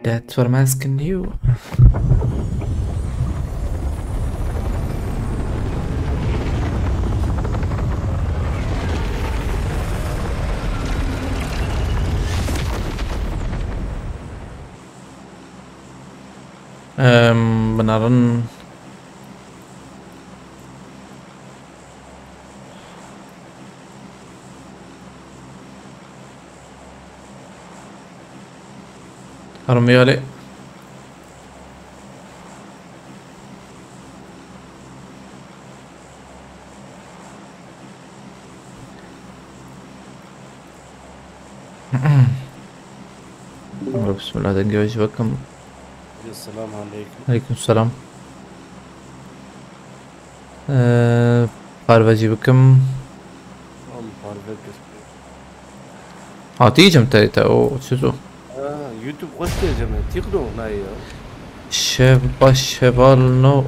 That's what I'm asking you. Benaran Armıyor Ali. Bismillah, dengi wajh bakum. Assalamu alaikum. Aleyküm selam. Parvacı bakum. Parvet. Hatiyeceğim teyze o çizu. YouTube hoş geldin. Tikno nayı. Şebalno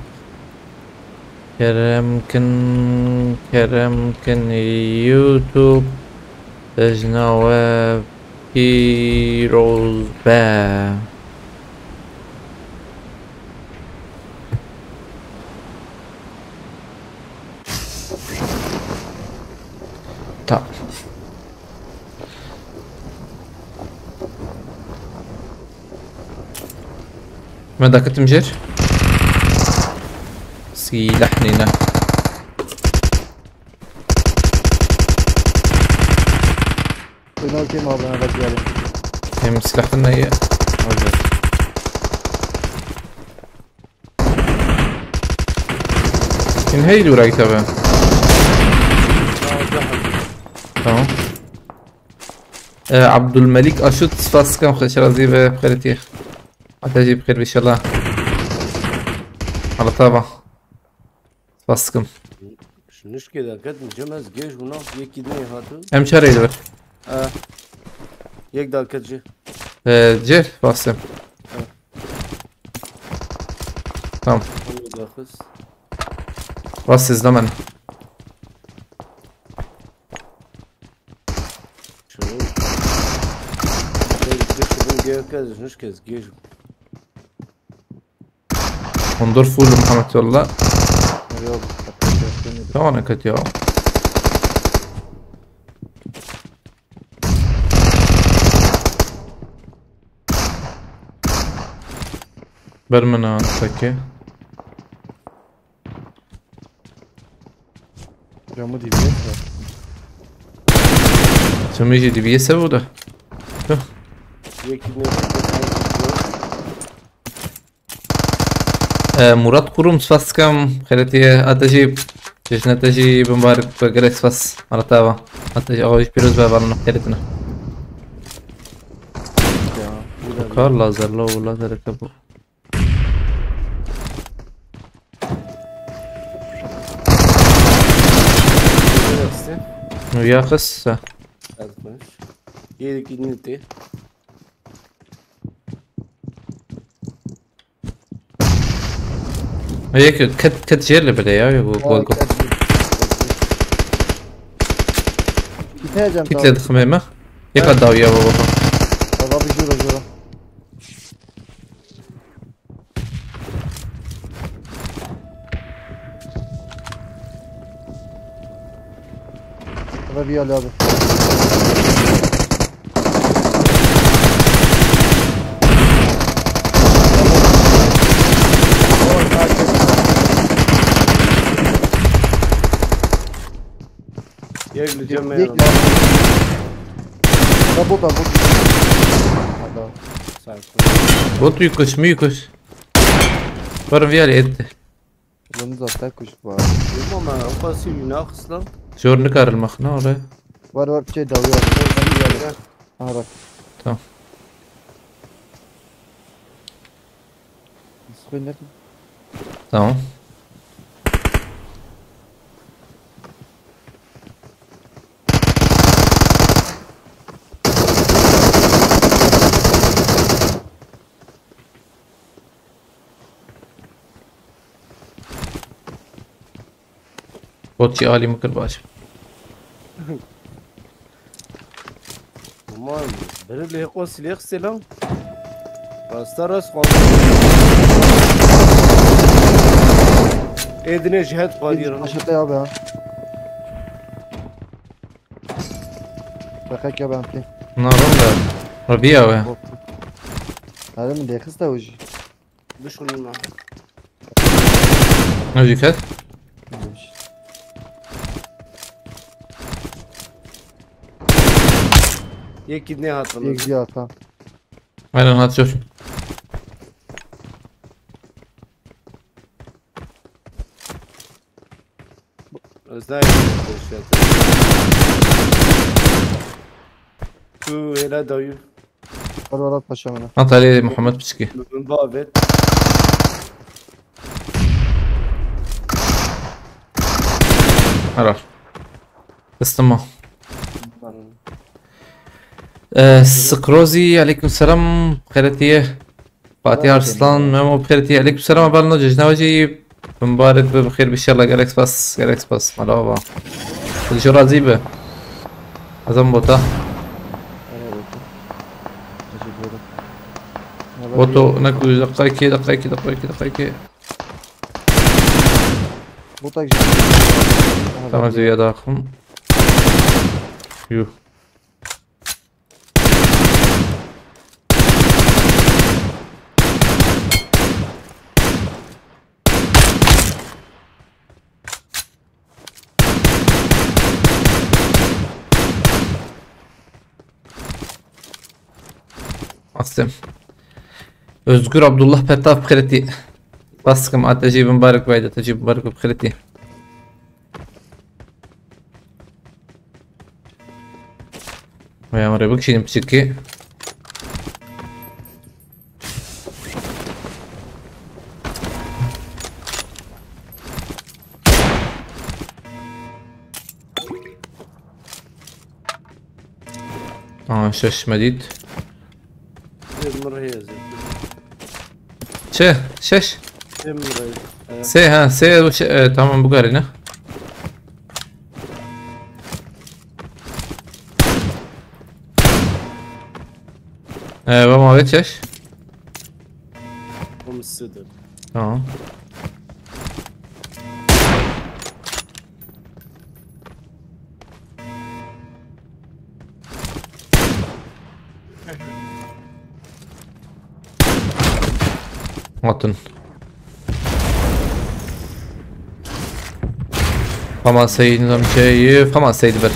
Keremkin YouTube Tejna Heroes Bear. Ta. ماذا كتمجر؟ سلاح حنينة Oyunu okuyayım abi ben hadi gelin. هم سلاح حنينة إن هي اللي وراي تبع تمام عبد الملك أشوت فاس كم خش رازي بخيرتي أتجي بخير إن شاء الله على طابع فاسكم شنوش كده قد مجمز جيش وناس يكي دنيا هاتو هم شهر يدور يك دال كتجي جيل فاسم تمام داخس فاس الزمن شنو جيش كذا شنوش كذا جيش انظر فول محمد والله Yok. تمام كتير برمنا تكي Camı dibine var. سميجي دي بيسوي ده يكي مراد كروم فاس كم خلتي أتجيب جشنا تجي بمبارك بجريس فاس مرتابة أتجي أوش بيروز بابارنا خلتنا كار لازر لو لازر كبو ويا خس يك نيتي هيك كت جيل بلا يا يقول Gideceğim كت لي خميمة يقدر يا بابا Baba bir jura. Baba bir Ali abi. يجلي جمع Yek lan. Baba bu. Hadi. بوت يكش ميكش برم فيالي انت Bunu zaten kuş var. المهم أقاسي يناقص له شور نكار المخنا ولا Var bir şey dalıyor. Ben bir Ali. Aha bak. Tamam. Bismillah. تمام بوتشي عالي ممكن باش المهم برد لي قوس لي يغسلهم Rasta rast kaldı. Edine cihet kadir. Aşağıda ya be ya. Bakak ya ben pek. نارم ده ربيع وين هذا من ديخ استوجي. Düşkünüm ben. نجي كات Yeki ne hatırladın? يجي ata. aynen hadi şur Özdayım. Şu hele dayı. Var paşa bana. انت علي محمد بشكي Bugün babet. عرف استمع سكروزي عليكم السلام بخيرتي فاتي ارسلان ميمو بخيرتي عليكم السلام بالنا جناوجي مبارك بخير بالشر جالكس باس مرحبا شو رازيبه ازم بوتا بوتو نكو دقايقي Bu tak. تمام زيادة اخم يو Asım. Özgür Abdullah Pettaf بخيرتي باسكم عاد تجيب مبارك بعد تجيب مبارك بخيرتي ويا مرة بكشي نمسكي شش مديد Emre yazıyor. شش Emre. سي ها سي وش تمام بقارنا وما بيتشش Komisyonu. اه وطن فما سيد نظام شايف فما سيد بر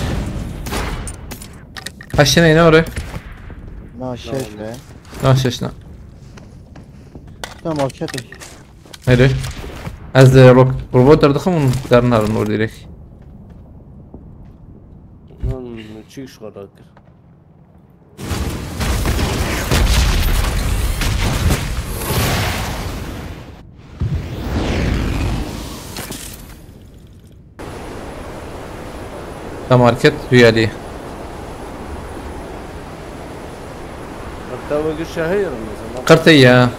هشنا هنا ورا Na şeş be. لا ششنا Tamam market. هيري از روبوت دخمون در نار نور ديريك Lan çıkış kadar. تا ماركت ويالي Hatta bugün şehir mesela. قرتيا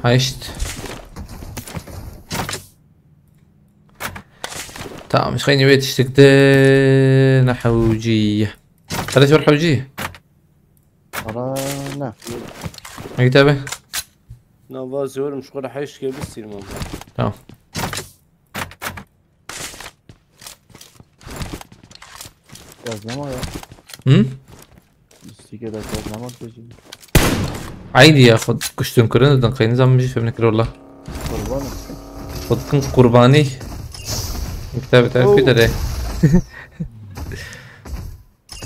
عشت تمام مش خليني بيت اشتقت حوجية خليش ور حوجية Ara ne? كتابة Navazıyorum şu kadar hayış gibi silmem. تمام Yazlama ya. İstikede yazlama diyeceğim. عادي يا خد كشتون كرنا دنقين نظام مجي فهمني كرو الله Kurban. خد كن قرباني كتابة تعرف كده ليه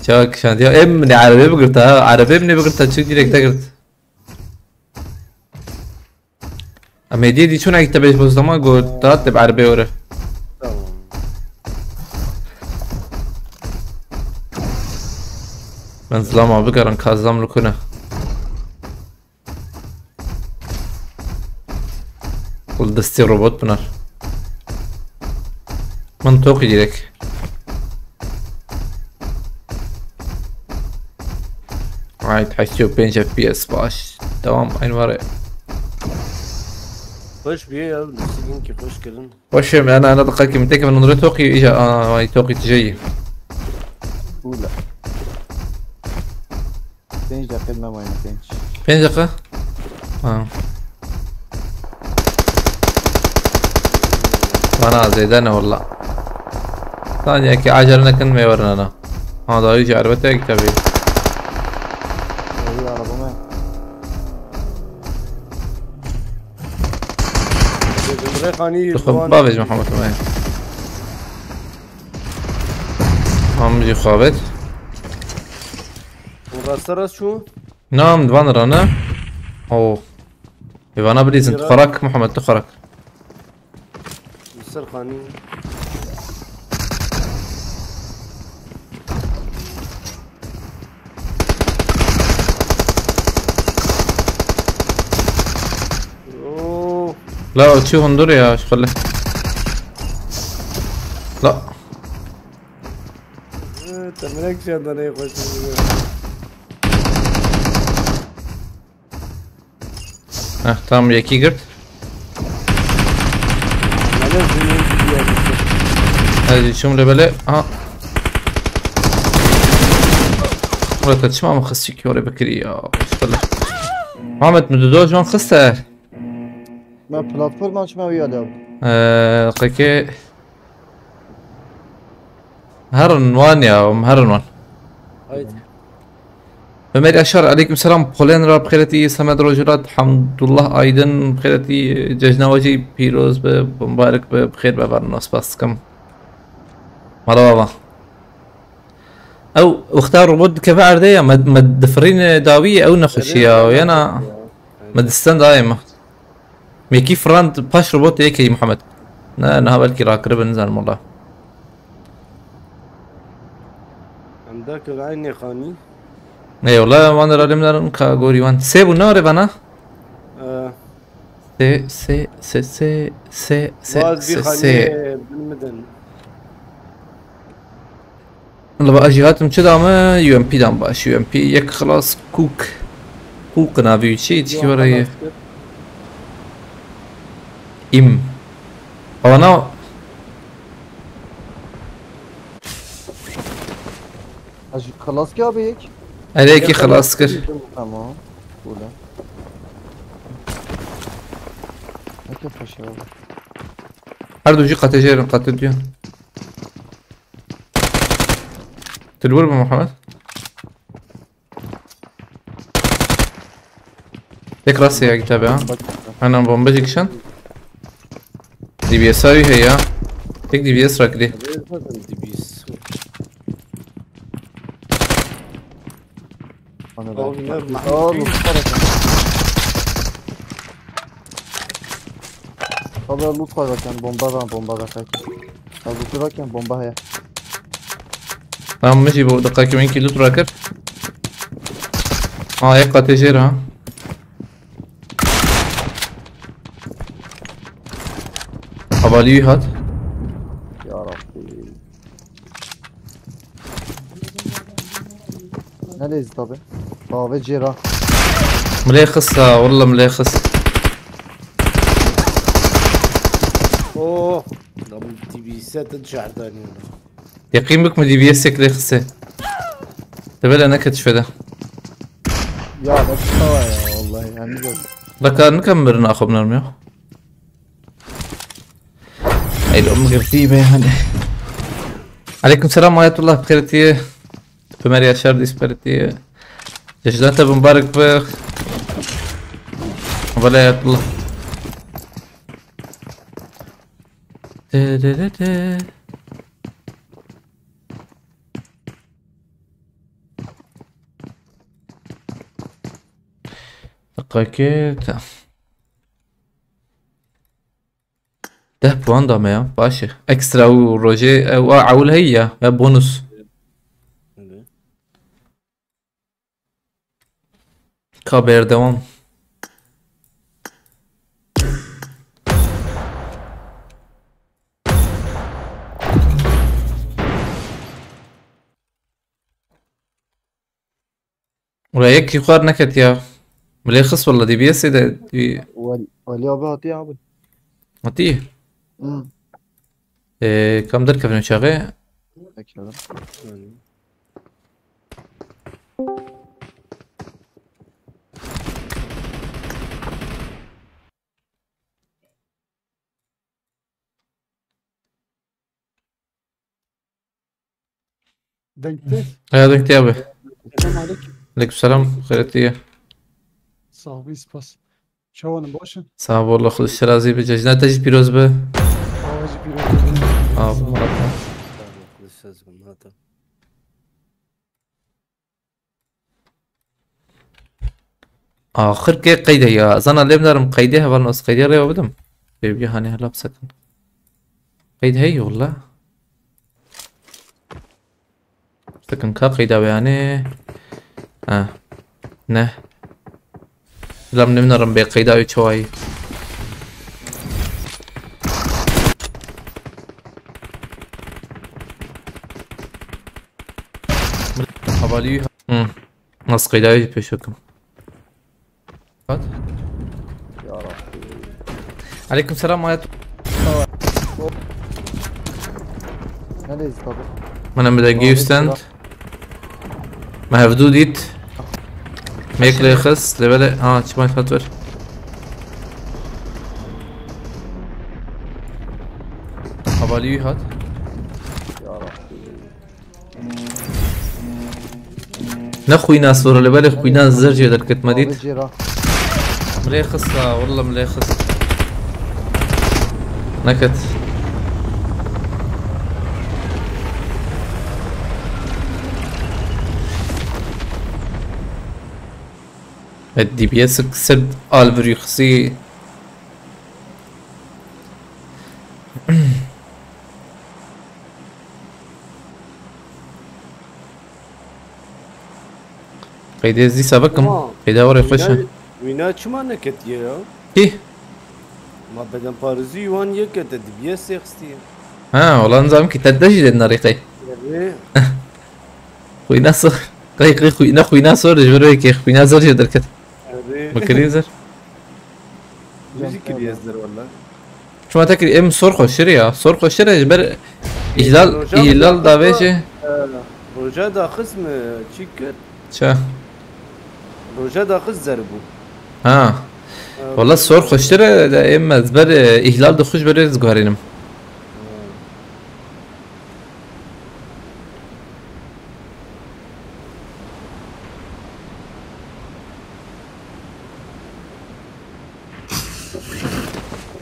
شاك شان دي امني عربي بقرتها عربي ابني بقرتها شو ديريك تقرت اما دي شو نايك تبيش بس ما قلت ترتب عربي ورا Tamam. من ظلام بقرن كازام لكنا قل دستي روبوت بنار منطقي ديريك عايد حشو بين اف بي اس باش تمام عين ورق خوش بيه يا نسيين كي خوش كرن. وش انا دقيقة متأكد من نظرة توقي اجا توقي تجي. ولا 5 دقیقه نماینه 5 5 دقيقة؟ انا زيدانة والله. ثانية كي عجلنا كن ما يورنا هذا يجي عربتك تبي. iyi arabama ريحاني تخب بابج محمد معي. عم يجي خابط. وغسرت شو؟ نعم دفان رانا. اوه يبقى بريزن تخرك محمد تخرك. سرخاني. لا تشوف انظر يا ايش خله. لا تمرك شادني خوش. تمام يكي قرت. هذه شو ملبلة ولا تسمع ما خسيك يا بكري يا ايش خله. محمد مدودوج ما خسته. من platform açma uyarı دقيقة هرنوان يا هرنوان. هايدي. بميري أشار عليكم السلام بخولين راب بخيرتي سمد رجلات حمد الله أيضا بخيرتي ججناوجي بيروز مبارك بخير ببرناس بس كم مرة بابا أو اختاروا بود كفاعر دي ما دفرين داوية أو نخشية ويانا ما دستان دايما ميكي فرانت باش روبوت هيك يا محمد. انا بالكي راك ربن نزل والله. عندك العين خاني. اي والله وانا رالم كاغوري وان سيبو نار بنا. سي سي سي سي سي سي سي بالمدن. والله بقى جهاتهم كذا ما يو ام بي دام باش يو ام بي يك خلاص كوك نافي شي تشي وراي ام هو انا خلاص ki abi ilk عليكي خلاص كر. tamam burada ne paşa abi هردو جي قتجير قتل ديون تلور بمحمد ليك راسي يا كتابة انا بومبجيك شن دي بي اس هي ليك دي بي اس راك ليه Onu da. Oğlum Abi loot var bakın bomba da kanka. Abi loot varken bomba ya. تمام ماشي بو دقيقة كمين كيلو تراكر هيك قتجير ها حوالي هات Ya Rabbi. Neredeyiz tabi? Kahve Cera. مليخص والله مليخص. اوه دبل تي بي 7 شعرتاني يقين بك مدي بيسك ليخصه تبلا انا كتشفده Ya ne kısa var ya vallahi yani gördüm. لك نكمل ناخذ نرميه هاي الام غريبة يعني. عليكم السلام ورحمة الله بخيرتي بماريا شاردي سبرتي جشدانتا بمبارك بخ وبلايات الله دقيقة ده بوان دامه يا باشا اكسترا وروجي عول هي يا بونus كابير دوام ولا هيك يقار نكت يا مليخص والله دي بي اس ده دي Vali abi hadi abi. ماتي امم كم دركة في المشاغي bekliyorum. Denkteyiz. هذا انت يا ابي Selam aleyküm. عليكم السلام خيرتي Sağ spas. Çavanın başın. صعب والله خذ الشرازي بجاجنا تجد بيروز به Havacı bir ödedi. اه مرة. لسه زغماته آخر كي قيده يا أظن اللي بنرم قيدها والنص قيدها ريا بدم بيبي هاني هلا بسكن قيد هي والله سكن كا قيدها يعني نه لم نمنرم بقيدها يشوي حوالي نص قيدها بيشوكم Ya Rabbi. عليكم السلام ورحمة Neredeyiz tabi? أنا بدي ستاند ما هفدو ديت ميك لي خص لبلا شو ما يفاتور حوالي هات Ya Rabbi. نخوي ناس ورا لبلا خوي ناس زرجي دركت مديت Abi Cira. مليخص والله مليخص نكت الدي بي اس سرد الفر يخصي قيدي زي سابقكم قيدا ورا يخش وینا چما نکت یا ايه ما بدن پارزی وان یکت دبیه سیخستی والله نظام كي تدجي الناريقي خوي ناس قيقي خوي ناس ورا جبروي كي خوي ناس ورا دركت بكريزر müzik yazdır valla. شو ما تاكل ام صرخو شريا صرخو شريا جبر إهلال دافيجي روجا da kısmı çıkır. شا روجا da kız zerbu. والله صرخو شريا دا اما زبر إهلال دخوش بري زغارينم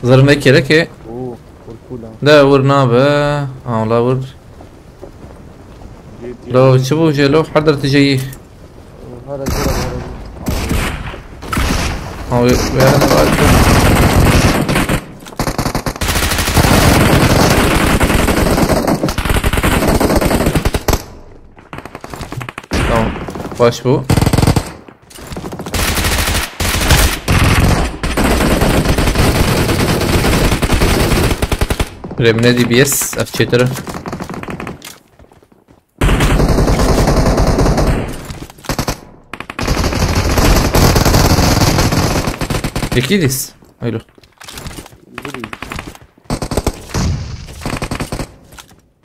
زرمه كده كي Oo. Korkula. ده ورنا با والله ور لو شبو جي لو حضر تجي Hala Cira هو يعني tamam baş bu Remne DBS F4 Ekidiz. Haylo.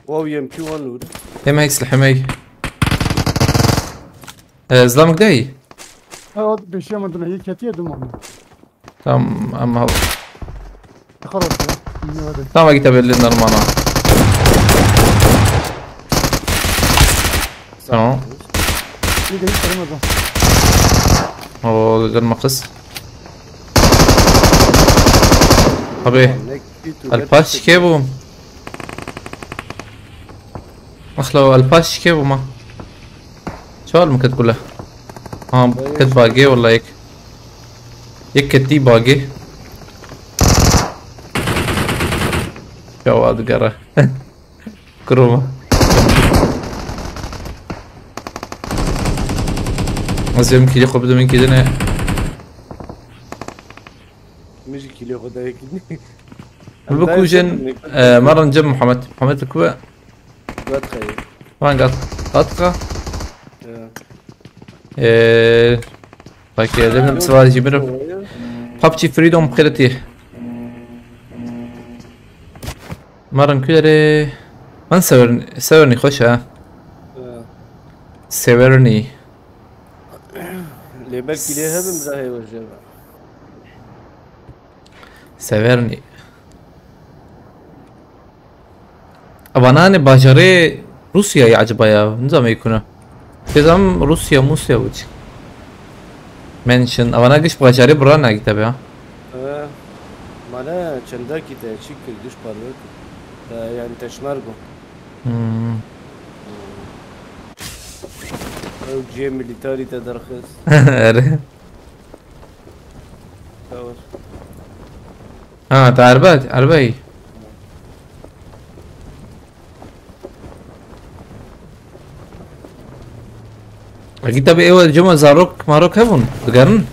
واو يمكي وان لود. Hem هيك حماي زلامك داي Evet bir şey yapmadın. İyi kötü yedim onu. tamam ama هو Tıkar oldu ya. Bilmiyorum. tamam git belli normala tamam Bir de hiç tanımadım. هو المقص أبي الباش كيبو أخلو الباش كيبو ما شو المكت كله كت باقي ولا يك كتي باقي جواد قرا كروما أزيم كيلي خبز من كده müzik ile kadar ekini. بكوجن مرة نجم محمد الكوبا Gat kayı. وين قطقة باكي لازم سؤال جبنا بابجي فريدوم بخيرتي مرن كدري من سورني خوش ها سورني اللي بالك ليها بمزاهي والجبع سورني اباناني باجري روسيا يعجبها يا نظام يكون نظام روسيا موسيا وجه منشن ابانا قش باجري برانا كتابها معناها چنداكي تشيك دوش باروك يعني تشمرقو او جي ميليتاري تدرخص اره تعربات عربي اكيد تبي ايوه جمع زاروك ماروك هبون دقرن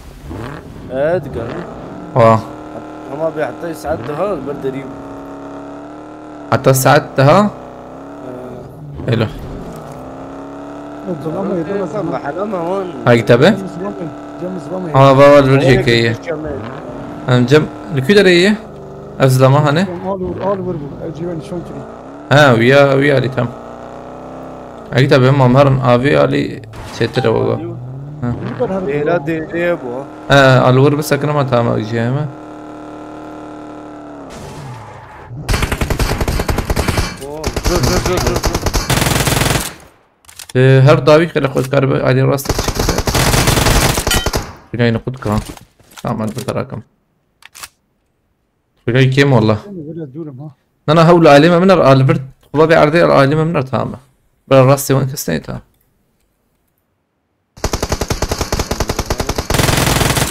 دقرن هما بيحطي ساعات دهار البردريب حتى ساعات ها حلو الظلام يدور حلمها هون هاي كتابه جمز رامي بابا الورجيك هي ام جم الكيدر هي ازلما هنه آل وربو الجيوان شون كري ويا اللي تم هاي كتابه هم مرن ابي علي ستر وغا لا دي ابو الور بس اكنا ما تام جيما هر داوي خلي خود كارب علي راستك جاي ناخد كام عمل بتراكم جاي كيم والله انا هول عالمه من البرت خبابي عرضي العالمه من تامه بلا راسي وين كستيتها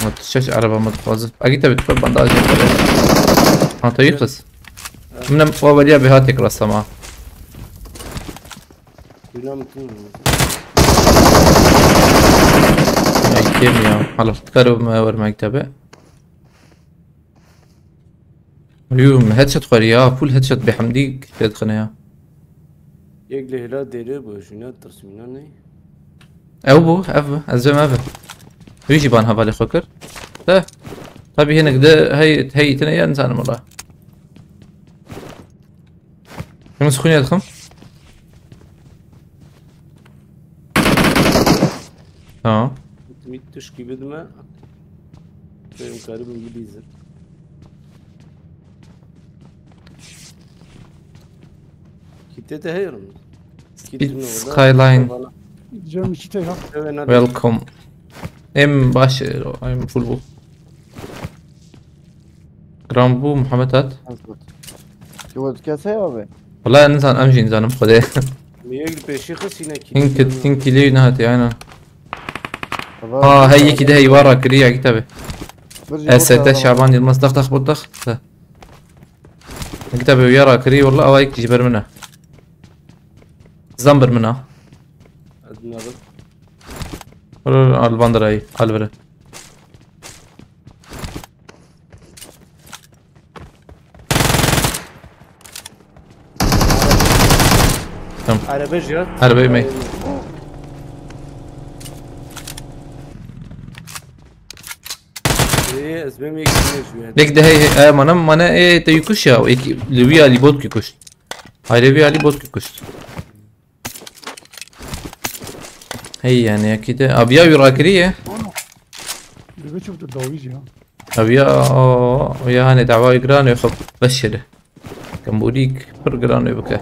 ما تشش عربه ما تفوز اكيد بتدخل بنداج ها تيخلص من فوابديا بهاتك راسها معه كيمياء على تقرب ما ور مكتبه اليوم هيدشوت خوريا فول هيدشوت بحمديك تدخنيا يقلي هلا ديري بوشينات ترسميناني او ازم ابو يجي بان هبالي خكر ده طبي هنا كده هي تنيا انسان والله مسخوني ادخم تشكي بدمه فيهم قريب انجليزي كتير هيرم سكاي لاين جم شتيها ويلكم ام باش ام فول بو جرامبو محمد هات شو كاسه ابي والله انسان امشي انسان مخده ميقل بيشي خسينا كي انك لي نهاتي انا هي كده هي ورا كريع كتابه السيدة شعبان يلمس دخ بالضغط كتابه ويرا كري والله او هيك جبر منها زنبر منها البندر هي البره عربي جات عربي مي ليك ده هي مانا ايه تيكوش يا ايه لويا لي بوت كيكوش هاي لويا لي بوت كيكوش هي يعني كده ابيا يراكريه بشوف الدواويجي ابيا ويا هاني دعوة جران يخب بشره كمبوريك برجران يبكى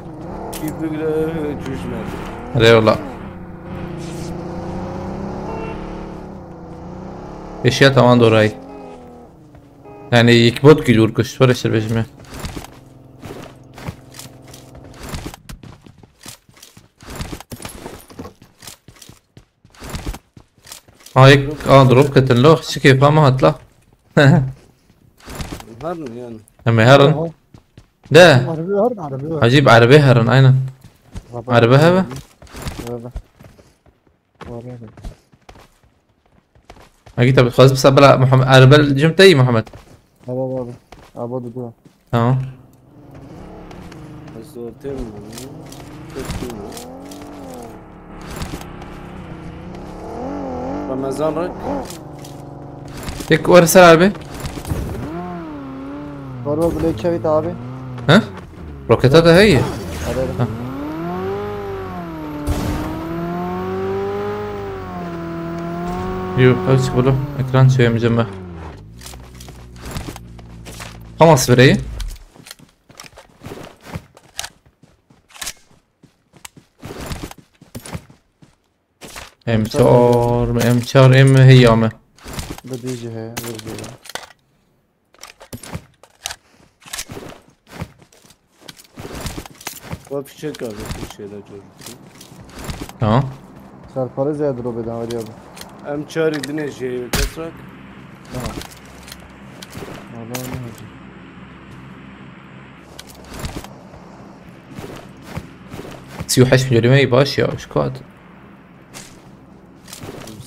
كيف بقى جوجنا لا والله اشياء طبعا دوراي يعني يكبوت كيلور كش ورش البجمة هيك ضرب كتنلوخ شكي فما هطلع هرن يعني اما هرن ده عجيب عربي هرن اين عربي هبه اكيد بتخلص بس بلا محمد عربي الجمتي محمد هذا عبود دوا الصورتين رمضان رك هيك ورسل عربي برضه بلاك شويت abi ها روكيتات هي. هذا يو اوش بلو اكران شوية مجمع. خمس فري. امشار ام هيامه. بدي يجي هي بدي يجي. وفشك abi bir şeyler gördüm. ها سرپرز زیاد رو بدم ولی ابو. Em çağrı dine şey kasrak. تمام. والله ما هجي. سيو حش مليون ما يباش يا وش كاد.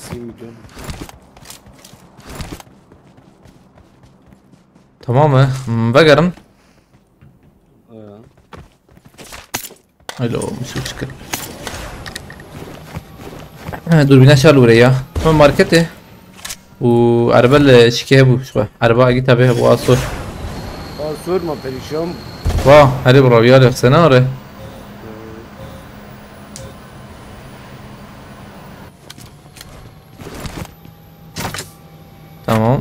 Simgen. تمام بقرن. Ha. الو مش مشكلة. دوربينا شالوا ريا من ماركته وعربال شكيه بو شوي عربا اجي تابعها بو اصور Ha sorma perişan. واه هري براويالي سنارة تمام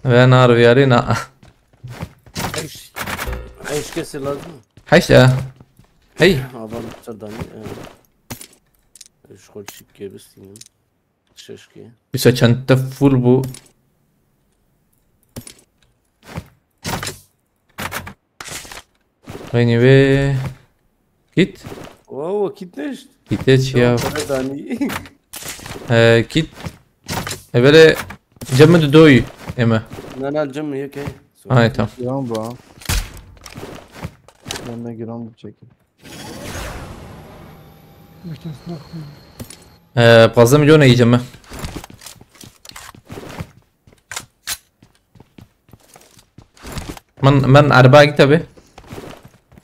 وين عربيالي نا Eş kesi lazım. حيش هي Avan sıradan. Şkol şıkke bistim. Şaşki. بس كان تفول بو ويني بي كيت Oo kitleş. كيتش يا Dani. كيت böyle جمد دوي اما Nanal cam yeke. هاي تمام Giran bu ha. Ben de giran bu çekim. مشتاق ناخذ. بغزة مليون يجمع من أربعة كتابة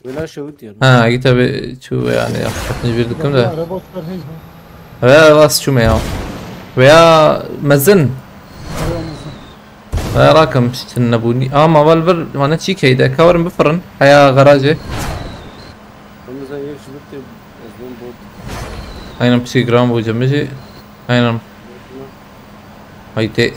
Öyle şahit yani. ها كتابة شو يعني حطني جبير دكم ده عربات فرهي. ويا راس شو ما يا ويا مزن ويا راكم شتنبوني ما والفر ما نتشي كيدا كورن بفرن حيا غراجة Ama sen yer şubette azman bot. أينم بسي جرام وجمجي أينم هايتي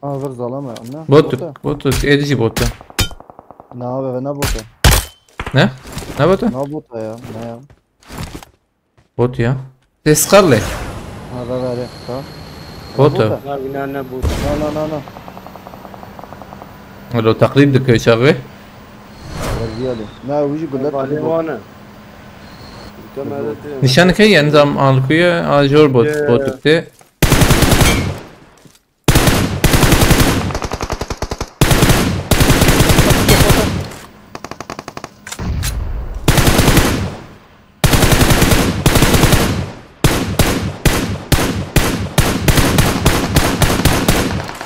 Aa ver zalama anne. بوتو إيديجي بوتو Ne abi ve ne bota? نه نه بوتو Ne bota ya? Ne ya? بوتو يا تسقرلي Ha ver ver ya. Tamam. بوتو Ya bina ne bot. No. لو تقريب دك شغله Raziyali. Ne uji gulat. Balivana. Kamerada. نشانك هي نظام الكوية اجور بوت بوتكتي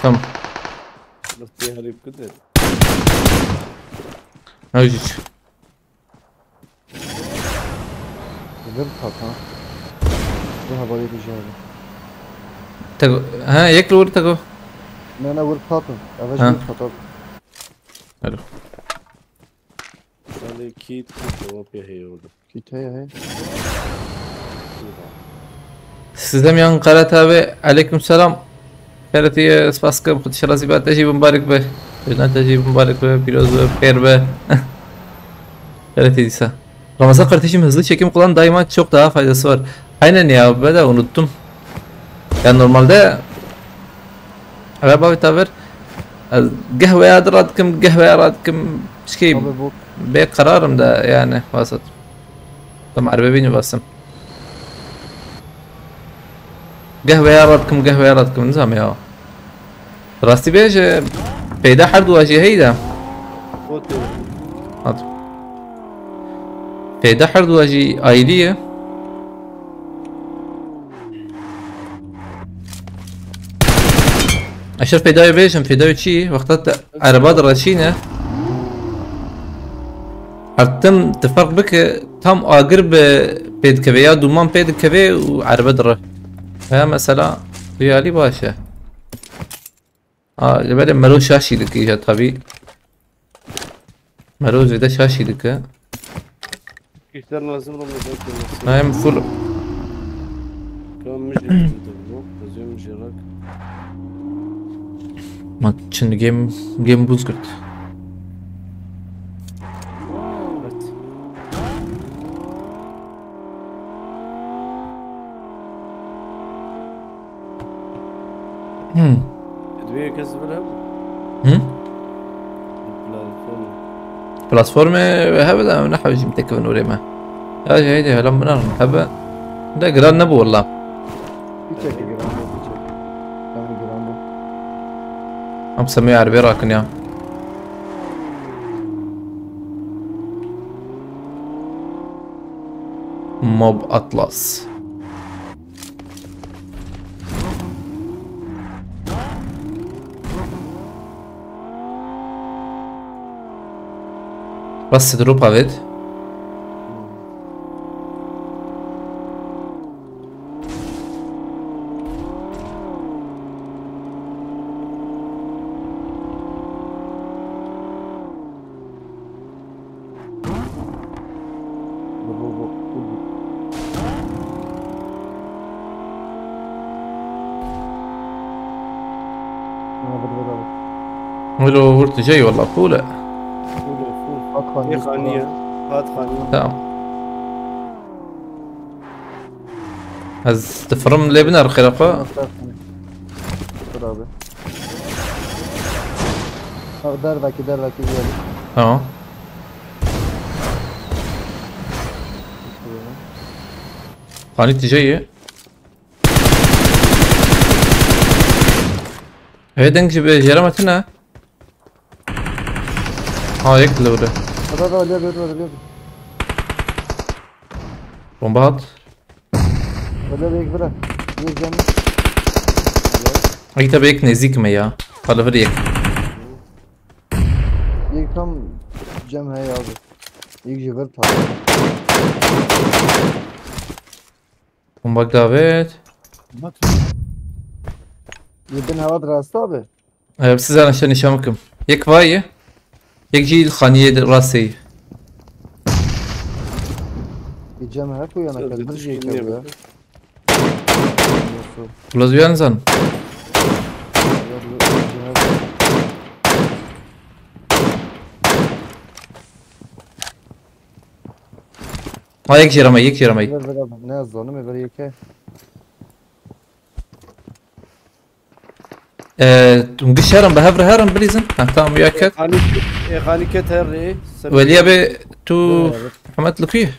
تمام Nasıl harip kadar. اوجيش Ver tat ha. Bu havayı rica تقو ها ياكلوا ورد تقو Ne vur tatı. Evet Ha. vur tatı. الو Şöyle kit cevap yapıyordu. Kiteye he. سيزدم يان قرات ابي عليكم السلام خيرتي سباسكم خد شرازي بعد تجيب مبارك به جنات تجيب مبارك به بيروز به خير به خيرتي ديسا Ramazan kardeşim hızlı çekim kullanan daima çok daha faydası var. Aynen ya ben de unuttum. Yani normalde Araba bitaver قهوة يا رادكم قهوة يا رادكم شكي Abi bu بقرارم ده يعني واسط طبعا عربيني باسم قهوة يا رادكم قهوة يا رادكم نظام يا راستي بيج بيدا حرد واجي هيدا Bot حاضر بيدا حرد واجي آيلية أشرف بيدايو بيجم بيدايو شي وقتها عربات الرشينة Arttım tıfak bike tam agır be pedkeve ya duman pedkeve و عربه dره. Ya mesela riyali başa. Böyle mero şaşıydık ya tabi. Mero zede şaşıydık ha. İşler lazım olmayacak. Hem full. Kalmış bir bu. Yazıyorum jerak. Maçın game buz kırdı. Evet. Dve kez böyle. Hı? Platform. بلاتفورم هبدا نحو جي متكفن وريما يا جي هيدي هلا منار هبا ده قران نبو والله Bir çek giren bir çek. Ben giren bu. هم سميه عربي راكن يا موب اطلس بس دروب هافيت Bu. ولو ورت جاي والله فوله At Ne khaniye. khaniye? Hat khaniye. تمام هز تفرم اللي بنار خلافه Dur abi. Bak derdeki diyelim. اه قانيتي جاية هي دنج بجرمتنا يقتلوا ده Hadi öyle. بومبات Öyle bir bırak. Bir canım. هيك تبيك نزيك ميا قال فريق İlk tam Cem hey abi. İlk cıvır tam. بومباك دافيد Mat. Yedin hava rastı abi. بس انا عشان نشامكم يك باية يك جي الخانية راسي Bir Cem hep uyana kadar bir şey Dinliyor yapıyor ya. musun? بلوز بيانزن يك جرمي يك جرمي Ver abi. Ne yazdı onu? Ver yeke. تنقش هرم بهفر هرم بليزن تمام وياك Khaniket her re. واليابي تو محمد لكيه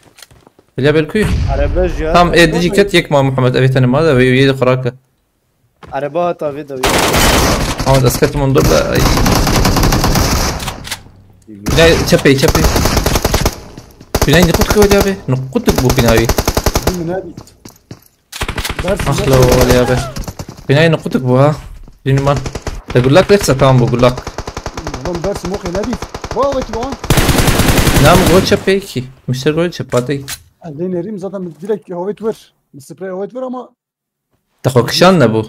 اليابي لكيه Araba jihad. تمام ديجي كت يك ما محمد ابي تاني ماذا ويدي خراكه Araba hat abi de. محمد اسكت من دول لا شبي فيناي نقطك واليابي نقطك بو فيناي Bir nadi. Dersin. اخلو واليابي فيناي نقطك بو ها فيني مان تقول لك لسه تمام بقول لك Adam dersin okey nadi. Vallahi ki bana. نعم جول شبي كي مش جول شباتي Denerim zaten direkt havet ver. Bir sprey havet ver ama تاخو كشان بو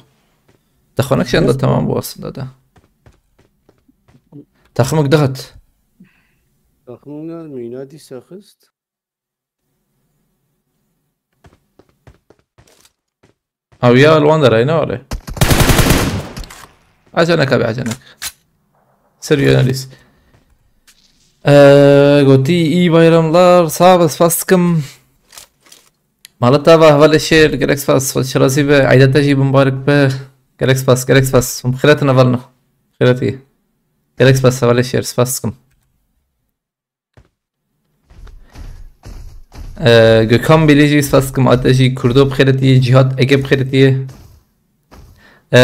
تاخو نكشان ده تمام بو اصلا ده تاخمك ضغط Takımlar minadi sakist. او يا الواندر هنا ولا عجنك ابي عجنك سريع اناليز قلتي اي bayramlar sağ ol فاسكم مالتا ولا شير جالكس فاس والشرازي عيدة تجي مبارك به جالكس فاس خيراتنا فلنا خيراتي جالكس فاس ولا شير فاسكم Gökhan Bilici Spaskım Ateşi Kurdu Bkhiretiye Cihat Ege Bkhiretiye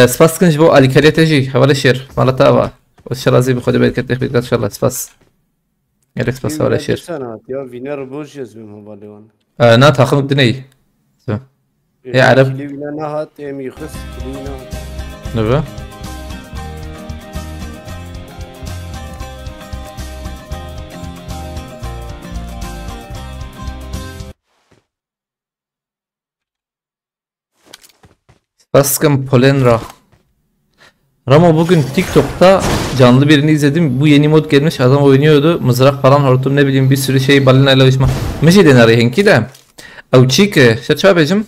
Spaskım bu Ali Kariyateci Havala Şer Malatava Şarazi بخود برکت تخبیت ان شاء الله سپاس گرک سپاس ولا شیر Sanat ya viner boş yazmıyorum havalimanı. نا تاخذ دني يا عرب Kilivine nahat em yıkız. Kilivine nahat. نبا Baskın Polenra. Ramo bugün TikTok'ta canlı birini izledim. Bu yeni mod gelmiş. Adam oynuyordu. Mızrak falan hortum ne bileyim bir sürü şey balinayla uçma. Meci denari henki de. Avçike. Şaça becim.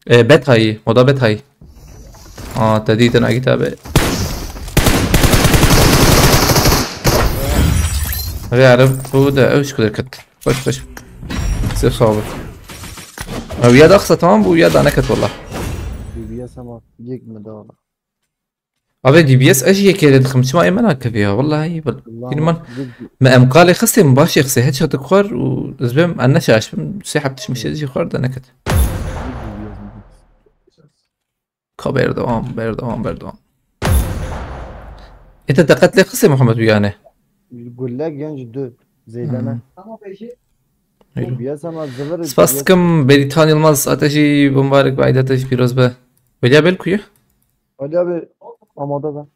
Betayı. O da betayı. تديدنا كتابة غير عرب وده اوش كده كت فش سيف صعبة او يد اقصى تمام بو يد انا كت والله DBS ama yek mi daha? ابي دي بي اس اجي هيك دخمت ما ايمنا فيها والله هي من ما ام قال خصي مباشر خصي هيك تكخر وزبم انا شاش سحبتش مش يجي خر ده انا كت بردوام انت دقت لي قصي محمد ويانا يقول لك genç dö Zeydana. DBS ama zıvır. Spasskım Beritan Yılmaz ateşi mübarek ve ateş biraz be. Öyle bel kuyu. Ali abi amada da.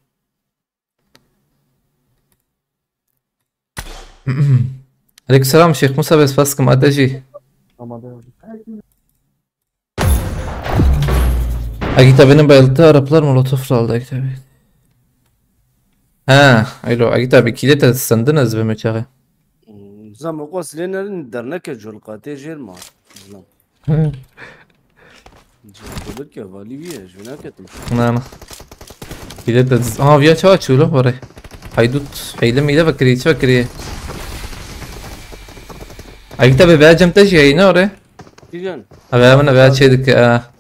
Aleykümselam Şeyh Musa ve Spasskım ateşi. Amada. Agita benim bayıldı Araplar molotof aldı Agita Bey. Ha, öyle Agita bir kilite sandınız be meçağı. زعما قوس لنا درناك جول قاتي جير ما زعما جول كي فالي بيه جونا كتم Nana. Kilite via çağa açıyor var. Haydut mide bakri çakri. Agita be bacım taşı yine oraya. تيجان Abi ben bana şeydik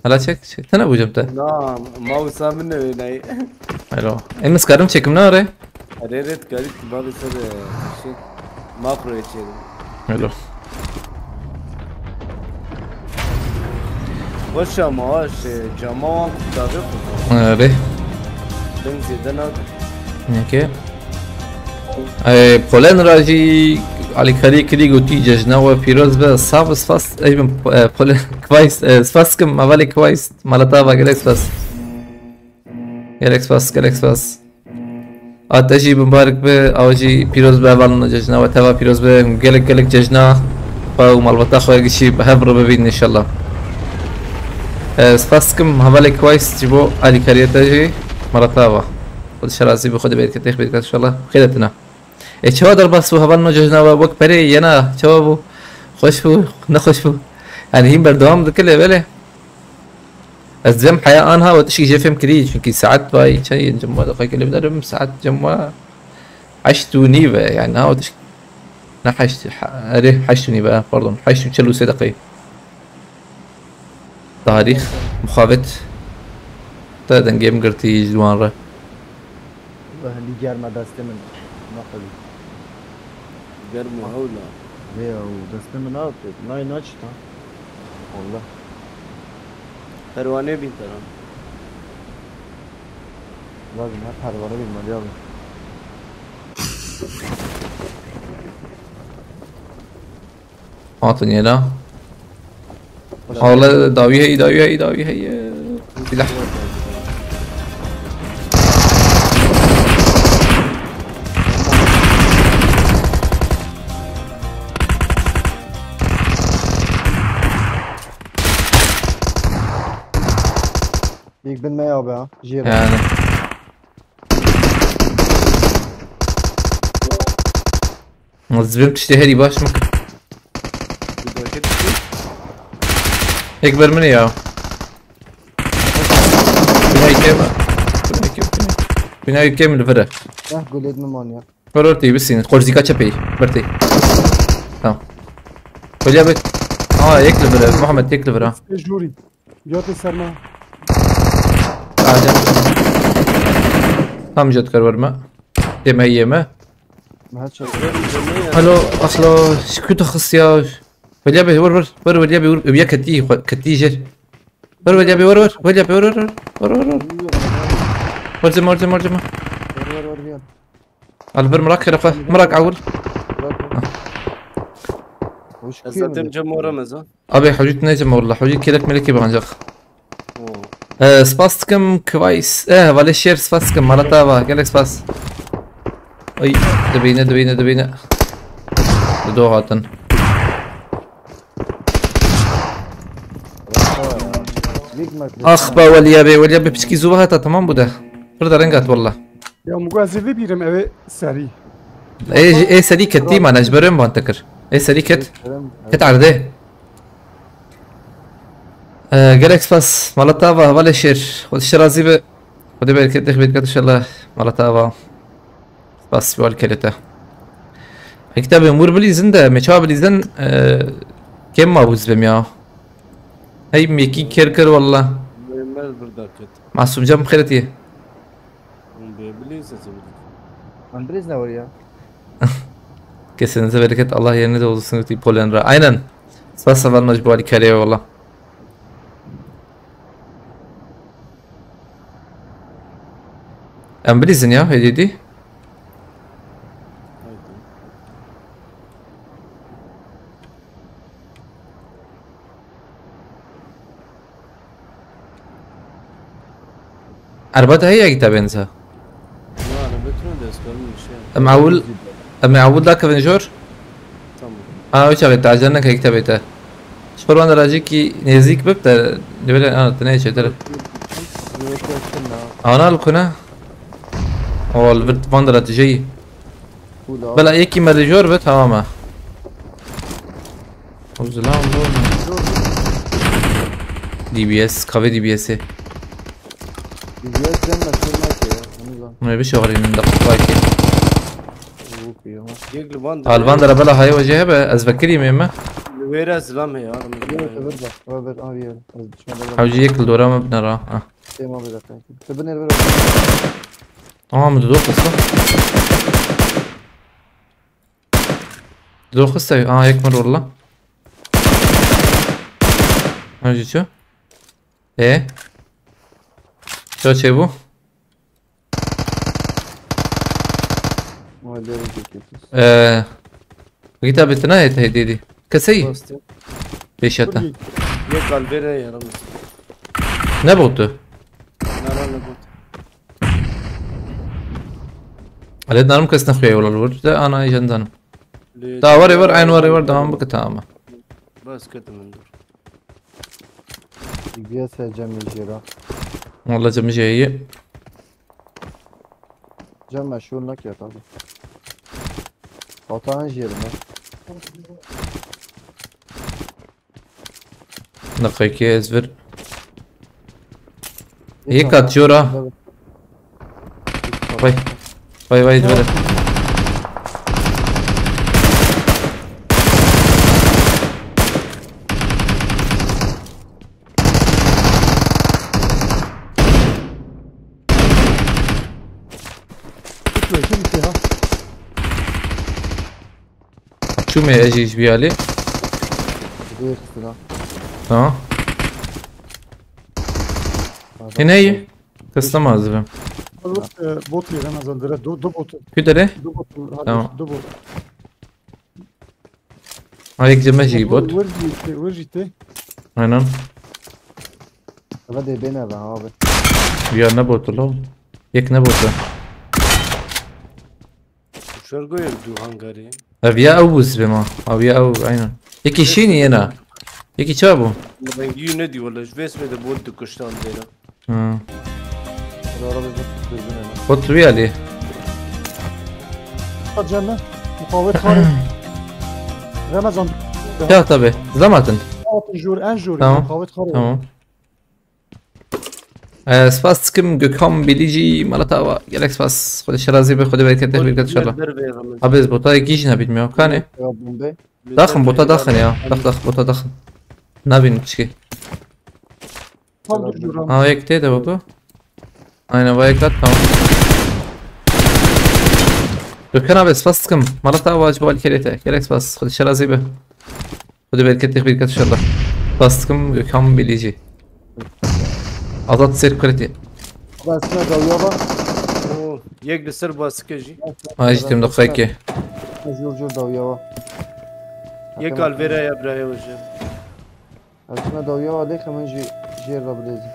hala çek. Tane bu camda. نعم ما وصل منه هنا Alo. Emis karım çekim ne oraya? ريت قالت بابي صار شيء ماكرو يشيل Alo. وش ماش جماعة داخل Öyle. دم زيدنا Neke. Polen raji Ali Kari Kiri Guti Jajna ve Piroz ve Savs fast even Polen Kvaist Spaskım Mavali Kvaist Malatava Galax Fast Ateşi mübarek be avcı Piroz be valna Jajna ve Tava Piroz be gelek Jajna ve malvata khoya gişi behevr bebin inşallah. Spaskım Mavali Kvaist jibo Ali Kari ateşi Malatava. خود شرازی به خود بیت که تخبیر کرد انشالله خیرتنا چه در بس و هوان نججنا و وقت پری یا نه چه بو خوش بو نخوش بو يعني هي بردوام ذكله بله الزم حياة أنها وتشي جفم كريج çünkü ساعات باي شيء جموا دقيقة اللي بدرم ساعات جموا عشتوني بقى يعني ها وتش نحشت حشتوني بقى pardon حشتوني تشلو دقيقة تاريخ مخابت تادن جيم قرتي جوان ره Liger destemin. Nakali. قرم هولا Ya destemin ne yapıyor? Nine açtı. Allah. pervane bin taraf Lazım ha pervane bilmeli abi. أعطني لا والله داوي هي سلاح İlk binmeye abi ha. Jira. يعني الزبيب تشتهي باش ممكن يكبر مني يا بناي كيم الفرق Gol etme manyak. قررتي بسين قرزيكا تشبي برتي تمام ولا بت يكلف محمد يكلف جوري جوتي سرنا هم جد كرورما دم هيما Mahat şey. الو اصلا شكوت خصياش ولا بي ور ولا بي ويا كتي جر ولا بي ور مرجم Ver gel. البر مراك رفا مراك عور Hoş زاتم kıyım. جمع رمزان ابي حوجت نجم والله حوجت كلك ملكي بغنجق سباستكم كويس ولا شير سباستكم مرتابا قالك سباس اي دبينا دو هاتن یک متر اخ با ولیا به پشکی زوبه هتا تمام بوده برده رنگات والله Ya mugazivi birim eve seri. ايه سدي كتي ما نجبرم بانتكر ايه سدي كت عرضه جالكس باس مالتافا ولا شير خد الشرازي ب خدي بالك دخل بيتك ان شاء الله مالتافا باس بالكلته كتاب امور بلي زنده مچا بلي زن كم ما بوز بميا هي ميكي كركر والله Mükemmel bir dakika. معصوم جنب خيرتي Beyblade sesi. اندريز نور ya. Kesinize bereket Allah yerine de olsun deyip Polenra. Aynen. Spas var mecburi kariye valla. Embilizin ya hediydi. أربعة هي كتابين سا. Ya arabetine de eskalmış ya. معول معول ذاك فنجور. Tamam. وش أبي تعجلنا كتابته. شبر وانا راجيكي نزيك ببتا نبلا أنا تنايش ترى. أنا لكنا. هو البرت فاندرا تجي. بلا يكي مرجور بت تماما. وزلام دول. دي بي اس كافي دي بي اس. Bilgiler sen nasıl ya? Onu da. ما يبيش شغلي من دقيقة وايكي. Okuyor. Yegli band. الفاندرا بلا هاي وجهها بأزبكري ميمة. Vera zlam ya. Evet evet bak. Evet abi ya. Az düşmeden. حوجي يكل دورا ما بنرى. Tema bir dakika. Tabii nerede? مدو قصة. دو قصة يكمل والله. حوجي شو؟ ايه؟ شو تشيبو؟ Muhallebi çekiyorsunuz. كتاب التناية هديدي كسي Bastı. بيشتا Ye kalbere yaramış. نبوتو Naralı bu. على نارم كسنا خويا ولا الورد ده انا جندانم تا وري ور عين وري ور دام بك تمام Bas kötümün dur. Bilgiler sereceğim Nijer'a. والله جمي جاي Cem meşhur nak ya tabi. Hatan yerine. دقيقة ازفر هيك اتشورا باي باي باي دبل Tutma kim ki ha? شو ما اجي بيالي Bir sıra. اه هنا هي تسلم عزبم Bot yerine azaldıra. Do botu. كده ليه Do botu. Tamam. Do botu. هيك جمع جي بوت Vur ciddi. aynen Hadi beni ben abi. بيا نبوت لو يك نبوت Şarkı yürüdü hangari. ابيا اوز بما ابيا او aynen يكي شيني هنا يكي شابو Rengi ne diyor valla? Vesme de bol kuştan dera. اه Hadi araba bir dürbün hemen. بوت بيالي Hadi canına. Mukavet var. Ramazan. يا طبي زماتن Jur en jur. Tamam. Mukavet var. تمام سباس gökhan bilici malatava gerek spas خود الشرازي بخود بركة بركة ان شاء الله ابيز بوتا يجيش نبيد ميو كاني Ya bombe. داخن بوتا داخن يا دخ بوتا داخن نبين تشكي Tam dur jur. اه هيك تيدا بابا aynen وهيك تمام gökhan abi spas malatava acaba الكريتا gerek spas خود الشرازي به خود بركة ان شاء الله spas gökhan bilici Azat Serkureti. Ben sana dalıyor bak. Yek de sır baskıcı. Ajdim دقيقة. Jur dalıyor bak. Yek kalbere ya braya hocam. Aslında dalıyor var değil hemen jer rabilezi.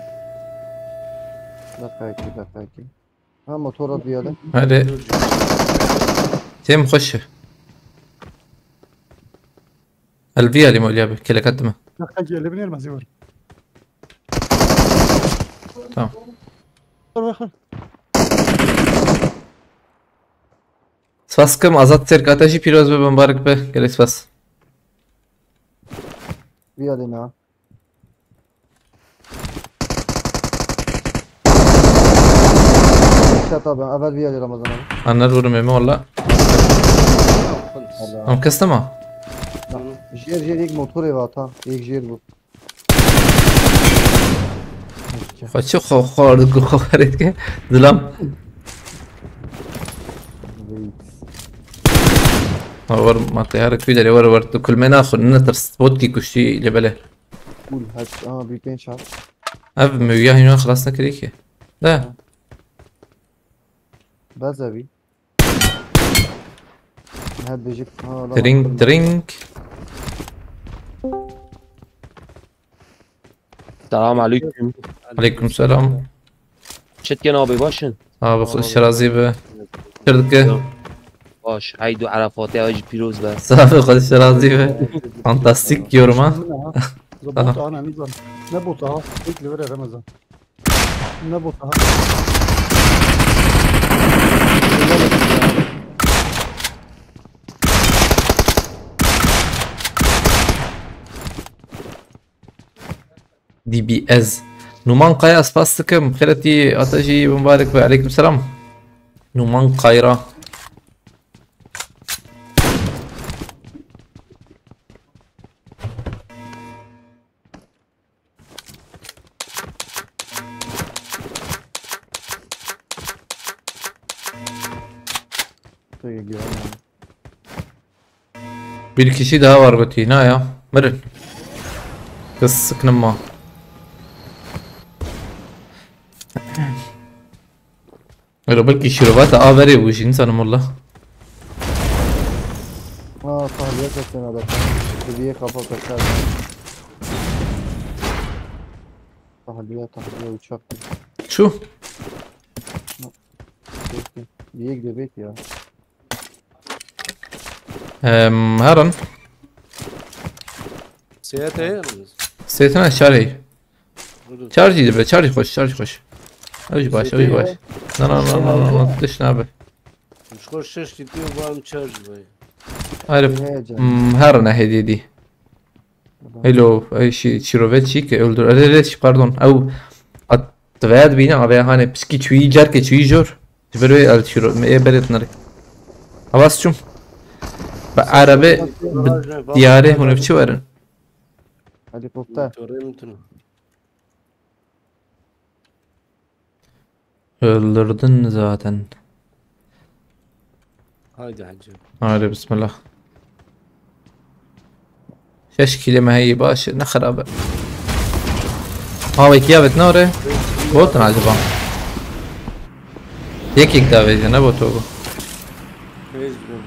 Dakika. Ha motora bir yere. هذا تيم خش الفيا اللي مولي كذا قدمه Dakika gelebilir mi Zivar? تمام بخر سپاس کم آزاد سرک آتشی پیروز به مبارک به گلک سپاس بیا دینا شطا ben evvel bir Ramazan abi. أنا الورم يمه والله أم كستما Jer एक motor ev ata. एक jer bu. خواهد خو خورد گو خورد که دلم ور ما طيارة كويدة ور ور كل ما ناخذ نترس بودكي كشتي جبله Cool. Hadi bir penç al. أب وياه هنا خلصنا كريكي لا Baz abi. Hadi bejik. درينك درينك السلام عليكم. عليكم السلام شت جنابي باشن. بخ الشرازي به شردك باش عيدو عرفاتي اج بيروز به. سابق الشرازي به فانتاستيك يورما ظبطها انا نظام نبطها هيك لورا رمضان نبطها دي بي از نومان قايا اسباستكم خيرتي اتجي مبارك به عليكم السلام نومان قايرة bir kişi daha var Götü ne ya مرن kız ما لو بلكي شروبات بري وش انسان والله Tahliye etsin adam. Seviye kafa kaçar. Tahliye uçak. شو Diye gidiyor bek ya. هارن سيات ايه سيتنا شاري شارجي دبي شارجي خوش اوج باش لا ليش نابه مش خوش شش تيو بام تشارج باي عارف Heyecan. هارن هدي دي هلو اي شي شيروفيتشي كأولدر ليش باردون او اتفاد بينا ابي هاني بسكي تشوي جاركي تشوي جور تبروي الشيرو ايه بريت نرك خلاص شوم بعربي دياري هنا بتشو ورن Helikopter. توريمتنا öldürdün zaten هايدي حجة هاي بسم الله شش كلمة هي باش نخرب ويك يا بتنوري بوتن عجبا يك دافيد انا بوتوغو ايش بقول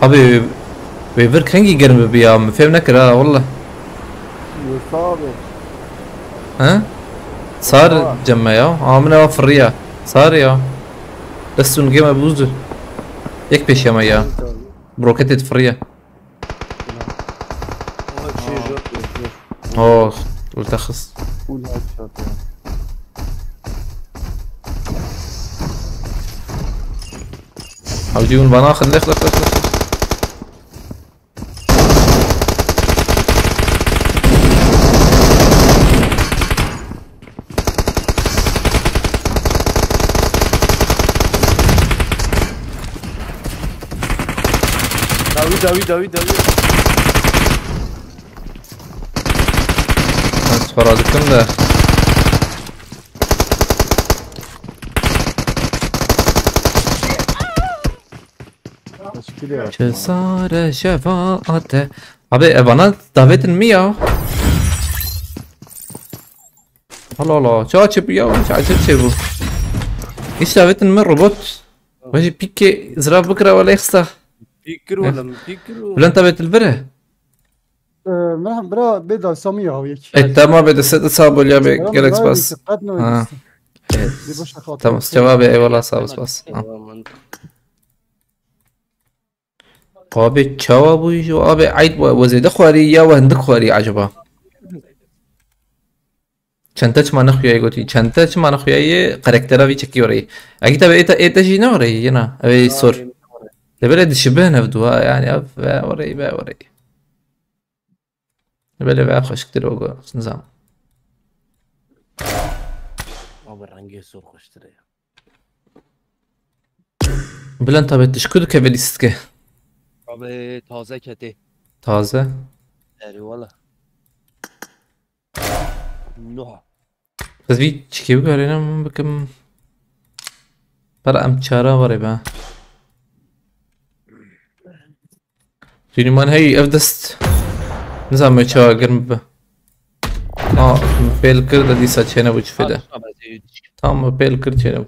ابي بيفر كانجي قرن بيا فهم نكرا والله Mustafa ها صار جمع يا عامنا وفريا صار يا بس نجيم بوزو يك بيش يا ميا بروكيتد فريا هذا شيء جو اوه والتخص full headshot ya. حاول بنا خليك لك داوي فرادكم ده Teşekkür ederim. چه سار شفاعته ابي bana davetin mi ya? Allah Allah çağ açıp ya çağ bu ايش davetin mi robot واجي بيكي زراف بكره ولا يخسر بيكر ولا بيكر ولا انت بيت البره من برا بيدا سامية هويك انت ما بدي ست صاب ولا جالكس بس ها تمام جوابي اي والله صاب بس abi çava bu iş abi ait vaziyette خواري يا وهندك خواري عجبا چند ما نخویایی گویی چند ما نخویایی قرکترا وی چکی وری اگه تا ایتا جی نوری ینا اوی سر لبلد شبه نفدوها يعني اف وري با وري لبلد با خوش كتير وقع نظام آب رنگی سرخش تره. بلند تا بتش كدو كبليست که آب تازه کته تازه اری والا نه بس بي چکی بگارينا من بكم برا ام چارا وري با فيني مان هي افدست نظام ما يتشاور قرم به بيل كرد دي ساتشينا بوش فدا tamam بيل كرد شينا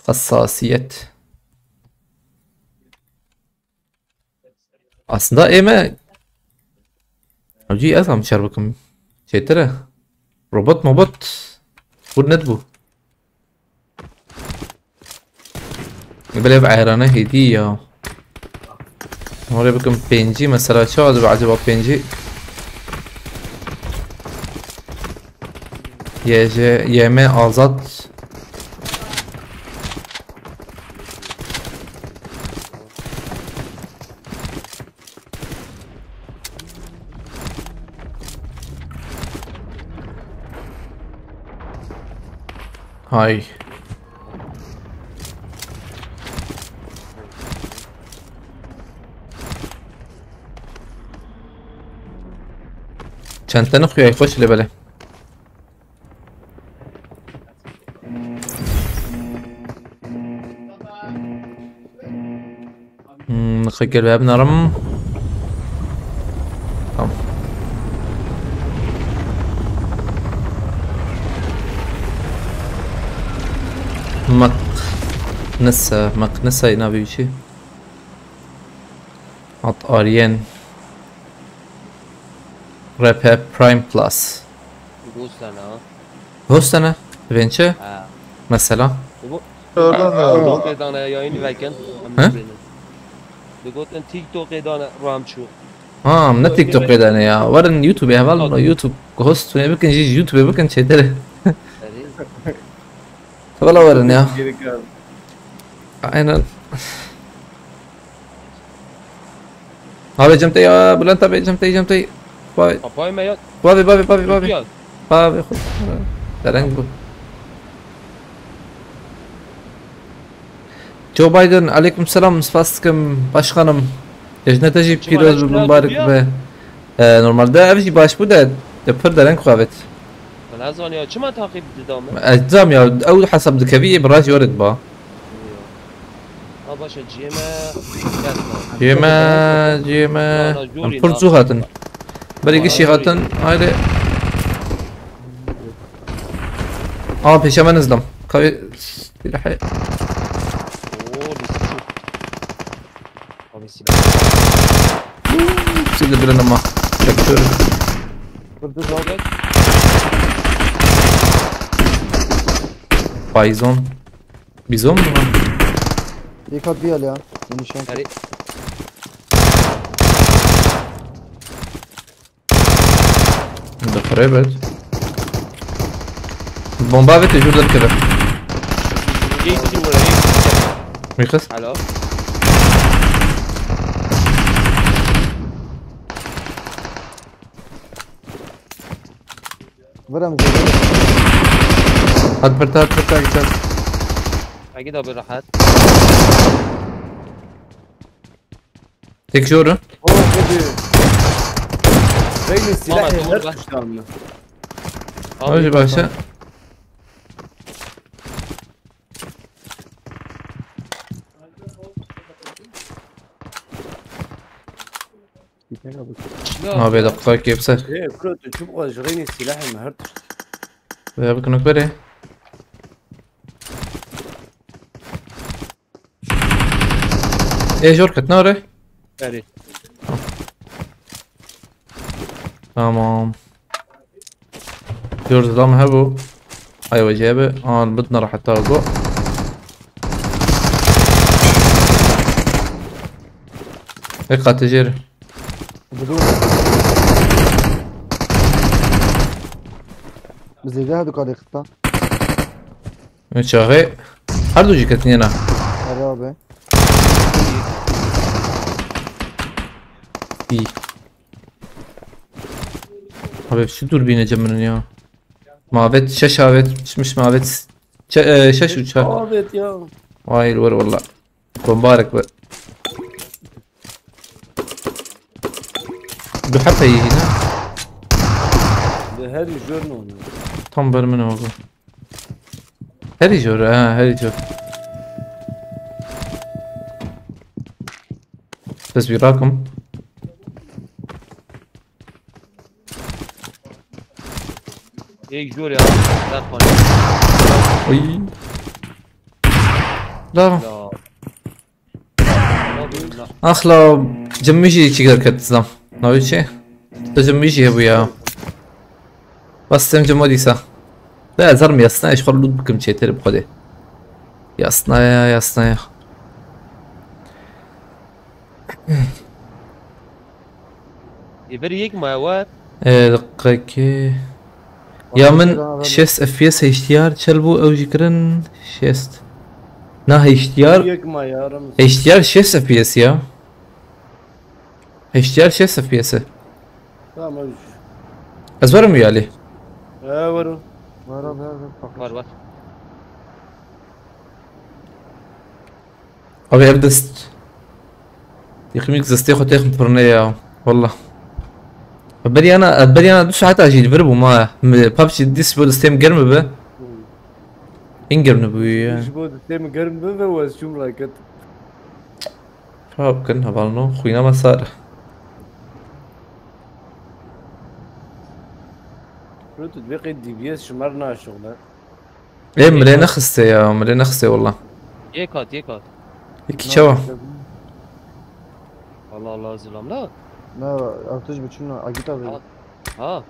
حساسiyet aslında eme avcı azam şarbakım şey tara robot bu net bu بلا بعيرانه هدية هوري بكم بينجي مثلا شو هذا بعد بقى بينجي يما آزاد هاي چند تا نخویای خوش لبله نخوی گل بنارم tamam مقنسة ينابي بشي عط آريان راب برايم بلس هوستنا بينشا مثلا بگوتن تیک توک دانه رام شو من تيك توك دانا يا ورن يوتيوب يا والله يوتيوب هوست بكن جي يوتيوب بكن شي دره والله ورن يا انا هذا جمتي يا بلانتا جمتي بابي پاپای میاد بابي خود درنگ بود جو بايدن عليكم السلام سپاسكم başkanım Ejnetaji piroz mübarek ve normalde evci baş bu da yapır dereng خواهد من ازوان یا چما تعقیب دامه اجزام يا او حسب ذكبيه براج ورد با باشه جيما فرزو هاتن بري قشي هاتن هايلي پیش من نزلم كاوي لحي سيد بلنا ما دكتور بايزون بيزون يكاد بيال يا نشان ده قريب البومبا بيت يجود كده ميخس الو برام هات برتا اجتاز اكيد بالراحات تك جورو Reyne silahı her tuştan mı? اوجي باشا ما بيدقق كيف سهل Bro çubuk var Reyne silahı mı her tuştan? ويا بكنك بري ايه جوركة نوري بري تمام جورج ضم هبو ايوه جابه بدنا راح تاخذه هيك تجير زيدها هذوك على خطة شاغي هردو جيكتني انا الرابع iyi. Abi şu dürbüne camının ya. Mavet şaş avet مش mavet şaş uçak. عابت يا Vay الور والله. مبارك بقى. حتى يجي هنا. ده هاري جورنو Tam bölümüne bak. Her jor ha her jor. بس براكم یک جور یا در خانه اي لا لا اخلا جميجي چیکار کرد اسلام ناوی چه تو جميجي ابو ya بس تم جموديسا لا زرم ياسنا ايش خلو بكم چيتر بخده ياسنا يا یبر یک مواد دقيقة يا من شيست اف بي اس اشتيار چلبو او جكرن شيست نا اشتيار يك ما يارم اشتيار شيست اف بي اس يا اشتيار شيست اف بي اس تمام ازورم يالي ورو الرابع var var. ابي ابدست يخميك زستي خو تاخم برنيا والله بدي انا ادوس حتى اجي الفيربو ما بابجي ديس بول ستيم جرم به انجرم نبوي ايش بود تم قرن بذا وشو رايك فاب كنا بالنو خوينا ما صار شو تطبيق الدي بي اس شمرنا شغله ايه ملينا خستي يا ملينا خستي والله یک هات یک هات. يكي شوا Allah Allah zılam la. لا ارتج بتشنو اجيت ابي Ha.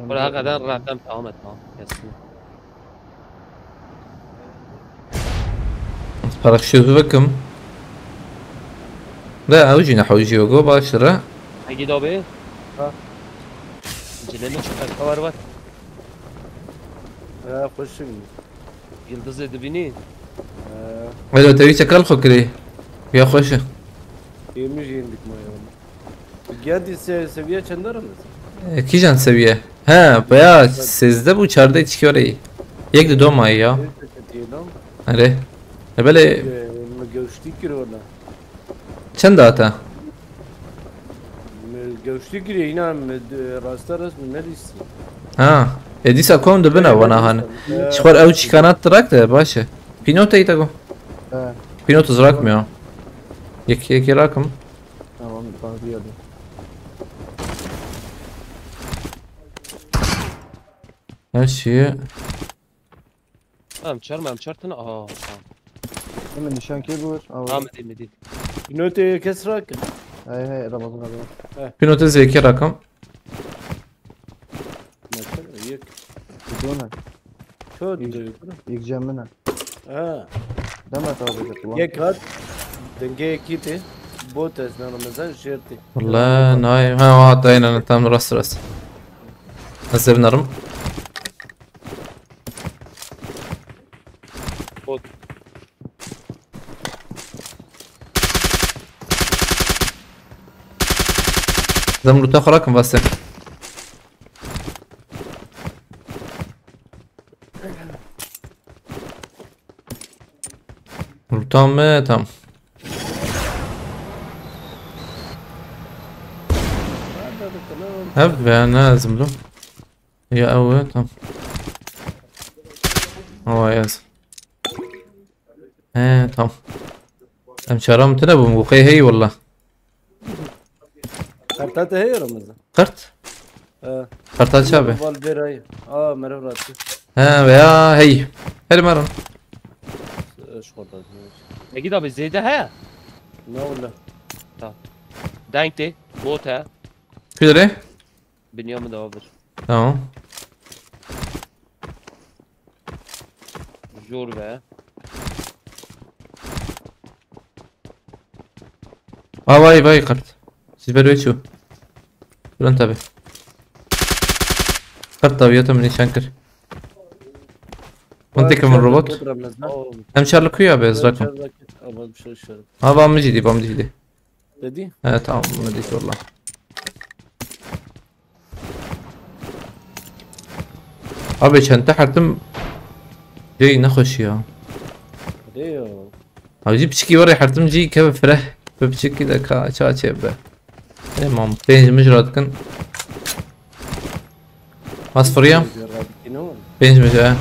Buraya kadar rakam tamam et tamam. Kesin. فرق شو بكم لا اوجي نحو جيوغو باشرة Hangi dobe? Ha. Cilene çıkar var var. اه خوشم Yıldız edibini. ولو تبي شكل خكري يا خوشه يمشي عندك ما يوم جادي سويه چندر کی جان سویه ها بیا 13 bu 4'da içki orayı یک دو ماهی ya آره بله مجوشتي كيرونا چند داتا مجوشتي كيري هنا راستا رسم نريسي ها ادیسا کن دو بنا وانا هن چخور او چیکانات ترک ده باشه پینوت ایتا گو اه پینوت زراک میام یکی راکم تمام بana geldi. her şeyi Tamam çarmam çartın. Aa tamam. Hemen nişan ki bu. Tamam edeyim edeyim. نوتي كسرك Hey hey Ramazan abi. pinotu zeki rakam يك Gidiyorlar. شو İlk cemmine. اه Demet abi de kullan. يك هات دنجي كيتي بوت اسنا رمضان شيرتي والله نايم ها واحد انا تام راس هسه بنرم Bot. زمرو تاخو راكم بس تام تام هب انا زمرو يا اول تام هو ياس تام ام شرام تنبو مبوخي هي والله كارتاتا هي رمضان قرت اه قرطات شابه والبيراي اه مرة راتي ها يا هي هل مرة ايش خطط Hangi dobe zeyde he? لا ولا Denk de. Bot he. كده Binyamı da var. تمام Jor be. باي قرت سيبر ويتشو ولا انتبه قد طاويته من شانكر منطقة من الروبوت هم شارلك ويا بيز رقم ها بام جديد بام جديد Dedi. tamam مديت والله abi sen tahartım جاي نخش يا Diyor. abi جيب شكي ورا حرتم جي كيف فره بشكي ذا كا شاشة به تمام بينج مجرد كن أصفر يا بينج مجرد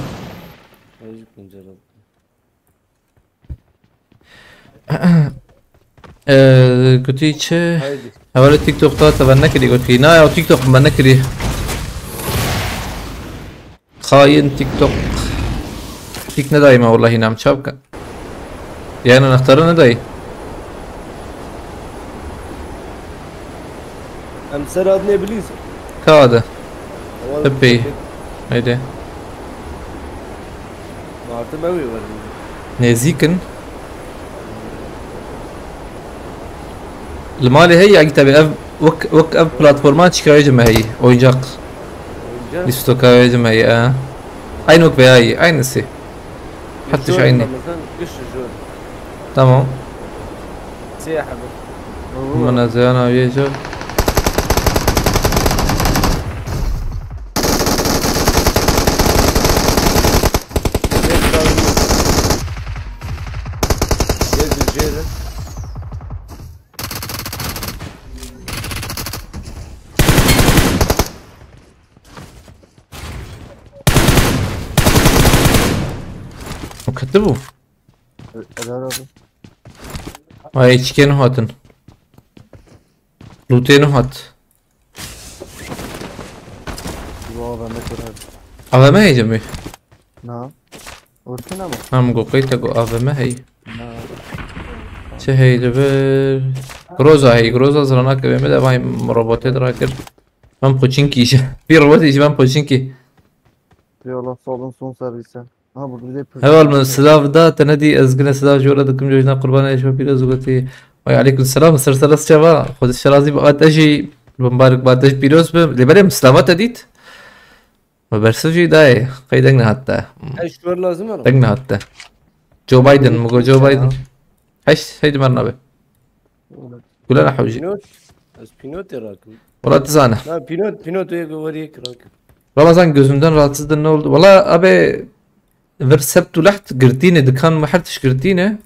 قلت لي شيء أول التيك توك طلعت بنكري قلت لي نا تيك توك بنكري خاين تيك توك تيك نداي ما والله نعم شابك يعني نختار نداي أمسر أدنى إبليس. كهذا تبي هيدا ما أعتبره ولا. نزيكن المالي هي أجتبي أب وك أب بلاتفورمات شكاية جماهي oyuncak listoka جماهي aynı وك بهاي aynısı حتى شو عيني تمام سياحة من زيانا ويجو مكتبه هاي تشكين هاتن لوتين هات أبا ما هي جميل نعم ورثنا ما أنا مقوقيت أقو أبا ما هي هي جبل جروزا هي جروزا زرناك بمدى باي روبوتات راكر من بوچينكي في روبوت يجي من بوچينكي يلا صالون son servise. Ha burada bir de أول من السلاف ده تنادي أزقنا سلاف جورا دكم جوجنا قربانا يشوف بيرا زوجتي وعليكم السلام سرسلة شباب خذ الشرازي بقى أجي بمبارك بعد أجي بيروز اللي بدهم سلافات أديت ما برسوجي داي قيدنا حتى إيش شو لازم أنا؟ دقنا حتى جو بايدن مقول جو بايدن هايش هيدي مرنا به قول أنا حوجي بينوت بس بينوت راكب ولا تزانه لا بينوت وريك راكب Ramazan gözümden rahatsızdı ne oldu? Valla abi verseptu laht girtine dükkan ما حرتش girtine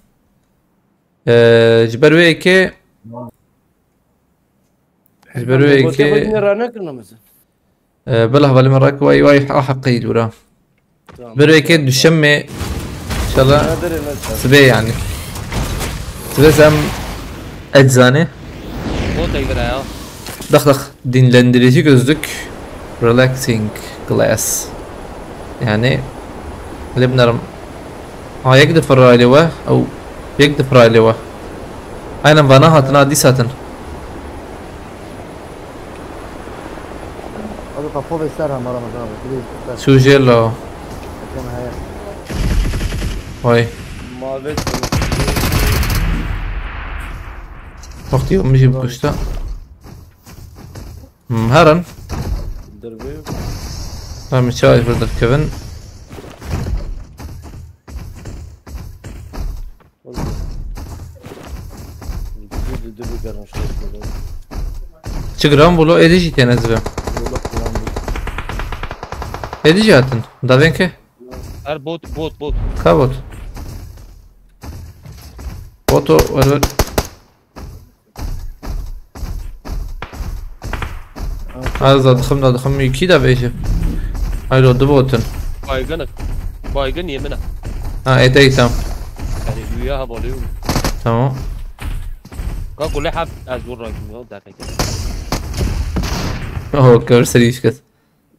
جبروي كي جبروي كي رانا كنا مثلا بلا بالي مراك واي واي حقيد ورا جبروي كي دشمه ان شاء الله سبي يعني سبي زم eczane Bot da ya. Dах dinlendirici gözlük relaxing glass يعني اللي بنرم يقدر رايلوه او يقدر رايلوه اينا بناها تنادي ساتن hadi kapalı ister hem Ramazan abi. Bir de ister. شو جيلو Bakın hayal. هاي مابت وقت يوم يجي بكشتا هرن دربي I'm شايف هذا كيفن دربي كرنا شو تشجرام بولو اديجي تنزله اديجي هاتن دافين كي Her bot. كابوت بوتو ورور هذا ضخم كده بيجي هاي لو دبوتن Baygın yemine. ايدي تمام Yani rüya havalıyor. تمام Kanka kule hap az vur rakım ya da kayıt. هو كبر سريش كده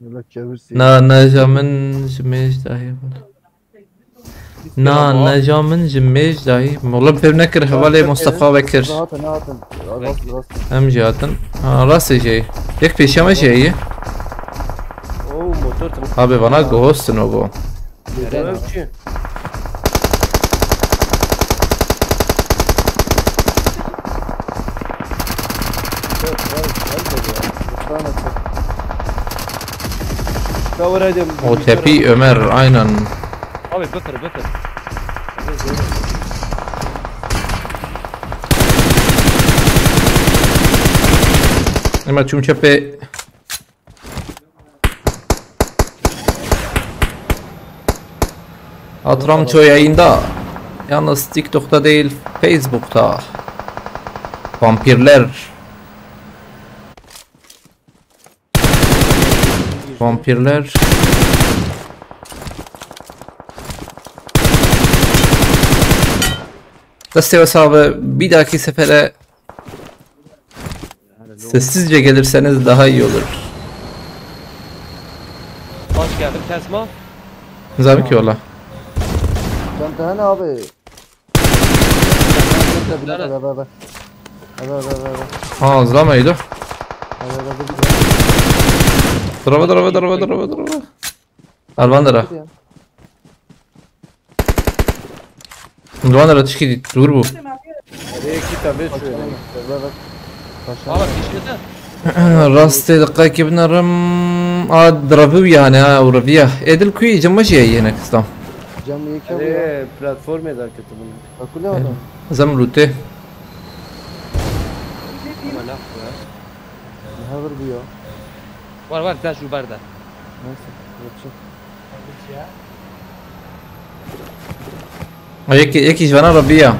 Böyle çevirsin. نجا من جميج داهي نجا من جميج داهي والله بفهم نكر حوالي مصطفى بكر Rahatın rahatın. Rast. هم جاتن راسي جاي يكفي شما جاي اوه موتور ابي بنا جوست نوغو تمام شي Kavradım. O tepi Ömer aynen. Abi bıkır bıkır. Ama çumçepe Atramço yayında. Yalnız TikTok'ta değil, Facebook'ta. Vampirler. Vampirler. Deste hesabı bir dahaki sefere sessizce gelirseniz daha iyi olur. Hoş geldin Tesma. Zabi ki valla. Sen de hani abi. Ver. Ha zlamaydı. Drava. Alvandara. Alvandara tişki dur bu. İki tabi şöyle. Abi işledi. Rastı dakika binarım. Dravu yani ha Uravia. Edil kuyu camaşı yine kıstam. Cam yıkıyor ya. Hadi platform eder kötü bunu. Bakılıyor adam. Zamrute. Ama ne yapıyor? Ne haber bu ya? Var sen şu barda. Neyse. Yapacak. Yeki jvana Rabia.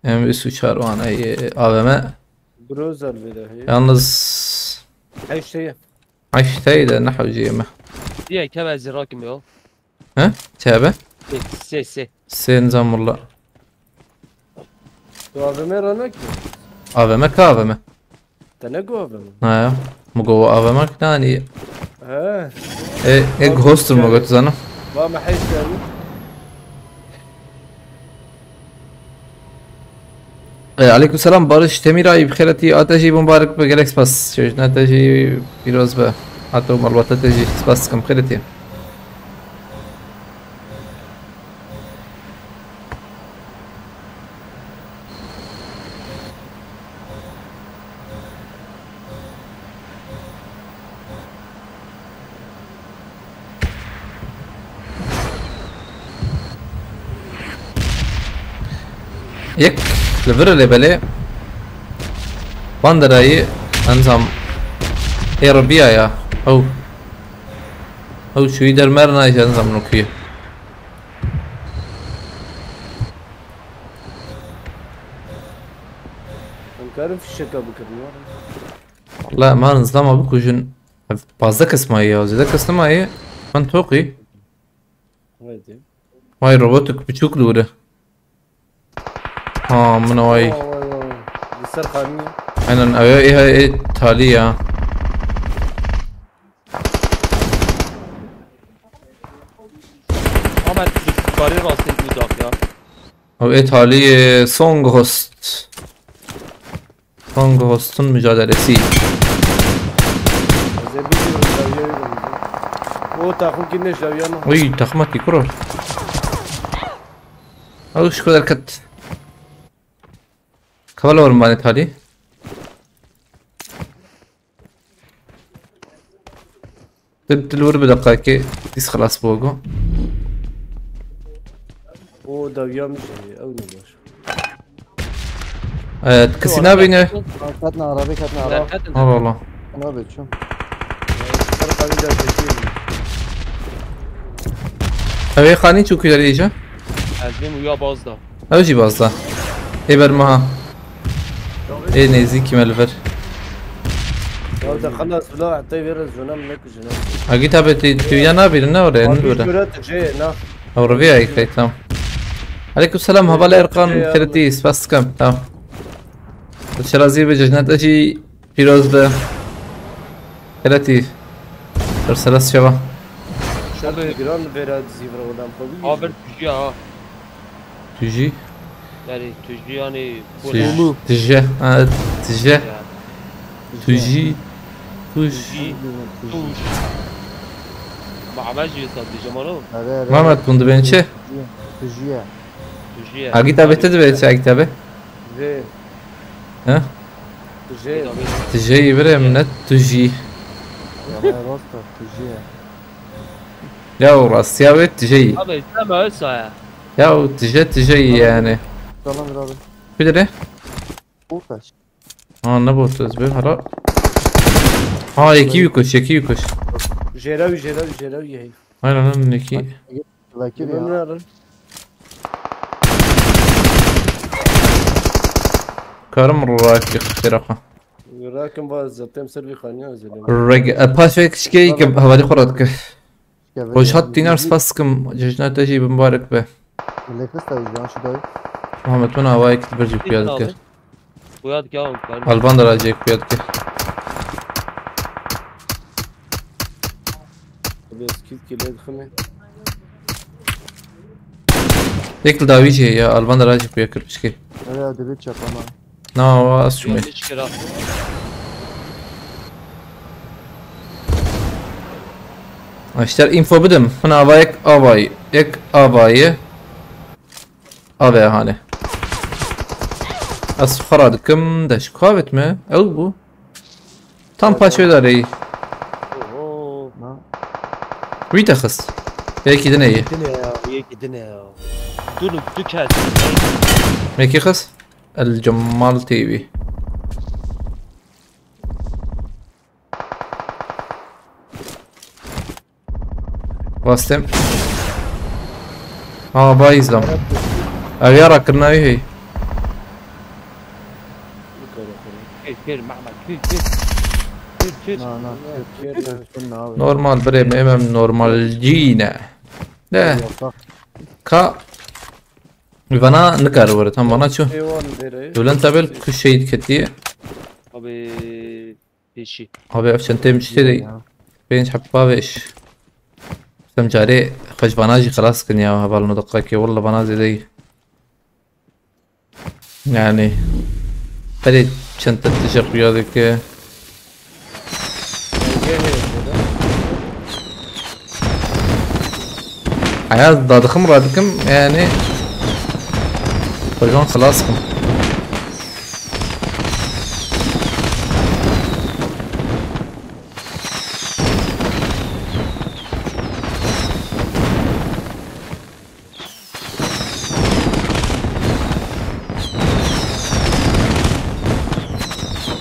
Hem üst uçar o an AVM. Browser bir de. Yalnız Her şeyi. عشتايد نحو جيمة Diye kebezi rakim ya. ها تابع Se. سين زم والله Tu AVM ranak mı? AVM كAVM Tane go AVM. ايوه مو جوا AVM ثاني Ha. ايه هوستر ما قلت زنا Var mı hayır yani? عليكم السلام بارش تميراي بخيرتي اتجي مبارك بجالكس بس شجنا تجي بيروز به حتى مربطة تجي بس كم خيرتي يك لفر اللي بالي باندراي انظم ايربيا يا او شو يدر مرنا ايش انظم نوكيه Ankara'nın fişeka bakırım var. لا ما نظلمها بكوجن بازدك اسمها يا زيدك اسمها ايه من توقي Haydi. واي روبوتك بتشوك دوره ها من واي Lisar khaniye. انا ايه ايه تالية Ama kari rastı uzak ya. او ايه تالية سونغ هوست'un mücadelesi Zebi diyorum davya yiyorum. O takım kinleş davya mı? وي تخمتي كرة او شو kadar kat كوالا ورماني تالي تلور بدقائق ديس خلاص بوغو O davya mı şey? Av ne var? كسينا بينه Katna arabi katna arabi. الله والله Ne abi şu? Lisar khaniye de çekiyor. اوي خاني شو كده ليجا Ezbim uya bazda. اوجي بازدا ايبر مها ايه نيزيكي مالفر Ya da خلاص ولا حتى يفرز جنا منك جنا. اجي تابتي تيجا نابي نورا نورا Şurada şey na. او ربيع هيك تمام عليكم السلام هبا الارقام خيرتيس بس كم تمام الشرازي بجنات اجي فيروز ب خيرتي ارسلت شبا Şurada giran verad zivra olan tabii. Abi tücü ha. تجي Yani tücü yani. تجي تجي Yani. تجي تجي Tücü. Tuş. Ma'amacı sadece mano. Evet. ما تكون دبنشة Tücüye. Tücü ya. اجي تابت تدبت اجي تابت Ve ها تجي تجي بري من تجي Ya rasta tücüye. يا راس يا بيت تجي Abi isteme ölse ya. يا تجي يعني Tamam abi. bir de Utaş. اه نبوت زبيب هلا اه يكي يكش يكي يكش جيراوي هي aynen neki Vakir من ya. نار كارم راكي خيرها راكم باز تمسر في خانيا زلمه رج باسفيك شكي كم هذه خرطك وش حط نفس فاسكم جشنا تجي مبارك به Lekres de yüzden şu dayı. محمد من هواي كتب برجي بيادك Bu yad ya. الباندر اجيك بيادك بس كيف كيلو خمين يكل داويجي يا الباندر اجيك بياكل بشكي Nereye deli çap ama. نا اسمي Hiç kira. اشتر انفو بدم هنا هوايك افاي يك افاي افاي هاني از خرادكم دش كوابت ما او بو tam paşa داري اوه Ha. ويتخص هيك دنيا الدنيا يا الدنيا يا Dur düket. هيك خص الجمال تي في واستم اه بايز لهم اغيارا كرنا هي Gel Mehmet gel. Gel. Na na. Sen ne abi? نورمال بريم امام نورمال جينا لا Yaprak. كا فانا نكار ورد هم انا شو ايوان ديري دولان تابل كل شيء كتير Abi peşi. ابي عشان تمشي تدي Ya. بين حبابش سمجاري خش بناجي خلاص كن يا هبال ندقك والله بنازي دي يعني فريد عشان تنتشر رياضك حياة ضاد خمرة دكم يعني فجون خلاصكم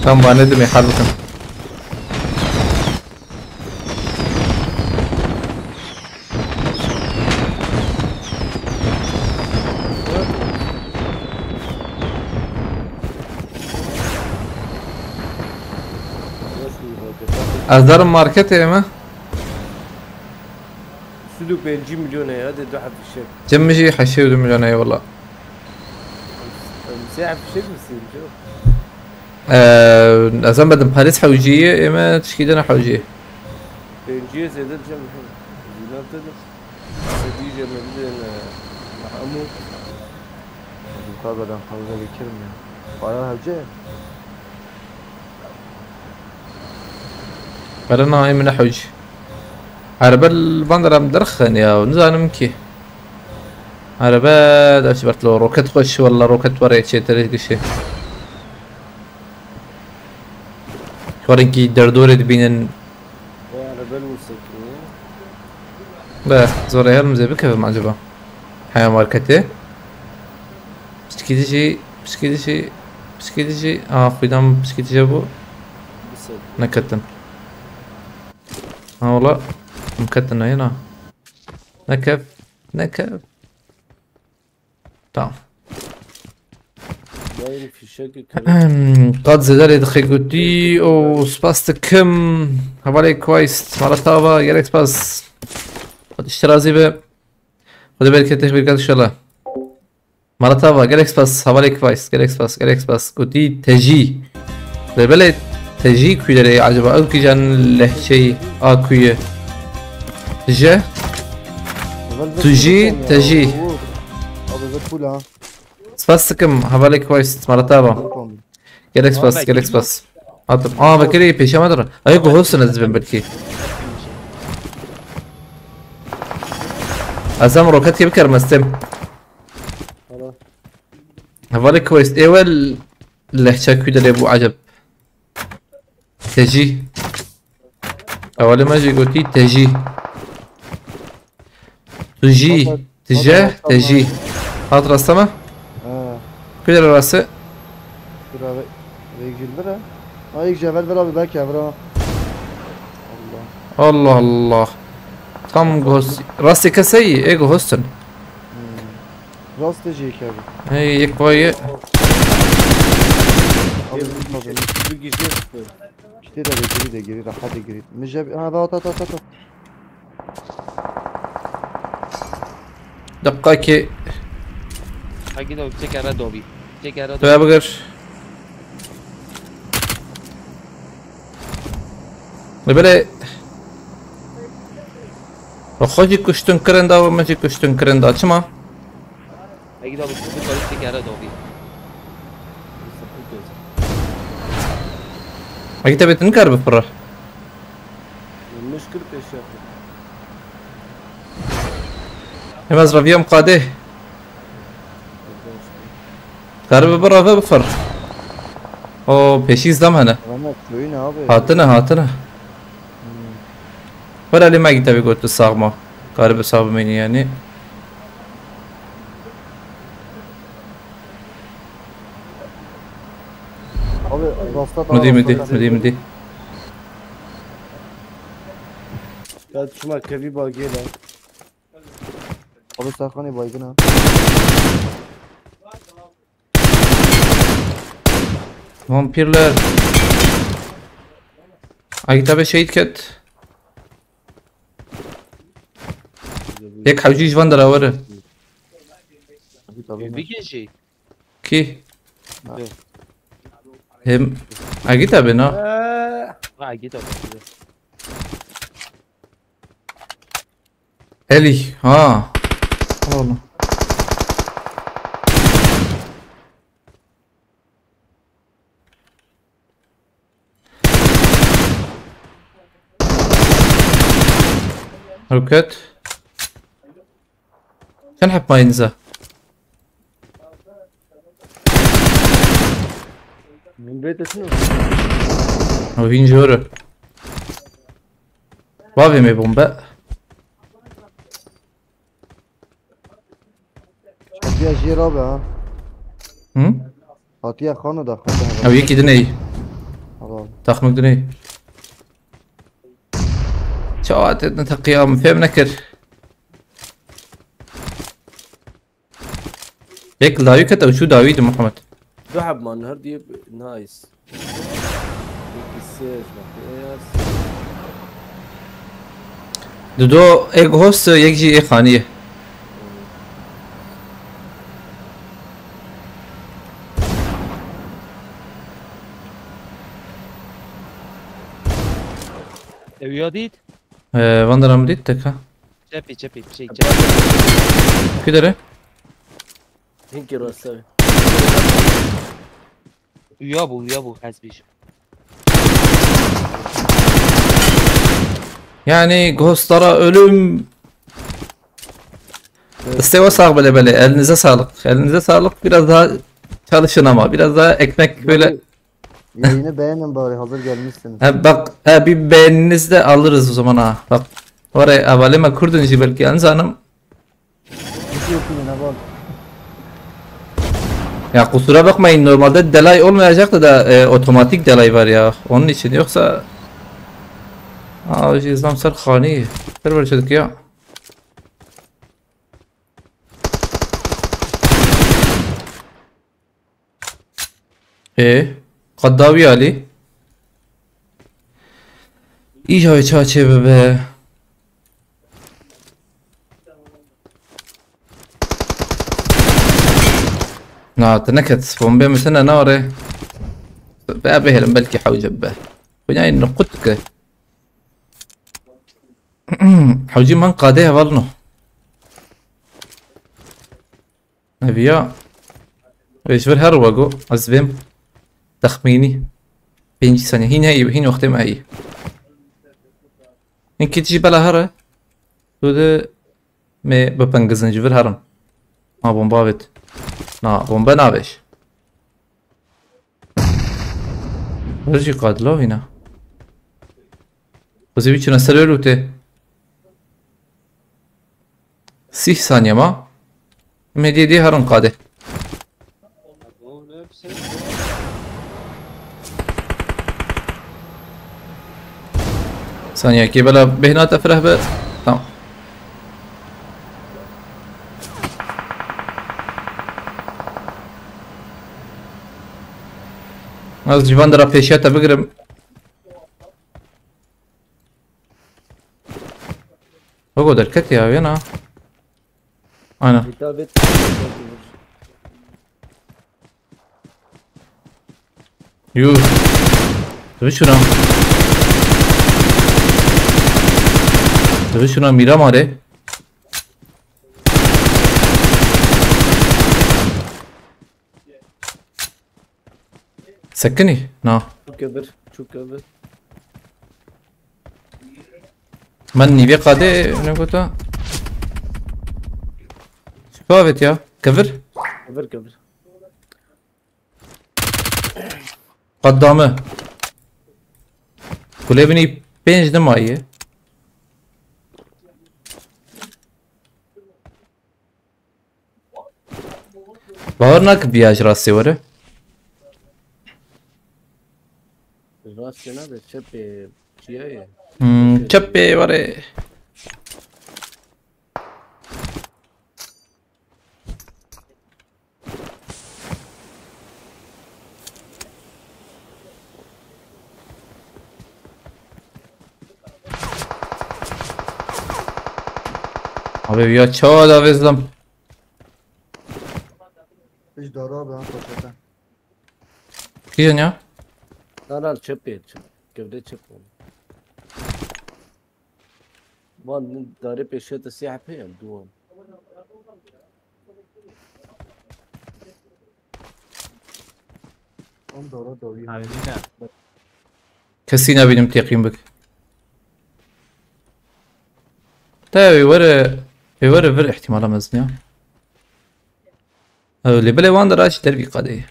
تم بندم يحركن أصدر ماركت يا ما سودو بينجي مليون هذا دو حب في الشيك جمجي حشي ودو مليون والله مساحة في الشيك بس شو أزم بدم باريس حوجية يا ما تشكيدنا حوجية بينجي زي ده الجم زينات ده سديجة مدينة محمود Yukarıdan fazla geçerim ya. Bayağı hacı. قالنا هاي من حوج عربة البندرة مدرخن يا نزان مكي عربة داش برتلو روكت خوش والله روكت وريت شي تريد شي كورنكي دردورة بينن وعلى بال مسكين لا زور هير مزي بكيف معجبة حيا ماركتي بسكيدي شي بسكيدي شي بسكيدي شي قدام بسكيدي جابو بس نكتن والله مكتن هنا نكب نكب تمام باين في الشيك قد زداري دخيقوتي او سباستكم هبالي كويس مرتابا يالك سباس خد اشترازي به خد بالك تخبير كات ان شاء الله مرتابا جالكس باس هبالي كويس جالكس باس قوتي تجي بالك تجي كويدري عجبا او كي جان له شيء اكويه تجي تجي تجي Abi ve full ha. سباستكم هبالي كويس مرتابا جالكس باس عطب بكري بيشا ما ادري ايكو هوسن الزبن بركي ازام روكاتي بكر مستم خلاص هبالي كويس ايوال اللي حكى كده ابو عجب تجي أول ما جي قلتي تجي تجي تجاه تجي هات رسمه Ha. كده راسه Dur abi. Regjil bira. Ha ilk cevher bir abi belki abi. Allah. الله الله tam göz rastı keseyi ego hostel Rastlayıcı ki abi. hey yek boyu Abi Bir kişi sıktı. işte de geri de geri rahat de geri. Müceb ha da at. دقة كي اكيد هو تشيك دوبي تشيك دوبي تبغر بله خودی کشتن کرنده و مچی کشتن کرنده چما اكيد هو تشيك دوبي اگه تبیت نکار بپره المشكلة ايش ياخذ؟ هم از رویم قاده کار بپره و بفر او پیشیز دم هنه Rahmet köyü ne abi? هاتنه ولا لي ما قلت ابي قلت الصاغمه قارب اصابه مني يعني Abi rasta da. مدي قاعد تسمع كيفي باقي له. Abi saklanı baygın ha. vampirler اگه تبي شهيد كت يك حوجي جوان درا وره Abi tabii. بيجي شيء كي هم اگه تبي نا اكيد هو الي ها والله روكت كان حب ما ينزل من بيت شنو؟ هو فين جوره بابي مي بومبا Hatiye jir abi ha. هم Hatiye kanı da. او يكي دني Allah. تخمك دني شوات نتقيام فهم نكر هيك داوي كتب شو داوي محمد ذهب مان هردي نايس. السيف مقياس. دو ايك هوست يجي اي خانيه يوديت واندر امديتك ها شبي شيء كده هيك راسه. يابو حسبيش Yani Ghostlara ölüm İsteva sağ böyle elinize sağlık biraz daha çalışın ama biraz daha ekmek böyle Yayını beğenin bari hazır gelmişsiniz. bak bir beğeniniz de alırız o zaman ha bak oraya avalime kurdun işi belki yalnız hanım Bir şey yok yine bak. ya kusura bakmayın normalde delay olmayacaktı da otomatik delay var ya onun için yoksa İslam sar khani server çedik ya قداوي علي ایجای چاچه ببه نكت بومبي مثلنا ناري بقى بهلم بلكي حوجب به وناي نقطك حوجي من قاديها والله نبيا ايش بالهروقو ازبم تخميني 5 ثانية هنا وقت ما هي إنك تجي بلا هرة تود ما ببنجزن جبر هرم ما بومبا بيت نا بومبا نابش برجي قادلو هنا Kuzi biçuna sarıyor ute. 30 saniye ma. Medyedi harun kade. ثانية كي بلا بهنا تفرح ب تمام از جوان درا پیشیتا بگرم بگو در کتی آوی نه آنا Hitabet. یو تو شونا تو شونا میرا ماره سکنی نه Çok köbür. Çok köbür. من نیوی قاده نگوتا شکاوت یا کفر Köbür köbür. قدامه کلی بینی 5 نمایه باور نک بیاج راستی وره Rast ne de çepe. Çiğe. چپه وره abi ya çağ da vezlam Hiç doğru abi ha koşarken. kiyen ya Naral çepe. Gövde çep oldu. Van dare peşe de siyah peyam duam. Onu doğru doğru. کسی نبینیم تقیم بک تا وره ور احتمالا مزنیا اللي بلا وان دراش دربي قضية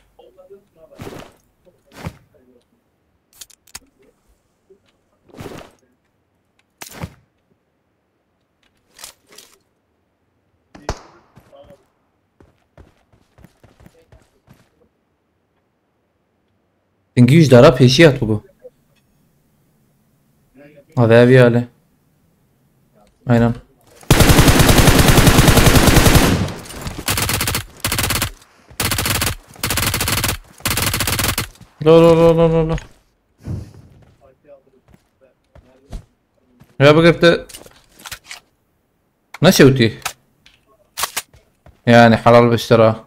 İngiliz dara peşi at bu. Abi öyle. Aynen. لا يا بقى نشوتي يعني حلال باشتراه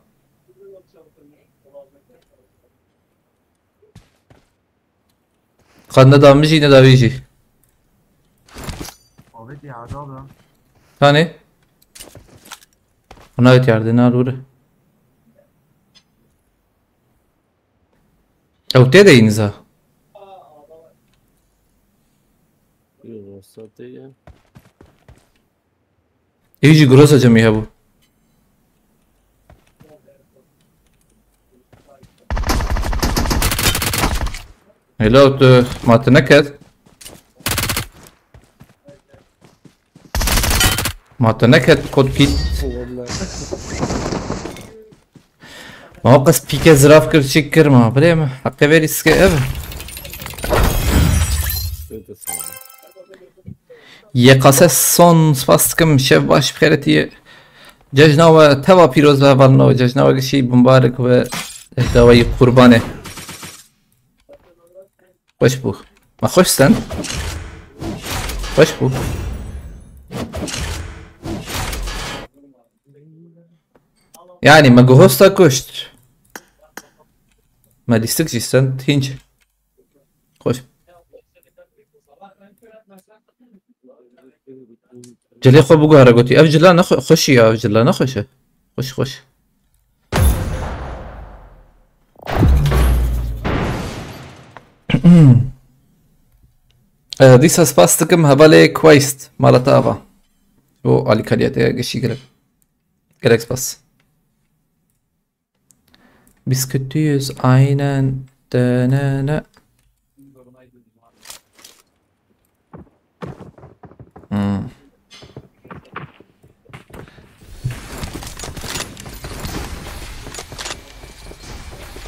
قد ندى مجي ندى بيجي Abi diye abi. ثاني هناك ياردنا روره او تيدا ينزا Yok satıyor. يجي جروسا جميع ابو هلو ما تنكد ما تنكد كود بيت ما هو قص بيكا زراف كر شكر ما بلي ما حقا بيري سكي اب Öyle sanırım. يقاسس صون سباستكم شف باش بخيرتي ججنا وتوا بيروز وفالنا وججنا وشي مبارك واهداوي قربانه خوش بو ما خوش سن خوش بو يعني ما جوهوستا كشت ما ديستك جيستن هينج خوش جلي خو بقى رقوتي افجلا خشي يا افجلا نخشه خش ديسا سباستكم هبالي كويست مالتافا او علي كالياتي قشي Galax bas. Biz kötüyüz aynen. Denene.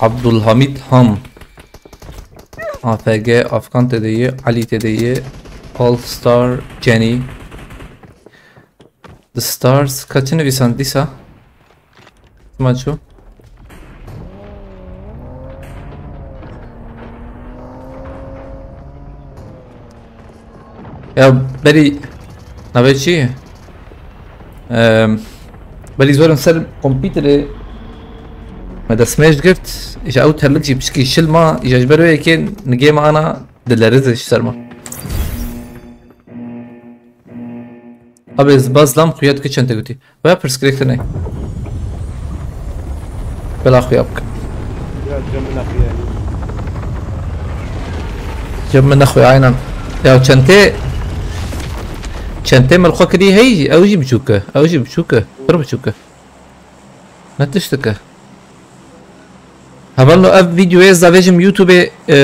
Abdülhamid Ham. AFG Afgan Tedeyi, Ali Tedeyi, All Star Jenny. The Stars kaçını visan disa? Maço. Ya beri نبي شيء بلي زورم سر كمبيوتر ماذا سماش قرت إجا أوت هلجي بشكي شلما إجا جبروا يكين نجي معنا دلاريزش سرما أبز بازلام خيات كيشن تقولي ويا برسكريكتني بلا خيابك جنب من أخوي عينا يا وشنتي شنتين الخوك دي هي اوجي بشوكة اوجي بشوكة ضرب بشوكة لا تشتكى هبالو اف فيديو يزا فيجم يوتيوب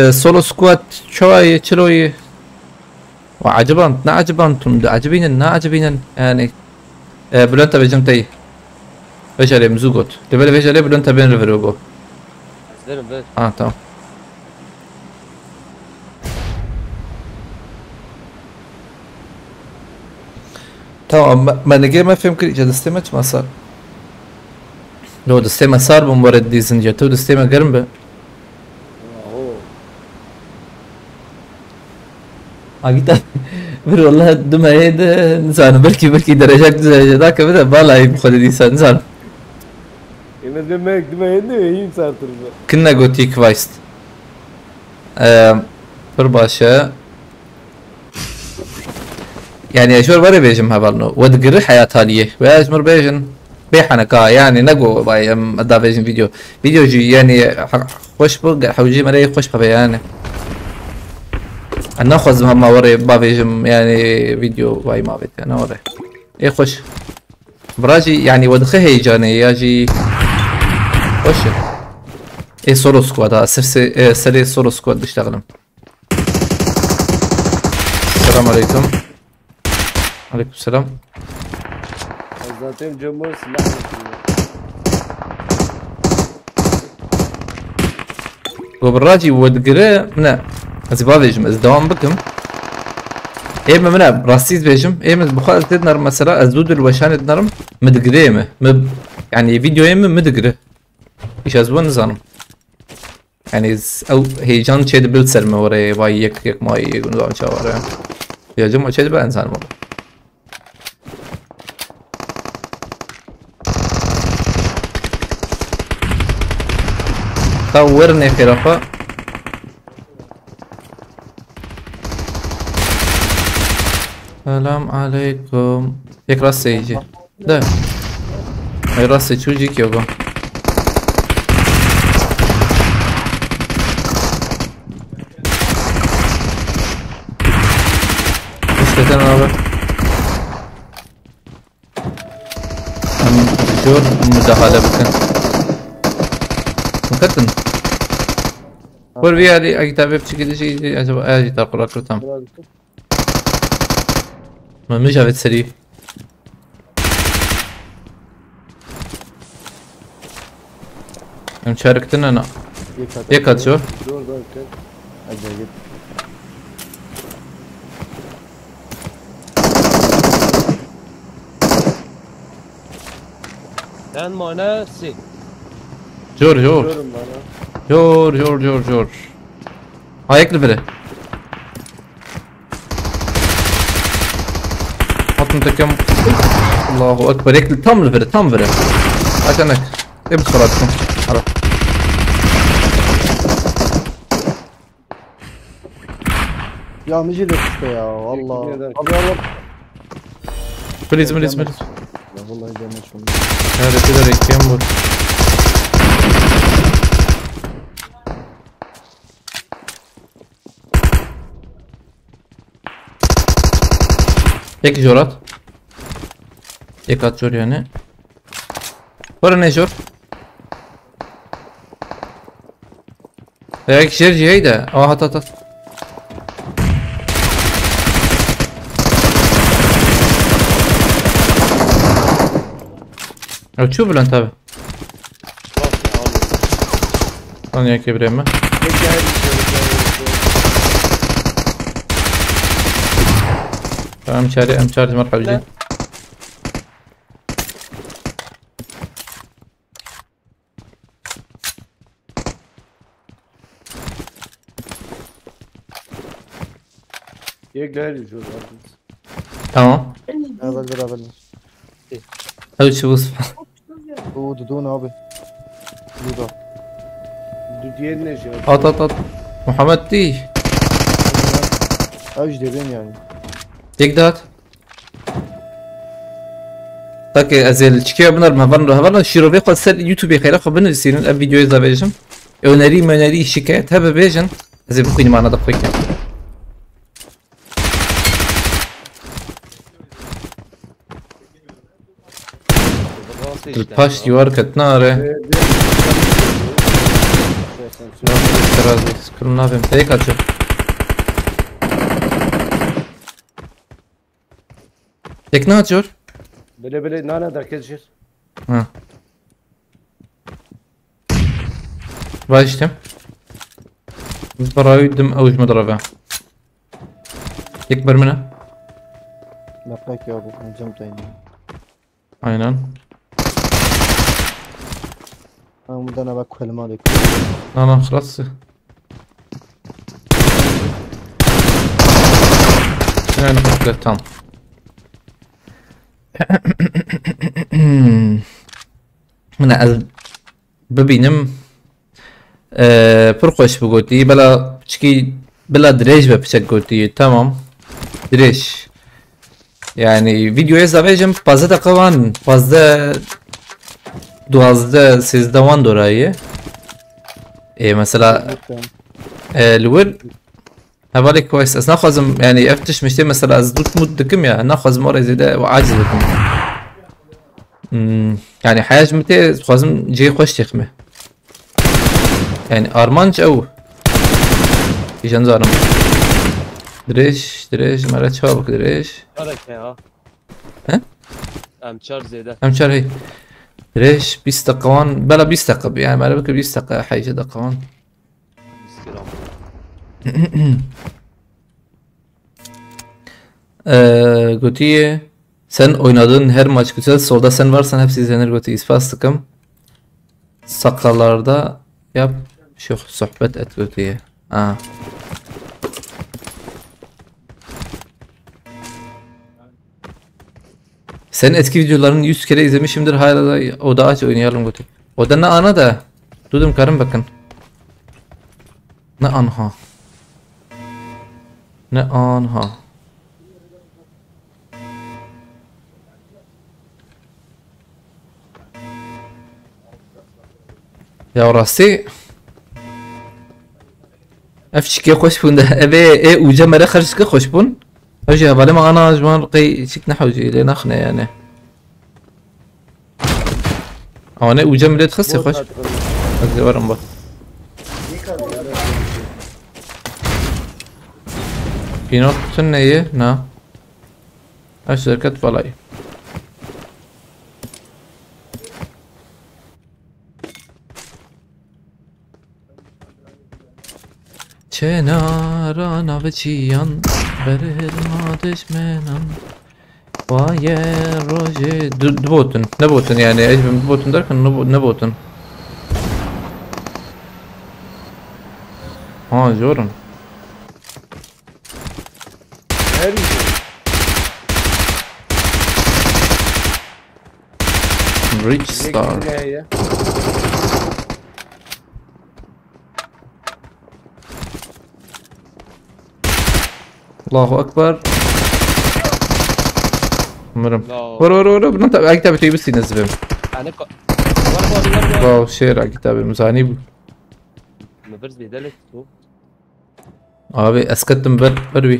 سولو سكوات شوية شلوية وعجبان نا عجبان تند عجبين نا عجبين يعني بلونتا فيجم تاي فيش عليه مزوجوت تبالي فيش عليه بلونتا بين ريفروجو تمام تمام ما نجي ما فهم كل جد استمع ما صار لو دستيما صار بمباراة ديزن جاتو دستيما قرن به عقيدة بر والله دم هيد إنسان بركي درجات ذاك بده بالا يبخل الإنسان إنسان يلا دم هيد هي صار تربى كنا قوتي كويست برباشا يعني اشور بري بيجم هبالنو ودقر حياة هاليه وياجمر بيجن بيحنا كا يعني نقو باي ادا بيجن فيديو جي يعني خوش بق حوجي مري خوش بقى يعني انا خذ ما وري با بيجم يعني فيديو باي ما بيت انا وري اي خوش براجي يعني ودخه هيجاني ياجي خوش اي سولو سكواد سري سولو سكواد بيشتغلم السلام عليكم عليكم السلام zaten cumhur silah وبالراجي ودقرا منا ازبا بيجم ازدوام بكم ايما منا براسيز بيجم ايما بخال تدنر مثلا ازدود الوشان تدنرم مدقريمه يعني فيديو ايما مدقره ايش ازبون نظام يعني او هيجان شيد بلسر موري باي يك ماي ونظام شاورا يا جماعه شيد بقى انسان موري صورني خرافة السلام عليكم يك راسي يجي ده هاي راسي شو يجيك يوغا ايش كتن رابع جور مداخلة بكن مكتن ور bir hadi kitabı çıkışı acaba acı takılar tutam. مش عارف سريع. هم شاركتنا أنا. يكاد شو؟ Sen manası. جور جور هايكل بره حطم تكم الله اكبر يكل تم بره عشانك ابن صلاتكم حرام Ya Micil işte ya Allah. Abi Allah. بليز Ya vallahi gelmez şunu. هذا كده ريكيمبر एक जोरात एक आध जोर yani ne jor ya kişiler cihayda at ya şu Bülent abi ثانية كبريمة ام شارج مرحبا جي يقدر يجوز تمام قابل هذا شو وصفه دودون abi. Duda. دودين نجي اط محمد تي Ejderin yani. يقدر tak azil çıkıyor bunlar havarna şirovi qasel YouTube khayra khabın sinin videoyu izleyeceğim öneri şikayet hebe bejin azil bu kıyım ana dakika الباش يوركت ناره ترازي كل نافهم هيك اشوف هيك ناتشور بلي بلي نانا دا كجر ها بايشتم برايدم اوج مضربه يكبر منها Yaprak ya bu. Cam tayini. aynen Ben buradan bak kelime alayım. انا خلاص يعني قلت تمام من ببینم پرخوش بگوتی بلا چکی بلا دريج بپچک گوتی تمام دريج يعني فيديو izleyeceğim fazla dakika van fazla 12 13 van dorayı مثلا الورد هذا كويس بس ناخذ يعني افتش مشتي مثلا از دوت مود دكم يا ناخذ مره زي ده وعاجز بكم يعني حاجه متى خازم جي خوش تخمه يعني ارمانج او يجن زارم دريش مرات شابك دريش Çarek ya. ها Amçar zede. ام شهر هي دريش 20 دقيقه وان بلا 20 دقيقه يعني ما بك 20 دقيقه حاجه دقيقه وان Biskiram. Goti'ye sen oynadığın her maç güzel. Solda sen varsan hepsi izlenir Goti. İspas tıkım. Sakallarda yap. Şu sohbet et Goti'ye. Ha. Senin eski videolarını 100 kere izlemişimdir. Hala da o da aç oynayalım Goti. O da ne ana da. Dudum karım bakın. Ne anha. Ne anha. يا راسي افشكي خوش بون ده ابي اي وجمره خرجك خوش بون اجي بالي ما انا جمان رقي شك نحوجي لين اخنا يعني انا وجمره تخسي خوش اجي ورم بس كينو تنيه نا اشركت فلاي Çenara navçiyan verilma düşmenan Vaye roje Dbotun ne botun yani ecbim botun derken ne botun Ha jorun her Rich Star هي Allahu Ekber Umarım لا. ور بنطق كتابة يبسي نزبهم انا ورا واو شير على كتابة مزاني مبرز بيدلك تو. abi اسكتم بروي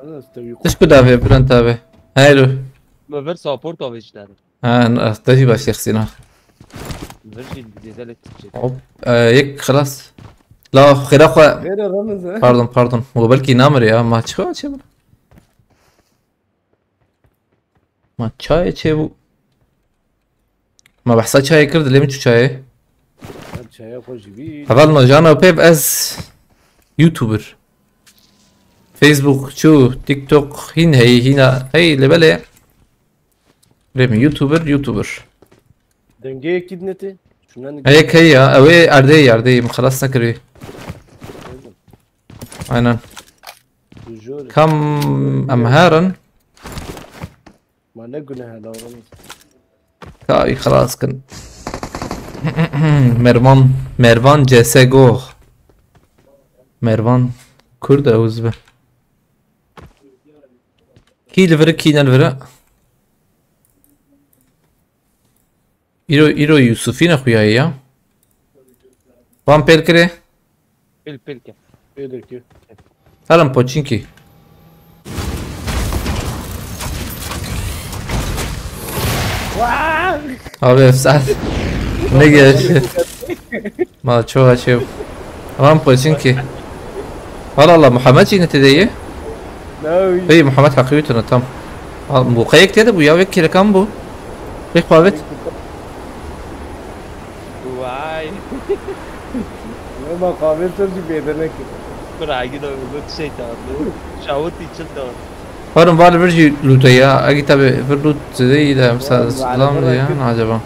انا استوي ايش بدافع برنت abi هالو مبرز سابورت او ويش داري. ها تجي باش يخسينا مبرز بيدلك. hop يك خلاص لا خير اخوة غير الرمز pardon هو بلكي نامر يا ما تشخو تشبر ما تشاي تشبو ما بحصل تشاي كرد اللي مش تشاي çaya hoş bir. اول نجانا بيب از يوتيوبر فيسبوك شو تيك توك هنا هي اللي بالي ريمي يوتيوبر Dengeye kidneti. Şundan هيك هي اوي اردي خلاص نكري aynen Jure. كم امهارا Ma ne günah davranış. كاي خلاص كن مروان CSGO مروان كرد اوزبه كي لفرق كي نلفرق ايرو يوسفين اخويا يا وان بيلكري Pil ki. Öyle ki. هلم بوتشينكي abi efsane ne geldi ما شو شوف وان بوتشينكي والله محمد جينا تديه Ne اي محمد حقيقته تم بو قيك تيدا بو ياوك كده كم بو قيك قابت Vay. Ne makabel sözü bedene ki. Kuragi da gut şeytan. Şavut içil de. هارم فالي برجي لوتيا اجي تابع في اللوت زي ده مثلا سلام دي عجبا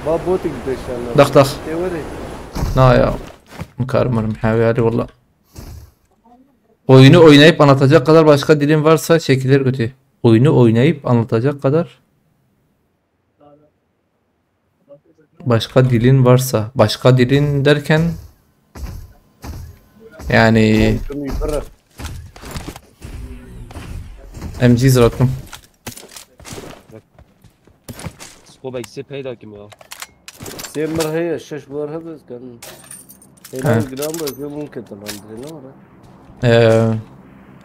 Ba botik deşanlar. دخ Teveri. لا ya mükemmel محاوي علي والله oyunu oynayıp anlatacak kadar başka dilin varsa çekilir kötü. Oyunu oynayıp anlatacak kadar başka dilin varsa, başka dilin derken yani Şunu yukarı. MG زراتكم Skoba ikisi peyda kim ya? Sen merheye şaş var habez kan. Helal gram bak mümkün talandırı ne var?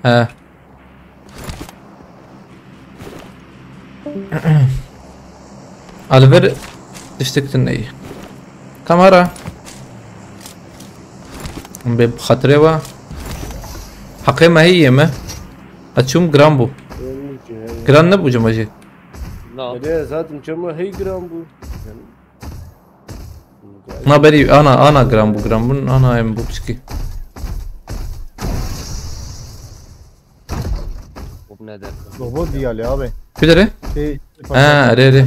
ها Alver اشتقت ايه كاميرا بخطرة حقي ما هي ما اتشوم جرامبو جران نبو جماجي Ne yap? Öyle zaten çama hey gram bu. ما بري انا جرامبو انا ام بوبسكي Bu ne der? Robot diyali abi. كده Şey, اه اري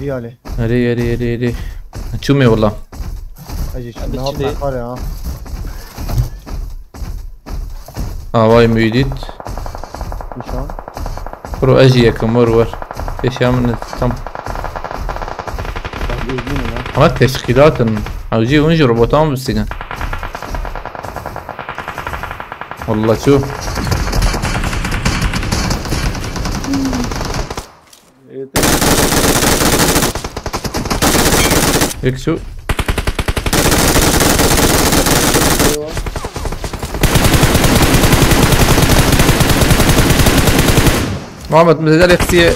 diyali. اري تشومي والله Hacı şimdi ne şimdi- yapmak var ya. هواي ميديت Nişan. برو اجي يا كمور ايش من تم Ben özgünüm ya. عملت تشكيلات عاوزين ونجي روبوتان بالسجن والله شوف هيك شو محمد مزال يختي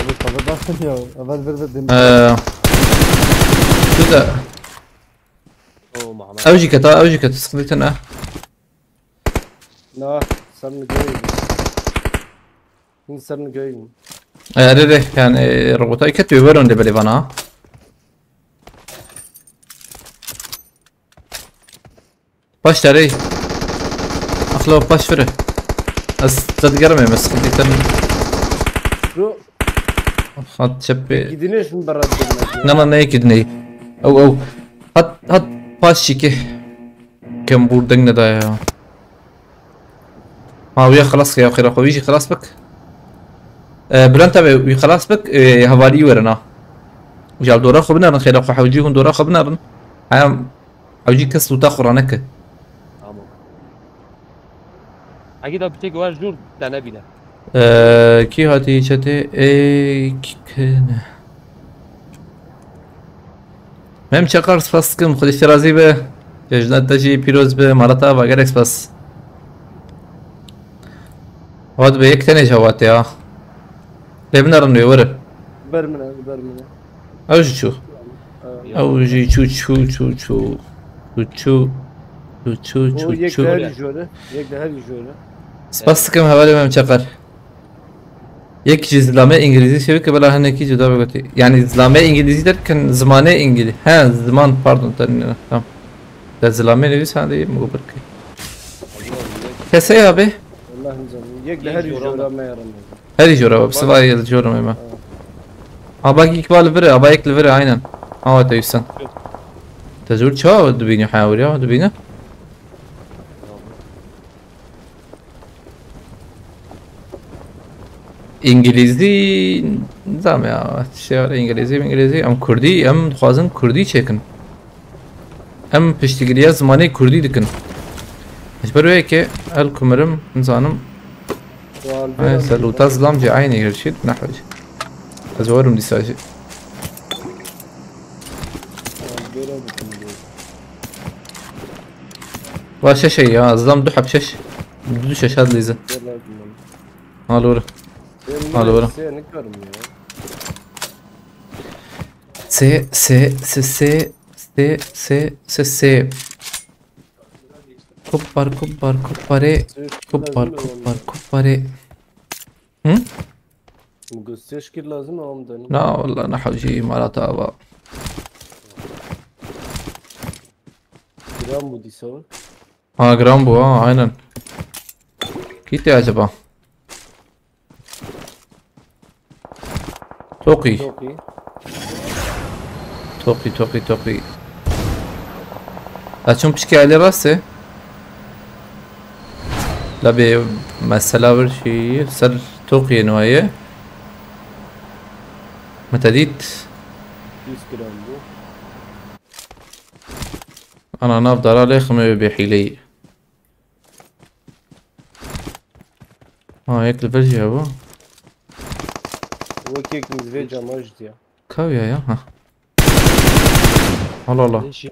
Abi tabi basın ya. Evvel ver demin. شو ذا Oo Muhammed. اوجيك تسقطنا Na sarını göreyim. İnsanı göreyim. ريري يعني روبوتاي كتبوا يبرون اللي باليفانا باش تاري اخلو باش فره بس تتقرمي بس خدي تن Şu خد شبي gidine şunu beraber. نانا نيكدني او هات باش شيكي كم بوردنج دا يا ما ويا خلاص يا اخي راح يجي خلاص بك بلان تبع خلاص بك هواري ورنا وجاب دورا خبنا رن خير حوجيهم دورا خبنا رن عام حوجي كسلو تاخر عنك Tamam. Agi da bir tek var jur dene bile. كي هاتي شتي اي كنا مهم شقر سپاس کم خود اشترازی به ججنت تجی پیروز به مارتا و اگر اکسپاس واد به یک تنه جوات یا لبنان رو ورد Bermine bermine. اوش شو او جي تشو تشو تشو تشو تشو تشو هو تشو يك تشو ده جوله يك ده جوله بس كم حوالي ما مشقر يك زلامه انجليزي شوي que بلا هنكي جدا بقولي يعني زلامه انجليزي derken زمانه انجليزي ها زمان pardon tamam ده زلامه نبي ساندي مقبل كي كيسه يا ابي والله نزل يك ده جوله ما يرمي هذه جورا بس باي الجورا ما اباك يكبال فري اباك الفري عينا ها تيسن تزور شو دبيني حاول يا دبينه انگلیزی نظام یا شعر انگلیزی ام کردی ام خوازن کردی چکن ام پشتگیری زمانی کردی دکن اجبر وی که ال کمرم انسانم ای سلوت ازلام جی عینی گرشید نحوج ازورم دیساجی واشه شي يا ازلام دو حب شش دو شش هاد ليزه هالورا هالورا سي سي سي سي سي سي سي سي كبر كبر كبري كبر كبر كبري مقصيش كده لازم اقوم ده لا والله انا حوجي مرات ابا جرام بودي سوا ها جرامبو عينا كيتي عجبا توقي توقي توقي توقي توقي açım pişki ali rası لبي مسألة برشي سر توقي نوايا متديت 100 جرام بو انا نافضل عليه خمي بحيلي هيك الفرجي ابو هو كيك مزفيجة مجدية كاويا يا ها الله الله ليش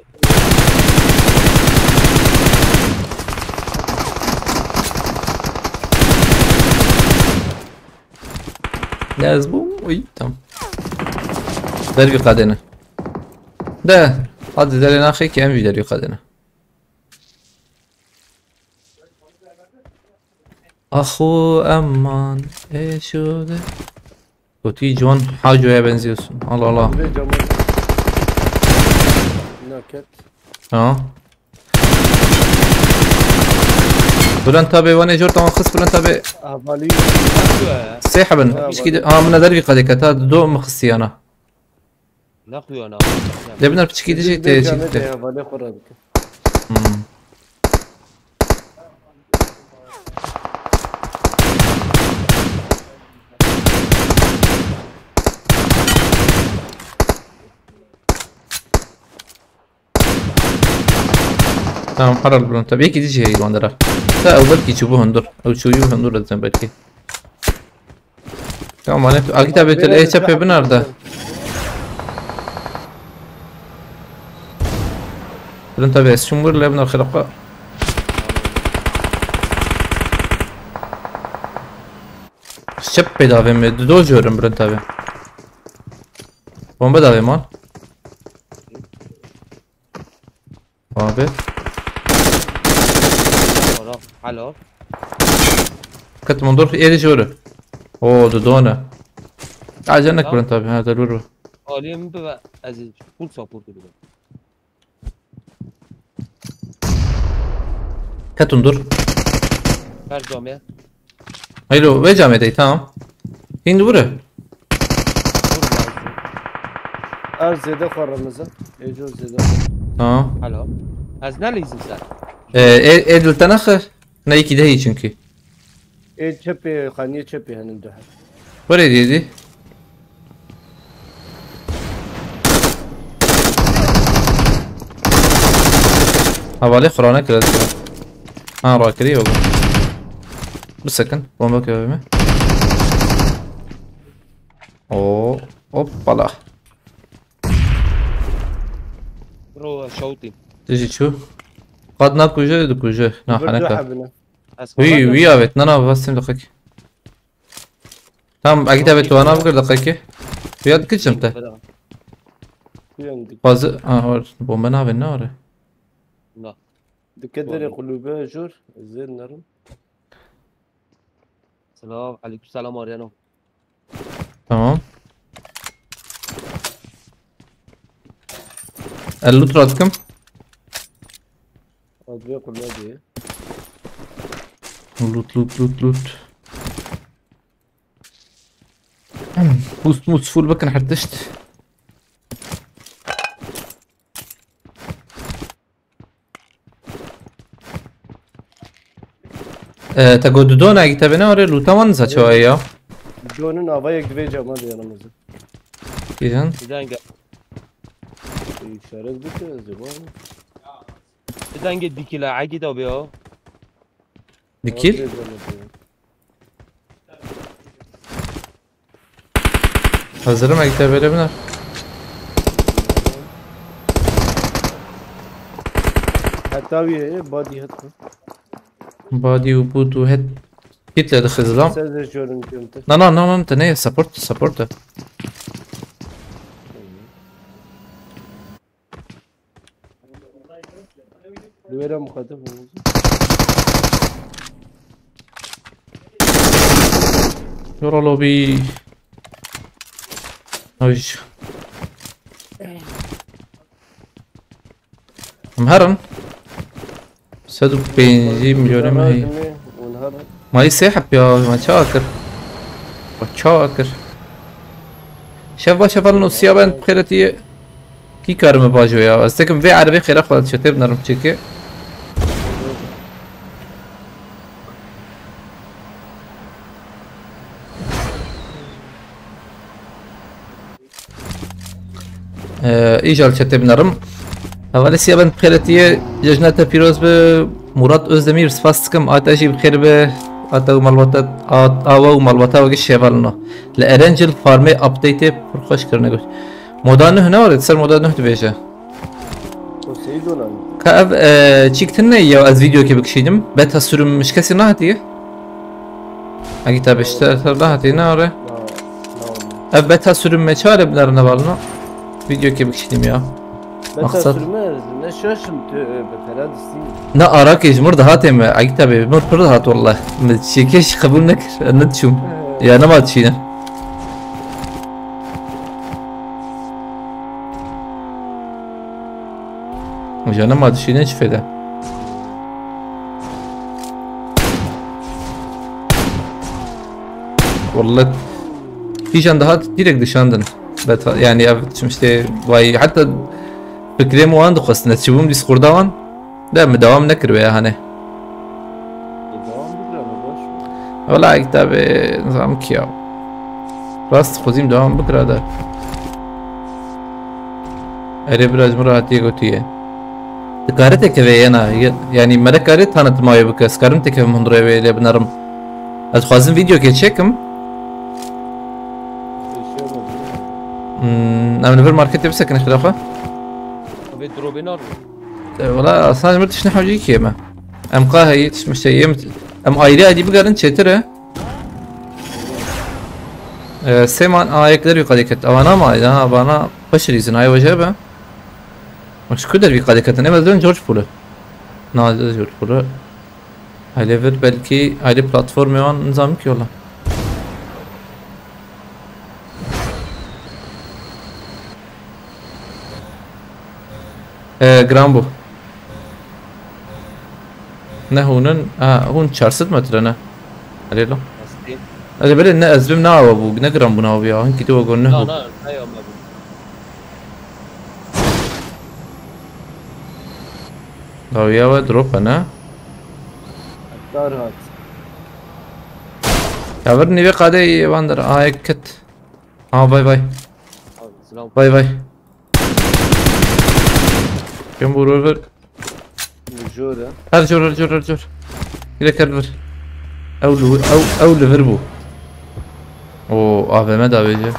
لازم وي تمام دربي قادنا ده هذا درينا اخي كم في دربي قادنا اخو امان ايش هو ده وتي جوان حاجه يا بنزيوسون الله الله مزفيجة مجدية ناكت ها بلان تابي وانا جور طبعا خص بلان تابي اهبالي سيحبن ايش كده من دربي قادك تا دو مخصي انا نخوي انا دبنا بتشكي دي جي تي اهبالي خرابك تمام حرر البلون طب هيك تيجي هي الواندرا لا او بلكي تشوفوه هندور او تشوفوه هندور لازم بلكي تمام معناته اكيد بيت الاي شاب بنار ده بلون تبع الشمور اللي ابن الخلقاء شب داوي مد دو جورم بلون تبع بومبا داوي مال ثابت حلو كنت منظور في ايه جوره اوه دودونا عجنك بلون تبع هذا الورو عالیم به از فول ساپورت بده كتون دور هر جامعه ايلو وين جامعتي تمام هين دوره ارز زيادة خرمزة يجوز زيادة اه حلو از نلیزim sen ايه دلتنخ نايكي دهي çünkü ايه تشبي خانية تشبي هنمدحها بري دي حوالي قرانه كده ها راكري والله بالسكن بومبا كده اوه اوبالا برو شوطی تيجي تشوف قد ناكو جه دكو جه نا حنكا بنا از وي وي ابيت انا بس دقيقه تمام اكيد ابيت وانا بقول دقيقه ياد كل شمته يعني fazla bomba ne haber ne var? لا دكتور قلوبها جور زين نرم. سلام عليكم السلام اريانو. Tamam. اللوت راتكم أدوية كلها دي. لوت موس فول بكن حرتشت تجددون اگه تبینه آره لوتا من زچه یا جونun havaya gireceğim hadi yanımıza. دیدن بدان İşaret bitiyoruz ya bu. بدان ديكلا عقيده وبيو. dikil hazırım اگه تبینه بنا Hatta bir body hatta. بادي وبوت وهيد جيت لي دخل ظلام Sen de şöyle كنت. لا انت نيه سبورت Duvara muhatap olacak. يورا لوبي اوش مهرن صدق بنزي مليون ما هي ونهار ما يسحب يا ما شاكر شاف النص يابان بخيرتي كي كارم باجو يا استكم في عربي خير اخوات شتيب نرم تشيكي İcal çetebinarım. Havale siyaban bxiretiye cejnata piroz be Murat Özdemir sfastkım ataji bxir be ata malbatat ava malbata ve şevalno. Le Erangel farme update purxoş kirne goş. Modanı ne var? Ser modanı ne beje? o seyir olan. Ka ev çiktinne ya az video ki bkşidim. Beta sürünmüş kesin hatiye. Agi tabi işte hatiye ne var? Ev beta sürünme çare bilarına balno. Video ki bkşidim ya. Mesela Maksat- sürmez. Ne şaşım tövbe falan isteyeyim. Ne arak ejmur da hatem agi tabi mur pır hat wallah. Şekeş kabul nekir. Ne tşum. Ya ne mat şine. Ya ne mat şine çfede. والله في عند هات ديريكت دشاندن يعني işte vay hatta fikrim o anda khosna tşubum diskordavan da mı devam nekir be hani Devam ediyor ama boş. والله tabi nizam ki ya rast khozim devam bıkra da öyle biraz muratiye götüye Dikkat et ve yana yani merak et tanıtmayı bu kez karım tekevim hundura ve ile binarım az khozim video geçekim Bir şey olmadı. أنا في الماركت بسكن خلافة ابي دروبينار. والله أصلا مرتش نحوجي كيما أم قاهي تشمش يمت أم أيري دي بقارن شترة سيمان يقدر يقدر أو أنا ما إذا أنا بشري زناي وجبه مش كدر يقدر أنا مثلا جورج بوله نازل جورج بوله هايليفر belki ayrı platform yan nizam ki yola جرامبو نه هونن هون 400 متر نه عليلو قصدي هذا بل ان ازلم ناو ابو نجرام بناو بيا هن كتو لا قلنا لا ايوه ما لو يا دروب انا Hatta rahat. يابرني بي قادي واندر كت باي باي سلام. باي باي كم بورور Jor ya. ارجور الى كربر او ليفربو او افي مدى بيجي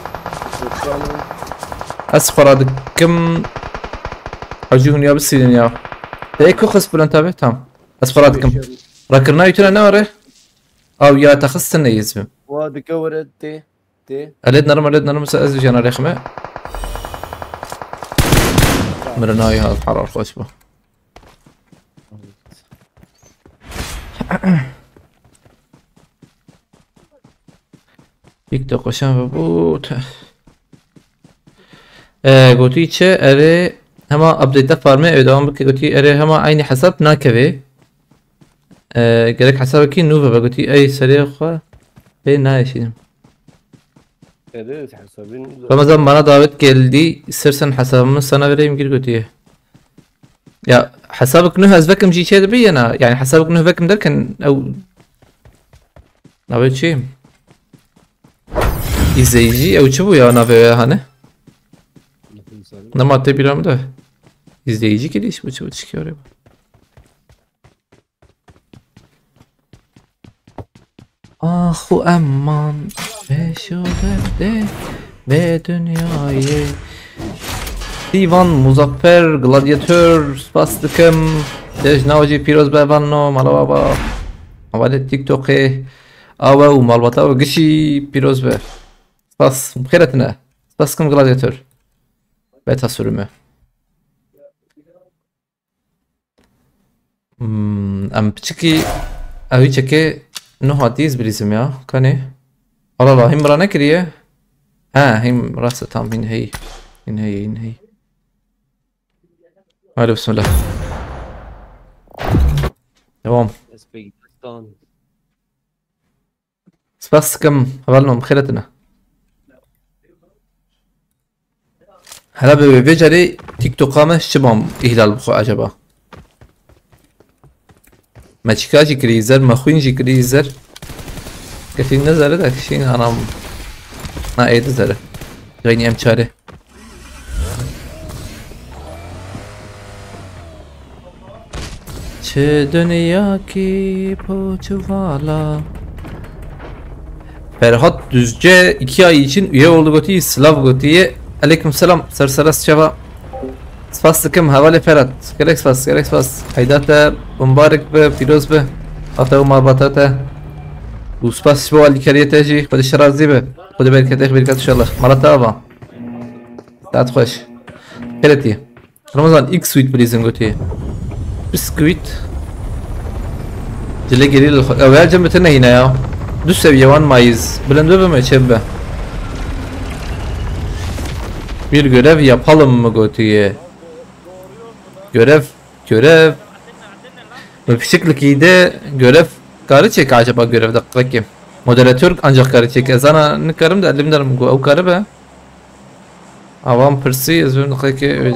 اسفر هذا كم حجون يا بالسيدين يا ايكو خص بلان تابع تمام اسفر هذا كم راكرنا يتنا ناره او يا تخصنا يزم وهذا كورت تي اليد نرم سأزوج انا رخمه مرناي هذا حرار خوش با یک تا قشنگ بود گوتی چه اره هما ابدیت فارمه ادامه بکی گوتی اره هما عینی حساب ناکوی گرک حساب کی نوفا بگوتی ای سریع خواه به نایشیدم Evet hesabın. Ramazan bana davet geldi istersen hesabımı sana vereyim gir götüye ya hesabık nuh azbekim جي شيء بينا يعني hesabık nuh bekim derken او davet şeyim izleyici o çubuğu ya nabe hani Nama tebiram da izleyici geliş bu çubuğu çıkıyor ya Ahu aman ve şu derde ve dünyayı Divan, Muzaffer, Gladiator, Spastıkım Dejnavcı, Piroz Bevanno, Malababa Avalet TikTok'e Ava u Malbata ve Gışı Piroz Be Spas, mkhiretine Spastıkım Gladiator Beta sürümü Am pçiki Avi çeke No hatiz birizim ya kani Allah Allah him bana kiriye ha him rasa tam in hey Hadi bismillah Devam Uzbekistan. Spastıkım havalnom mkhiretine Hala bir vecari TikTok'a mı şibam ihlal bu acaba ما تشكاجي كريزر ما خوينجي كريزر كثير نزل ده شيء انا ما ايد زره غيني ام çare çe dünya ki poçvala Ferhat Düzce 2 ay için üye oldu Goti'yi Slav Goti'ye Aleykümselam Serseras Çava Spastıkım havale Ferhat gerek spas Haydata mübarek be firoz be Ata umarbatata Bu spas bu ali kariyete ji Kodi şarazi be Kodi berkete berkat inşallah Marata ava Taat hoş Kereti Ramazan ilk suite bilizin Goti'ye Bisküvit Cile geril Evvel cembetine yine ya Düz seviye 1 Mayıs Bilende be meçebbe Bir görev yapalım mı Goti'ye Görev Öpüşüklük iyiydi görev Karı çek acaba görev dakika ki Moderatör ancak karı çek ezana nıkarım da elimderim o karı be Avam pırsı yazıyorum dakika ki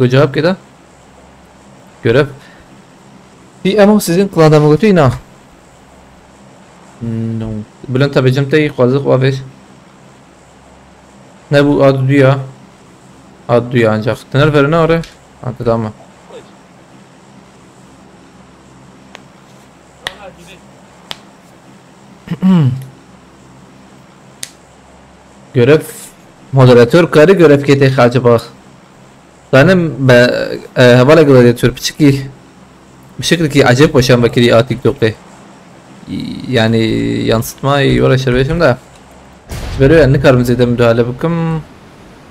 cevap keda Görev Bir ama sizin kılanda mı götü ina No Bülent tabi cimteyi kazık vaveş Ne bu adı duya Adı duya ancak Tiner verine oraya Hadi tamam Görev moderatör karı görev kete acaba benim havala gladiator piçki bir şekilde acayip hoşan bakiri a TikTok'ta yani yansıtmayı uğraşıyorum da veriyor yani karmızı da müdahale bakım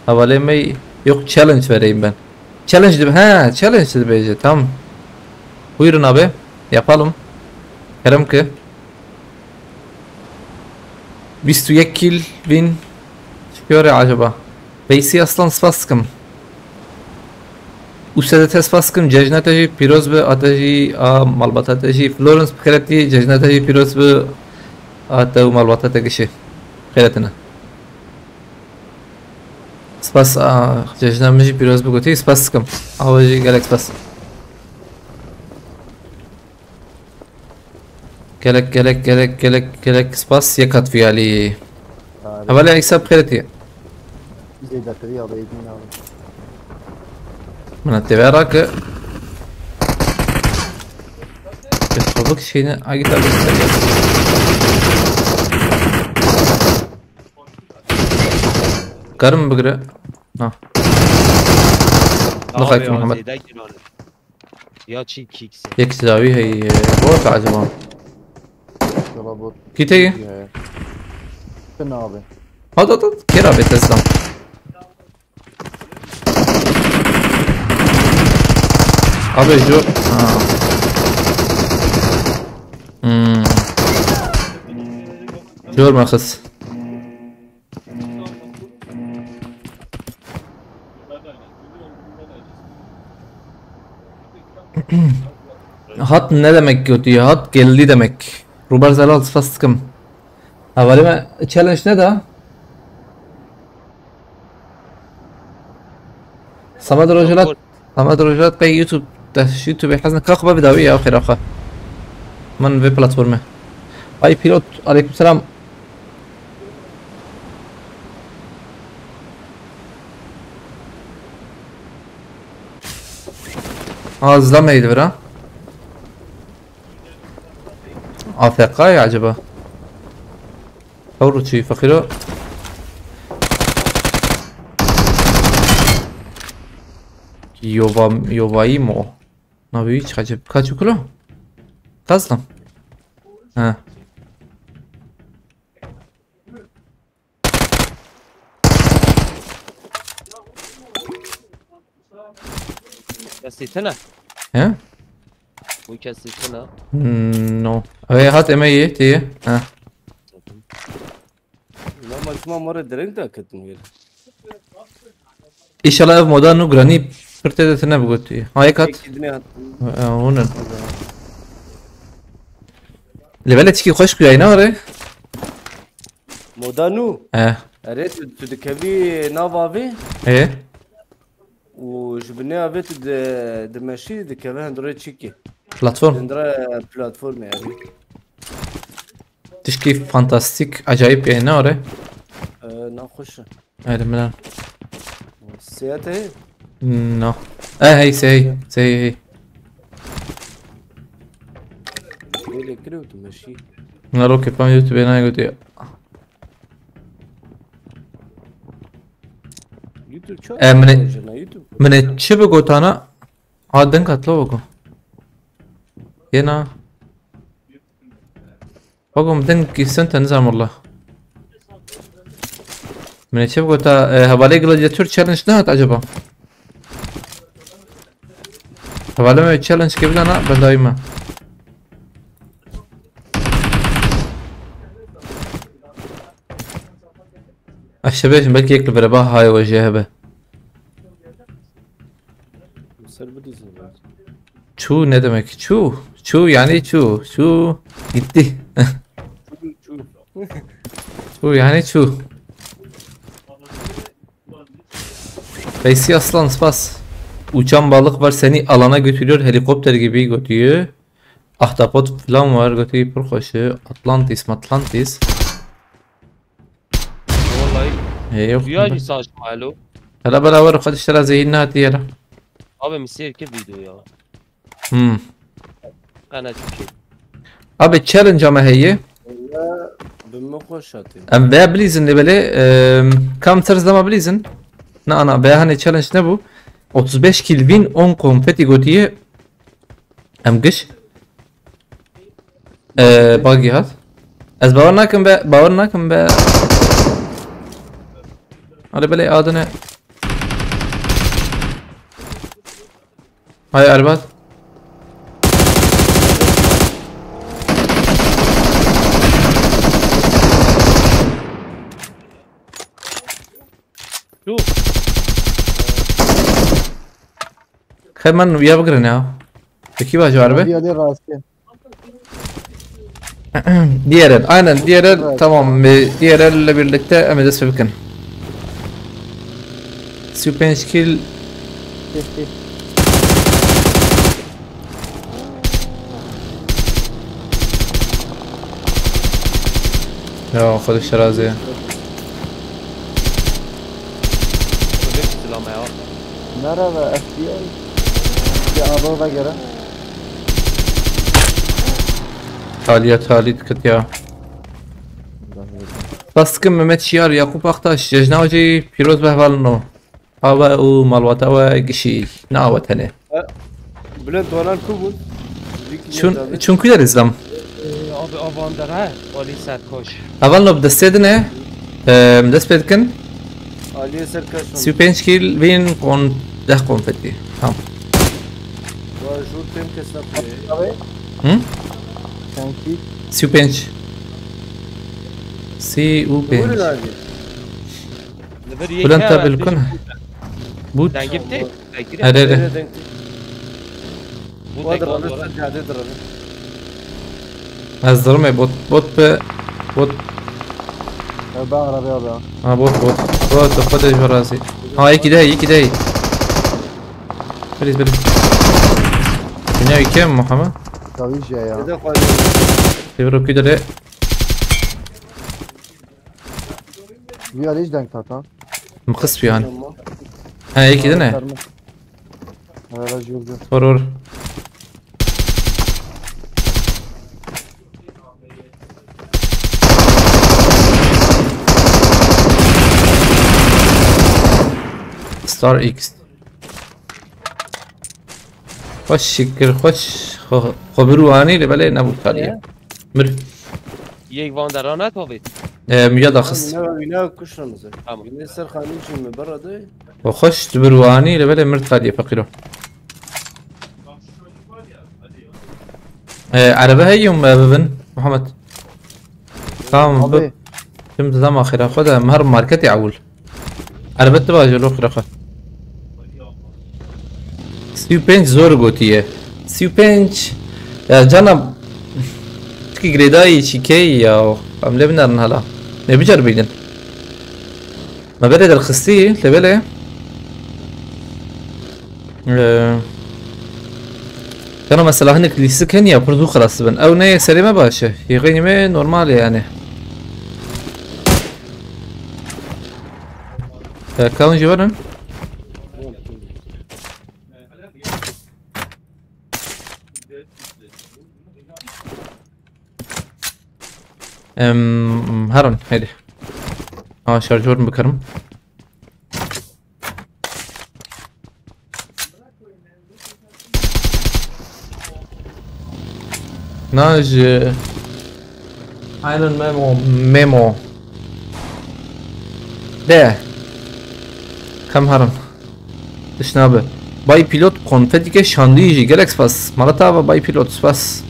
havalemey yok challenge vereyim ben challenge de ha challenge de bence tamam buyurun abi yapalım Kerem ki Biz tu yek kill win çıkıyor ya acaba Beysi aslan spaskım Ustada spaskım Cejnataji Piroz ve Ataji Malbatataji Florence Pkereti Cejnataji Piroz ve Atav Malbatataji Pkeretine Spas Cejnataji Piroz ve Goti spaskım Avaji Galax spas Gelek spas yakat fiyali Havala hesap Pkereti زيدا كريا بيدينا من التبارة ك تخبك شيء أجد أبي كرم بقرأ ها لقيت محمد Ya çi kikse. يكسداوي هي بوت عجبان يلا بوت كي تيجي فين abi هذا كيرا بتسلم Abi jo. Ha. Jor makhs. Hat ne demek götüyor? Hat geldi demek. Rubar Zalal fastım. Havalime challenge ne da? Samad Rojalat bei YouTube ده يوتيوب حزنا كاخبة بداوية آخر آخر من في بلاتفورمه أي بيلوت عليكم السلام زلمة يدبرها أفقاي عجبه أورو شي فخيرو يوبايي مو نبي hiç acaba kaç okulu? Tazlam. Ha. كسيتنا Ha? وكسيتنا No. Hey hat emeği diye. Ha. لما اسمع مرة درينك ده كتم غير İnşallah ev moda nu grani pırtedetine bu götü. Hay kat. كدني هات Onun. Level etki hoş kuyay ne var? مودانو Eh. ريت تدكبي نافافي Eh. وجبناها بيت دمشي دكبها اندرويد تشيكي Platform. اندرويد بلاتفورم يعني Tişki fantastik acayip yayın ne var? ناخش Hadi milan. السياتة هي No. Hey say. اللي كده وتمشي Naro che pam YouTube ne götü. يوتيوب شو من يوتيوب من تشبه قوتانا عادن katlo bako. Yena. Bako mden kisen tanzam والله. من تشبه قوتا havale gladiator challenge ne hat acaba? Havale mi challenge gibi lana bedayma. الشباب belki يكتب رباح هاي وجهه به. Çu ne demek? Çu yani çu. Çu gitti. Çu yani çu. Feysi aslan spas. Uçan balık var seni alana götürüyor helikopter gibi götürüyor. Ahtapot falan var götürüyor pırkoşu. Atlantis. والله Yok. وياي صاج ماله هلا بلا ورا قد اشترى زي الناتي يلا. ابي مسير كيف فيديو يا انا تشوكي Abi challenge ama هي بمخش هاتي ام veya bilizin de böyle kam tarzlama bilizin. Ne ana veya hani challenge ne bu? 35 kill win 10 konfeti gotiye am gış bagi hat. Az باور ناكم be hadi böyle adını hay arbat شوف hemen uya bakırın ya. Peki bacı var be. Diğeri rastgele. Diğer el aynen diğer el tamam diğer elle birlikte emede sökün. Super skill Geçti. ya خد الشرازية وقفت لما يا Merhaba FBI. Bir adama göre. تالية كت يا بس كم ممت شيار يعقوب أختاش جناوجي بيروز بهوالنو هوا او مالواتا و قشي ناوت هني بلند وانا كوبل شون كده إسلام ابي افاندر ها ولي سات كوش أولنو بدستيدنه مدست بيدكن علي سركش سيو بينش كيل وين كون ده كون فتي هم شو تم كسب هم؟ Sanki 35 سی او وين 5 هذه؟ لبر یک بلند ها تا بالكون بود Sen gifti. Bekir. هره هره وين دنك Bu وادر tek انا oldu. قاعد يضرب از ضرمه بوت به بوت ben arabaya alıyorum. ها بوت خودش برازي ها یکی ده بريز بناوي كم محمد Kaviş ya. هذا قال تبرو كده ده Bir arayış denk tata. مخص فيه يعني ها يكي ده نه Aracı yolcu. ور ستار اكس خوش شكر خوش خبرواني لبالي نبود خالية مر یک واندرانت هوید. مياد اخص وينا كشنا مثلا Tamam. وينا سر خانين شي من برا ده وخش تبرواني لبالي مرت خالية فقيرو عربة هي يوم ببن محمد تمام Abi فهمت تمام اخر خدها مهر ماركتي عول عربة تبغى جلو اخر اخر سيو بنش زور قوتيه سيو بنش يا جنب تكي جريداي شيكي يا عملي بنرن هلا نبي جربين ما برد الخستي لبلا كانوا مثلا هناك اللي سكن يا برضو خلاص بن او نية سليمة باشا يغني ما نورمال يعني كاون جوارن هرن هيدي شارجور بكرم ناج ايلون ميمو ده كم هرن تشنابه باي بيلوت کنفدی شاندیجی گلکس پس مرتا و باي بيلوت پس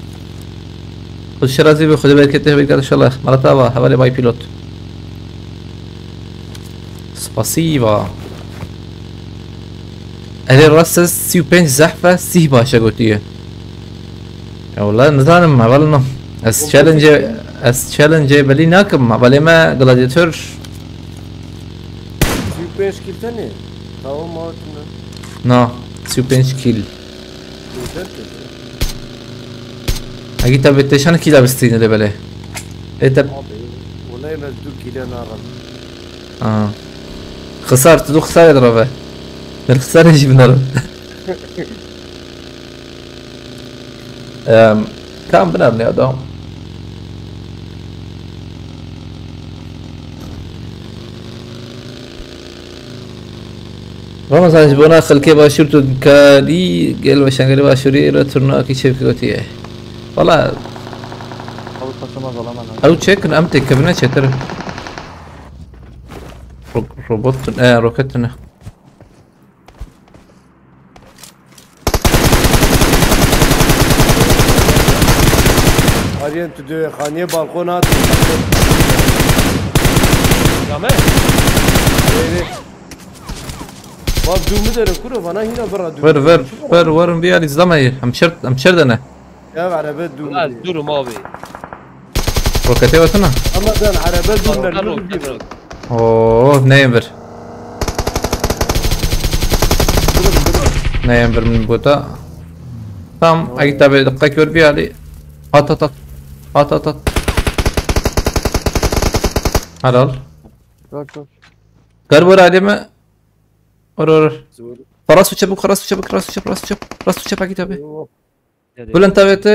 خود شرازی به خود برکته بگذار انشالله مرتا و حوالی باي بيلوت سپاسیوا اهل راست 35 زحفه 30 باشه گوتیه یا والله نزانم اولنا از چالنج بلی ناکم ولی ما گلادیاتور في بيش كيلتني هاو ما نه 35 کیل اگه تا بتشان کیلا بستین بله ایتا والله ما دو كيلو نار خسارت دو خسارة ضربه من خسارة يجي بنضرب كم بنبني ادم رمضان جبنا خلكي باشورتو كالي قال وشانغري باشوري را تورنا كي شيف كوتيه والله Tavuk kaçamaz alamam. او تشيك امتك كبنا شتر روبوت روكتنا هارين تدو خانية بالكونات Yame. باب دو مدر كله فانا هنا برا دو ورم بيالي زلمه ام شرد انا يا عربات دو Az durum abi. روكتي وتنا اما دان عربات دو Roket, نرلو roket, roket. اوه نايمبر نايمبر من بوتا تمام اجي تابع دقيقة كور بيالي ات هلال Bırak bırak. قربور علي ما اور زور راس وشبك راس وشبك اجي تابع Dedi. قول انت بيت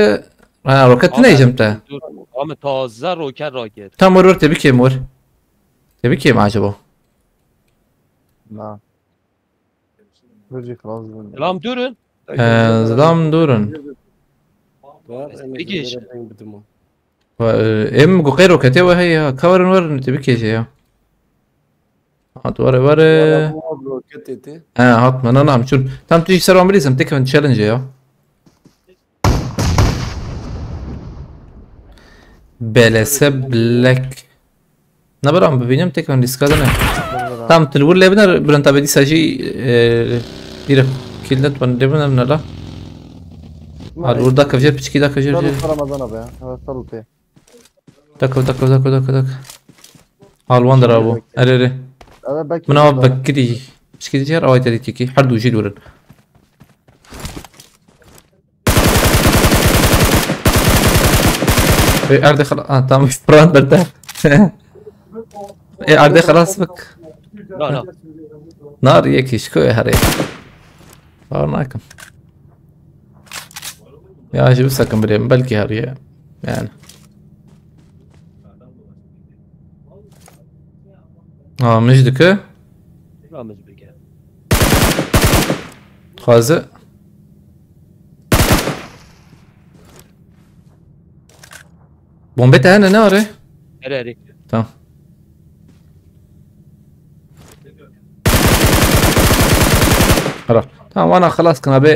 روكت نيجمته Dur. Ama taze roket. تام ورور تبي كيم ور تبي كيم عجبه Na. Böcek lazım. Selam durun. زلام دورن İkiş. ام غير روكتي وهي كورن ور تبي كيش هات ورا هات ما انا نعم شو تام تيجي سر عمري سمتك من تشالنج يا BLS Black. Ne برام ببینم تکان دیسکارد نه. تام تلور لبنر برنت بدی ساجی دیره کلت بند لبنر نلا. الور دا کفجر پیچکی دا کفجر. صلوا رمضان ابي ها صلوا تي دك الوان درابو اري انا باكي من بكري پیچکی دیگر آوای تدی تکی هر دو جیل ورن. ارد خلاص تام فران برده. ارد خلاص بك. لا نار يكي شكوي هري فارناكم يا شو ساكن بريم بلكي هري يعني مجدك لا مزبقة خازق بومبيتا هنا ناري هري تمام خلاص تمام وانا خلاص كان ابي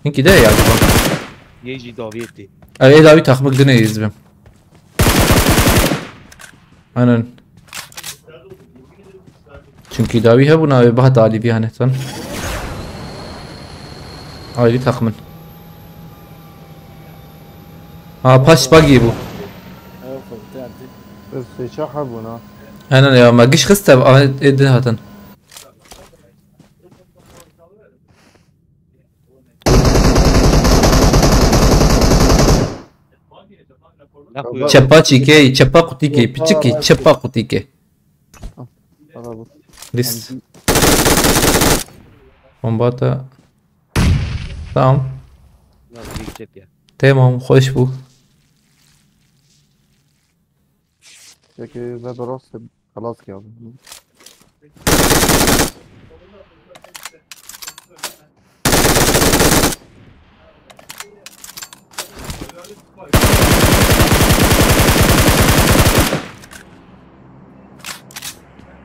يمكن ده يعني يجي دافيتي اي داوي تاخبك دنيا يزبم انا çünkü davi hebuna ve bahat ali bir hanetan ayrı takımın paş bagi bu ايوه بتاعتي بس شحبونا انا يا ما جيش خسته ادهاتن çapa kutike piçiki çapa kutike هذا بص lis bombata tamam لا بيجي يا tamam hoş bu شكي زاد راس خلاص كده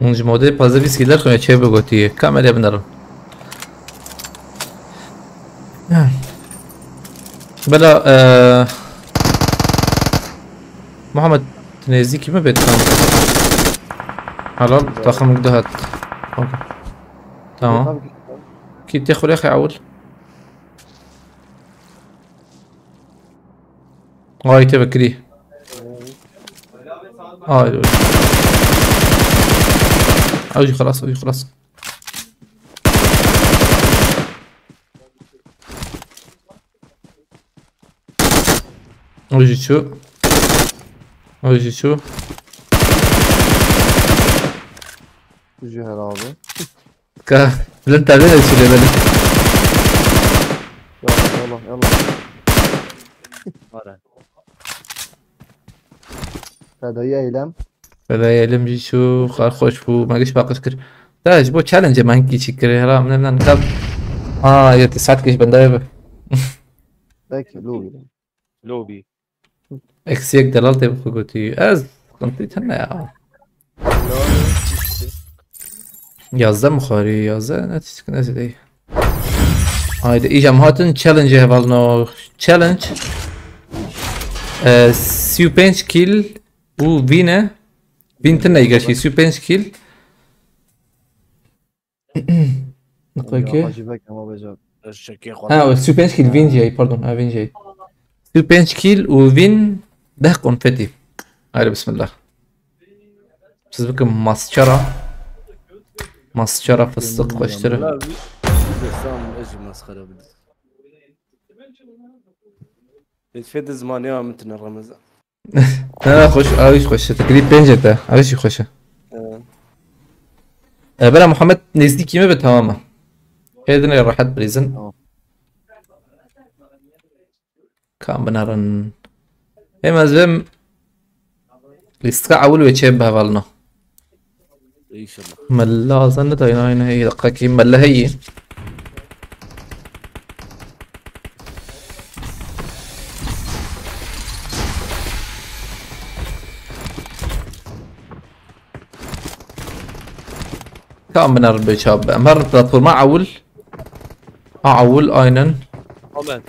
اونج ماده پازه ویسکیلر کنه چه بگوتیه کامل بنرم بلا محمد تنزيكي ما بيتكم حلال طاقم دهت تمام كي تاخذ يا اخي عول هاي تبكري هاي اوجي خلاص اوجي خلاص اوجي شو اوجي شو تجي هرابي كا لن تعمل شو اللي بالك يلا يلا هذا هي ايلام فلا يعلم شو خار خوش بو ما قش باقي شكر تاج بو تشالنج ما هنكي شكر هلا من نكاب يا تسعد كيش بندايبه ذاك لوبي لوبي اكسيك دلالتي بخوتي از قنطيت هنا يا yazda مخاري yazda نتيجة نازل ايه هايدا ايجا مهاتن تشالنج هفالنو تشالنج سيو بنش كيل و فينا فينتنا يقاشي سيو بنش كيل نقول كي عجبك ما بجاب الشكي سيو بنش كيل فين جاي باردون فين جاي سيو بنش كيل و فين ده كونفتي هاي بسم الله بس بكم مسشرة فستق واشتري لا بس سام اجي مسخره بدي يتفيد زمان يا متنا رمضان لا خوش تقريب بنجته عايش خوشه بلا محمد نزدیکی به تمامه هیدن راحت بریزن کام بنارن مازم لیسtka اول و چه بهوالنا ان شاء الله ملا ظن داينا هنا هي دقيقة ملا هي كم بنار بشاب مر بلاتفورم اعول اينن Amen.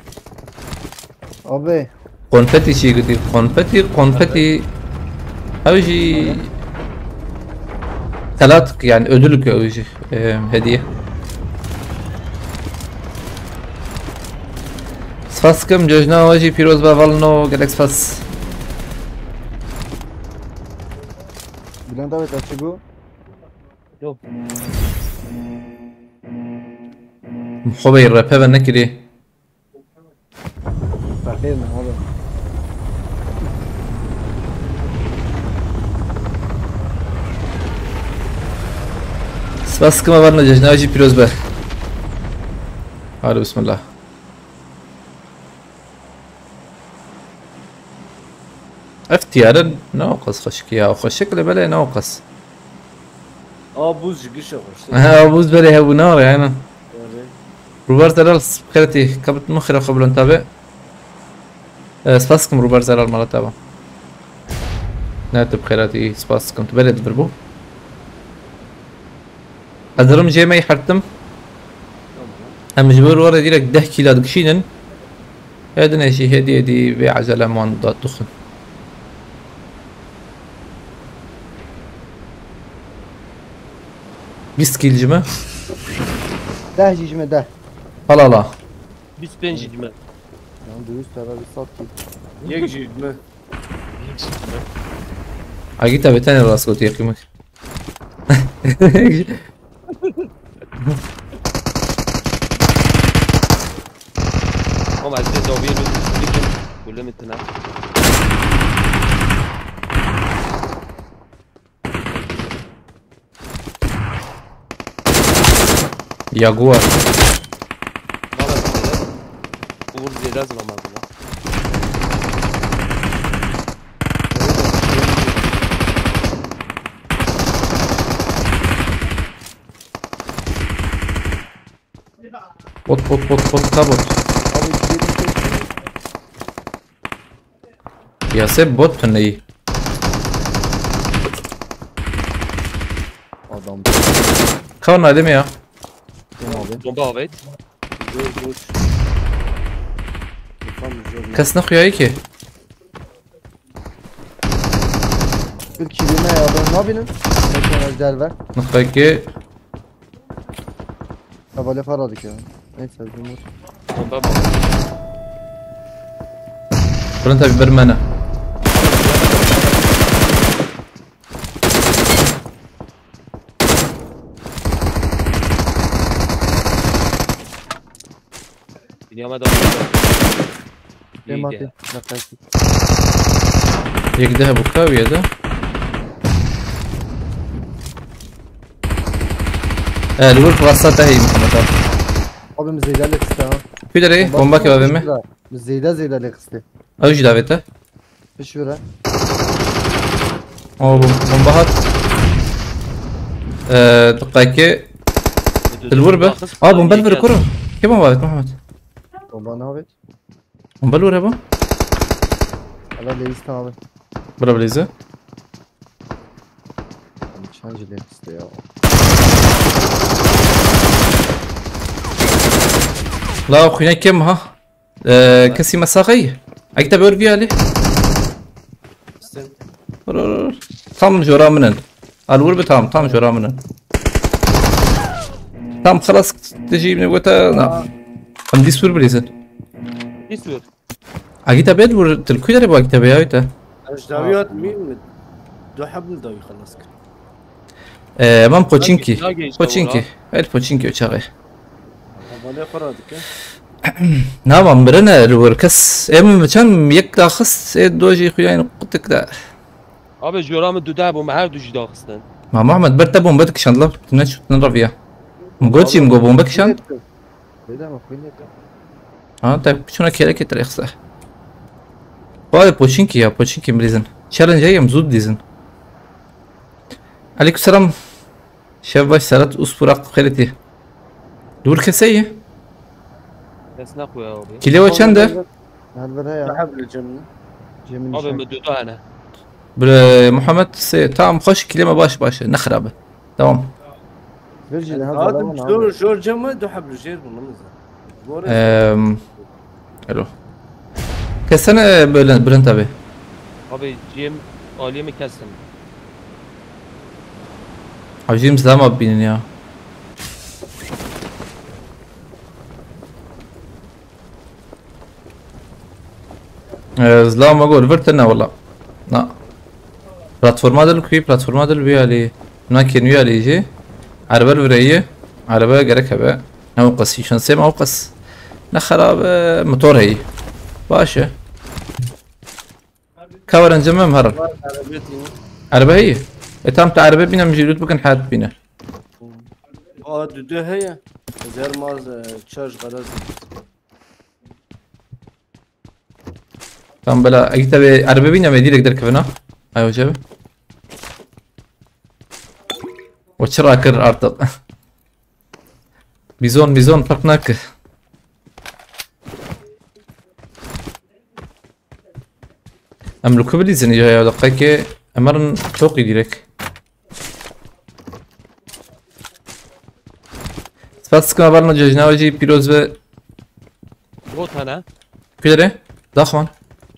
Abi قنفتي شي قلتي قنفتي اوجي ثلاث يعني ödülük اوجي هدية سفاسكم جوجنا اوجي بيروز بافالنو جالكس فاس Bülent abi açı bu. Yok. خبير رابا نكري Bakayım abi. سفاسكم افالنو جوجنا اوجي بيروز با هذا بسم الله افتيارا ناقص خشكيا وخشك لبلا ناقص buz çıkış yapmıştı. ابوز بلي هبو نار يعني Yani روبرت زرال بخيرتي كبت مخي قبل ان تابع سباسكم روبرت زرال مال تابع نات بخيراتي سباسكم تبلد بربو ادرم جيمي يحرتم هم مجبور ورا ديرك 10 كيلو دقشينن هذا شيء هدي دي بعجله مان ضد دخن بيست كيل جمع De cicime de. هلا لا Biz ben cidme. Yani dövüş tabi bir sat ki. yek jidme. اجيت بتاني راسكوت يا اخي Ama عايزين دوبيه لكم كلهم التنام. ياغوار Valla sizler. Uğur zeyda zılamazdılar. بوت كابوت Abi gidelim يا سيب بوت تني adam. كون ادم يا Kim abi? Bomba evet. Dur. Tam güzel. كاس نخو يا ايكي Bir kilime ya ben ne yapayım? Mekan özel ver. نخاكي Havale paradık ya. Neyse cumhur. Bomba bomba. برنتا ببرمانه Dünyama da bomba. Benim İyi atayım. de. Yaklaşık. يك ذهب وكاوية ده الولف غصتها هي محمد Abim zeydalık iste ha. في دري بومباكي بابي Zeydalık iste. اوجي دافيتا Piş ver ha. او بومباهات دقايكي الوربة بومبال في كرة كيف بومبات محمد Baba ne yapayım? بومبال وربة Hala leist abi. برا بليزة Çancı leist iste ya. لا اخويا كم ها كسي مساقي اكتب اورفي عليه tam جورامنن الوربة tam جورامنن tam خلاص تجيبني وقتها نعم هم دي سور بليزن Bir sürü. اكيد بيد ور تلكوي دري باك تبي هايتا Ejderhiyat miyim? دو حبل داوي خلاص كده. مام بوتشينكي البوتشينكي وشاغي Havale paradık ya. نعم برنا الوركس ام كان يك خص دوجي خويا قلت كده Abi joramı düdüğe bomba her düşü dağısın. ما محمد برتا بومباتك شان تنش نرفيا مقولتي مقو بومبك شان Öyle mi? Kuynet. اه طيب شنو كيرك تاريخ صح باي بوتشينكي يا بوتشينكي مليزن تشالنج جاي مزود ديزن عليكم السلام شباب سرت اسبوراق خيرتي دور كسيه Nesne koy abi. كيلو چنده Helvere دو ya. حبل جمله. Cem'in Abi nişan. mi düdüğe محمد تمام خش كلمه باش نخربه تمام Virgin ha هذا zaman شور abi. شور جمله دو حبل جير بالنمزه. الو Kessene böyle Bülent abi. Abi GM aliye mi kestim? Abicim zam abi binin ya. زلام اقول فرتنا والله لا بلاتفورما دل كوي بلاتفورما دل بيالي ناكين ويالي يجي عربة الورية عربة قرك هبا نو قسي شنسي ما قص نخرب موتور هي باشا كورن جمع مهرب عربيتي عربة هي اتامت عربة بينا مجيلوت بكن حاد بينا دو هي زهر ماز تشارج غرز تام بلا اجي تبي عربة بينا مدير اقدر كفنا ايوه جاب وشراكر ارتب بيزون فرقناك املكو بليزن يا دقيقة امرن توقي ديرك سباسك ما بالنا جوجنا وجي بيروز و بوت هنا كده دخمان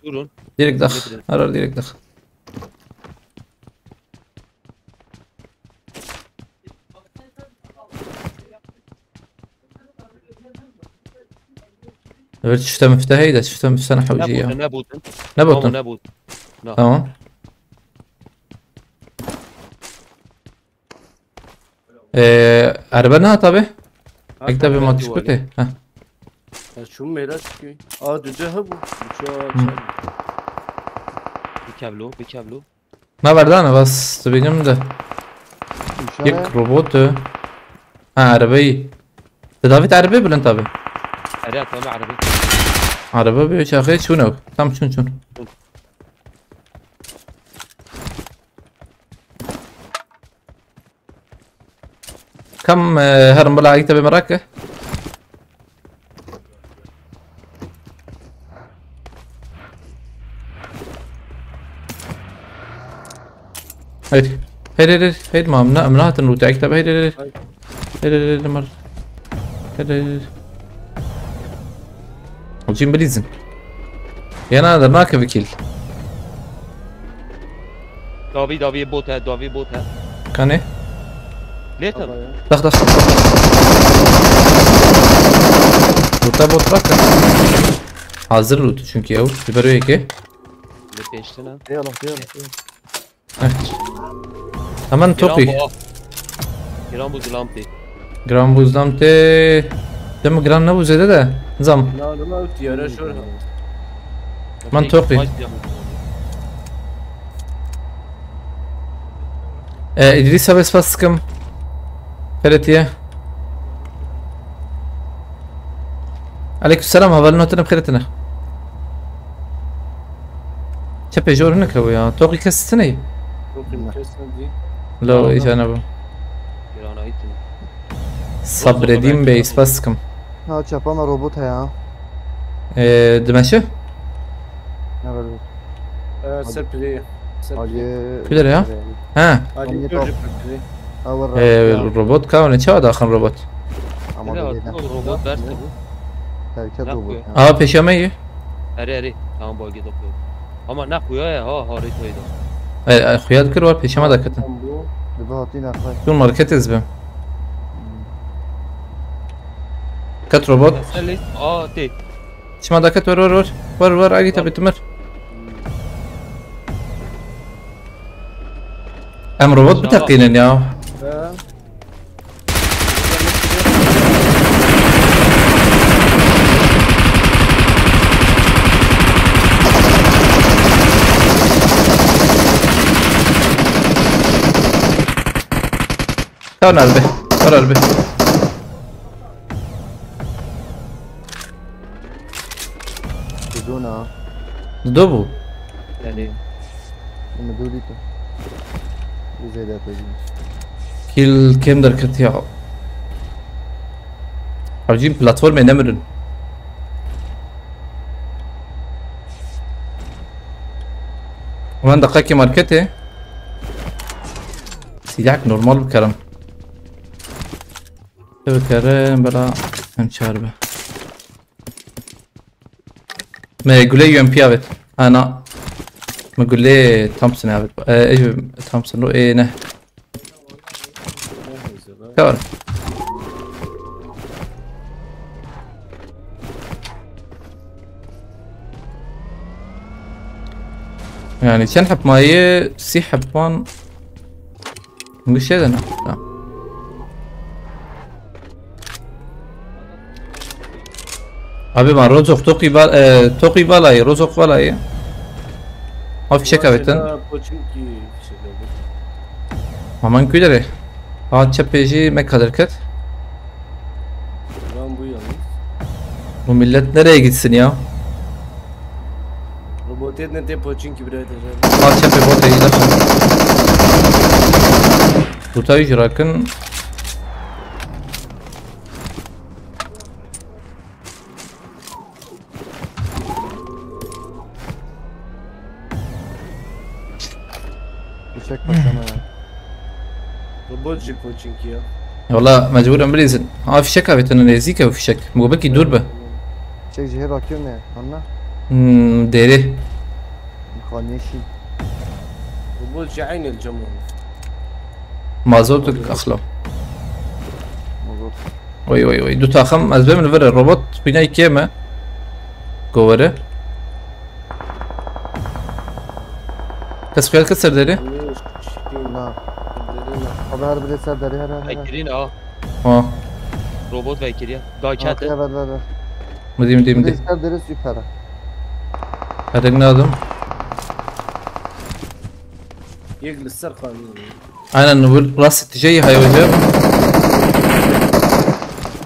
durun. ديرك دخ ارر ديرك دخ شفتها مفتاحي ده شفتها مفتاح حوجية نبوتن نبوتن نبوت تمام عربنا طبعا اكتب ما تشكته ها شو ميراث كي دو هبو bir kablo. ما بردانه بس تبينهم ده يك روبوت عربي تدافت عربي بلن طبعا Araya tamam arabi. عربي بيش اخي شنو تم شنو كم هرم بلا اكتب مراكه هيد ما منات انه تكتب هيد مر هيد وجيم بليزن يانا درناك بكيل Davi bot ha, Davi bot ha. كان ايه ليه طب؟ دخ بوتا بak hazır loot çünkü yav biber ki Ne peştin ha? يلا hemen toki Giran bu lampi. gram buzdam te dem gram ne buzede de zam لا لا ما تيارا شورها من توقي İdrisa bes baskım خيرتيه عليكم السلام هبل نوتنا بخيرتنا شبه جور هناك هو يا توقي كستني ممكن كسر دي لو ايش انا بو Giran aitin. صبردين بيس باسكم ها çapama robot है यहाँ دمشق ne var سبري आगे كده يا ها هذه سبري अवर الروبوت كون شو داخل روبوت ama Ne var? böyle Bu robot verse bu. terk Ne robot yapıyor? اه peşameyi Eri. Tamam bölge dokuyor. Ama ne koyuyor ya ha haritayı da. خويا ذكر ور peşame da كتن bir hatine akla شو الماركت زبم كت روبوت Sen te. شما دا كت ور اجي تبي تمر ام روبوت بتقينن يا كون قلبي ور قلبي بدون دوبو Yani انه دولي تو زي ده تجي كيل كم در كتيا عجيب بلاتفورم نمرن ومن دقيقة ماركته سيدعك نورمال بكرم بكرم بلا هم شاربه مقولة يو ام بي ابد انا مقولة تومسون ابد ايش تومسون رو ايه نه كور يعني كان حب مايه سي حبان مش هذا لا ابي ما روزق توقي بال توقي بالاي روزق بالاي ما في شك ابدا ما من كده هاد çapeci me kadar kat Ben bu yalnız. bu millet nereye gitsin ya Robotet ne te poçinki bre edeceğim. had çape bota gidersin bu tabii ki rakın Bıçak baksana ya. Robotçi poçinki ya. والله مجبور امبليزن اه في شك ابدا انا نزيكا وفي شك مو دور به Bıçak zehir akıyor ne? Anla. ديري Mekaniği Robotçi aynı el camı. مازوتك اخلو Mazot. وي وي وي دو تاخم اسباب من الفر الروبوت بناي كيما جوره تسخيل كسر ديري Na. Abi her biri ser deri her. Bekleyin ha. اه Robot bekliyor. Daha Arkaya kağıt. ver. مدي مدي Biri مدي ser deri süper. هذا نادم يجلس سر قانون. انا نقول راس التجي هاي وجه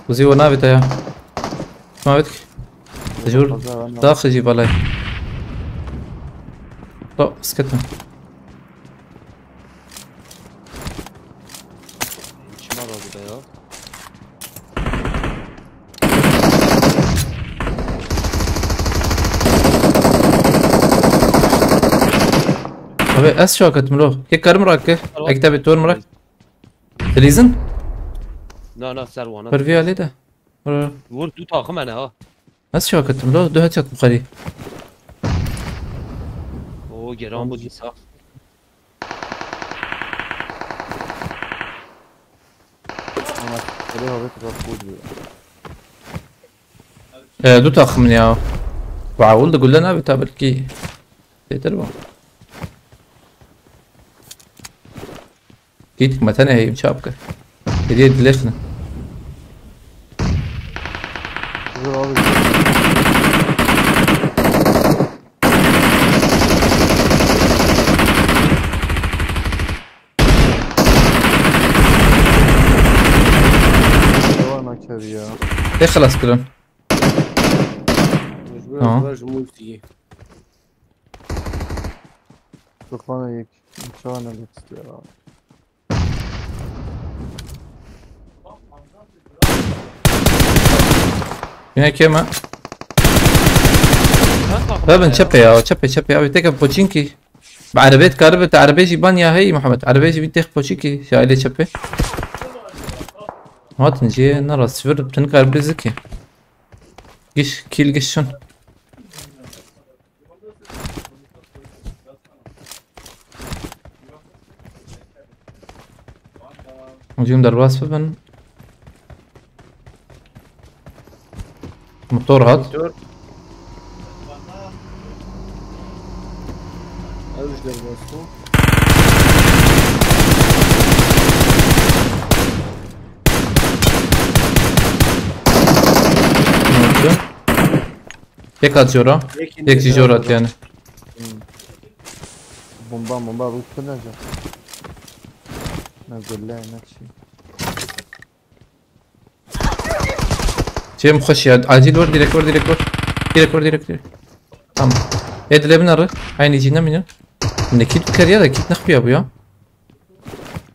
وزي ونابت يا ما بدك تجور داخل جيب علي لا اسكتنا İçime var burada ya. ابي اس شو كتملو كي كرم راك اكتب التور مرك تليزن Na ser vana. برفي عليه ده Vur tu takım ana ha. اس شو كتملو ده هاتشات مقري O geran bu disa. Ama deri hava tutar diyor. دو تاخ من يا وعاول تقول لنا بتابل كي تتربا كيتك متنا هي مشابكه جديد لخنا Dur abi. Devam açar ya. ايه خلاص كلهم مجبور باش مولتي. Tufana yek. Çağına git istiyor abi. هنا كيما بابن شبه يا شبه ابي تك بوتشينكي بعربيت كاربت عربيجي بانيا هي محمد عربيجي بنتخ بوتشينكي شايله شبه هات نجي نرى سفر بتنكر بزكي جيش كيل جيشون نجيم درباس ببن موتور هات Dört. Avuçlar bastı. ممكن هيك اتجورا هيك جيجورات يعني Bomba Rus kınacak. Ne güzel ne şey. شيء مخش يا عاجل ور ديريك ديريك tamam ادلي بنر عين يجينا منو نكيد كاريا اكيد نخبي ابو يا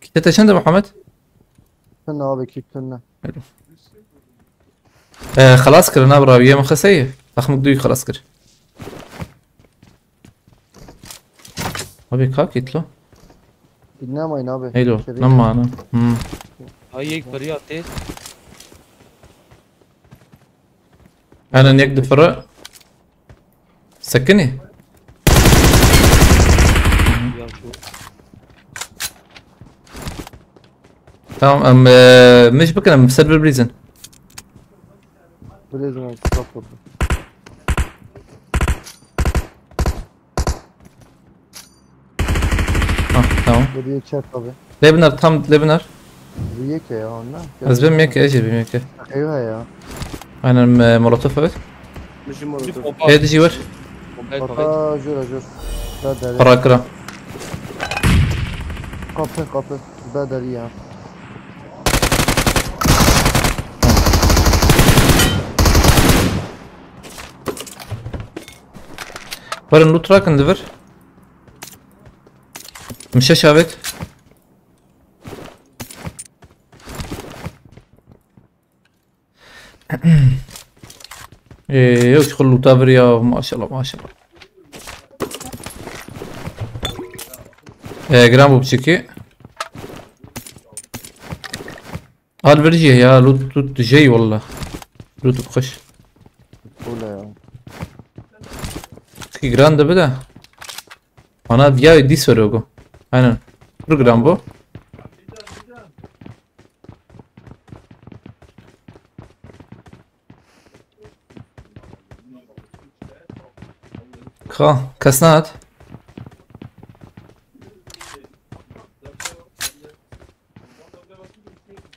كنت تشند محمد Kına abi kiptenne. خلاص كرنا براويه مخسيه اخ مقدوي خلاص كر ابي كاكيت له Dinlemeyin abi. ايلو İçeri- نما انا Ha yek fırıyor te. انا نيك دفرق سكني. Ya şu. تمام مش بكلم سيرفر بريزن. Prison stop oldu. تمام. Buraya çek abi. ليبنر تام ليبنر. Buraya ki ya onlar. بس بيم ايش بيم هيك. Eyvah ya. انا مولوتوف evet. مش Bir مرتب. bomba. هي تجي ور. Bombayı kafayı. Kapa jura jur. Bedeli. براكرا. Kapı. Bedeli ya. ورن لوت راكن ديفر. مشى شافت. ايه يدخل له تابريا ما شاء الله ما شاء الله. جرامبو بشيكي البرجي يا لوت جاي والله لوت بخش Ula ya. كي جراند بدا انا ديا دي سوروغو انا بروجرام كسنات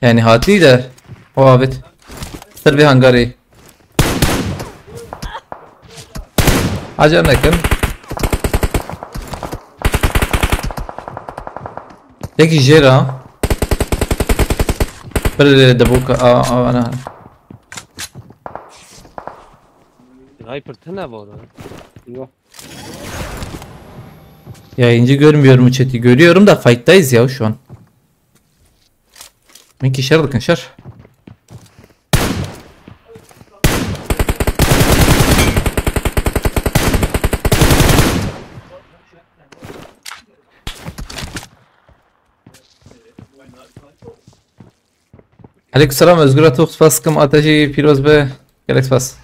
يعني هاتي ده وابت تربي هنغاري عجبناكم يكي جيرا بل دبوكا انا Sniper'ta ne var ha? Yok. Yayıncı görmüyorum chat'i. Görüyorum da fight'tayız ya şu an. من كشر لك نشر عليك السلام özgür Atox Faskım Ateşi Firoz Bey Galaxy Fas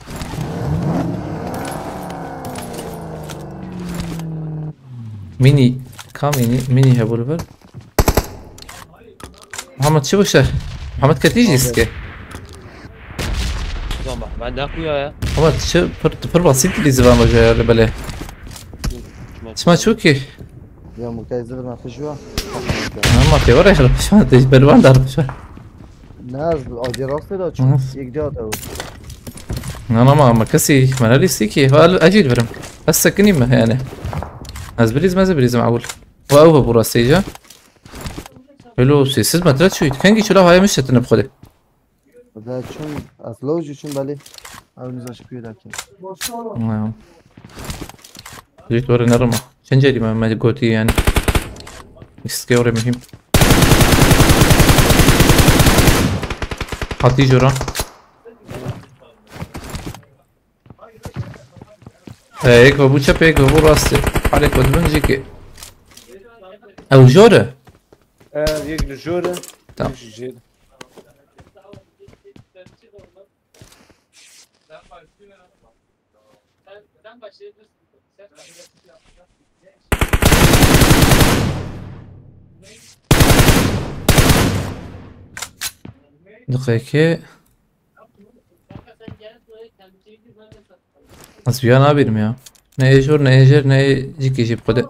Mini Mini هبول بر محمد شو بشر محمد كتيجي اسكي Ulan bak ben de kuya ya. محمد شو پر بسيط اللي زبان بجا بله اسمع شو كي Ya mukayeze bir nafı şu an. ما في ورا يخرب شو انت بلوان دار شو Naz acı rastı da çok. İgdi adı. انا ما كسي ما انا لي سيكي قال اجي برم بس سكني ما يعني ازبريز ما زبريز معقول واوه براسيجا حلو سيسز ما ترى شو كان شو هاي مش تنبخده Da çün asloğu için bali. Avınız açık bir dakika. نعم جيت ورا نرمى شن جري ما قوتي يعني سكيوري مهم حطي جرا هيك بابو شاب هيك بابو راسي عليك ودمن جيكي او جورة يجري جورة. Tamam. جيرة. دقيقة Az bir an abim ya. Ne ejor ne ejer ne ciki jip kode.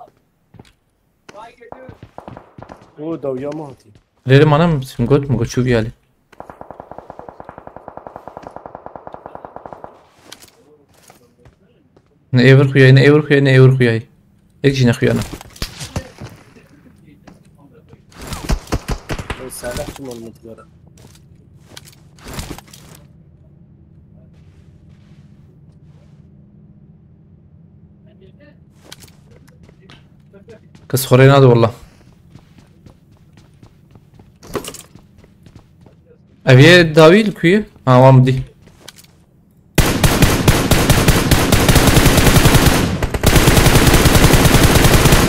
هو ده ويا مهتي. Lerim anam simgot mu goçu yani. Ne ever khuyay ne ever khuyay ne ever khuyay. Ek jina khuyana. سالح شو المتجرة. Kız khorayna da wallah. Aviye davil kuyu. Ha vam di.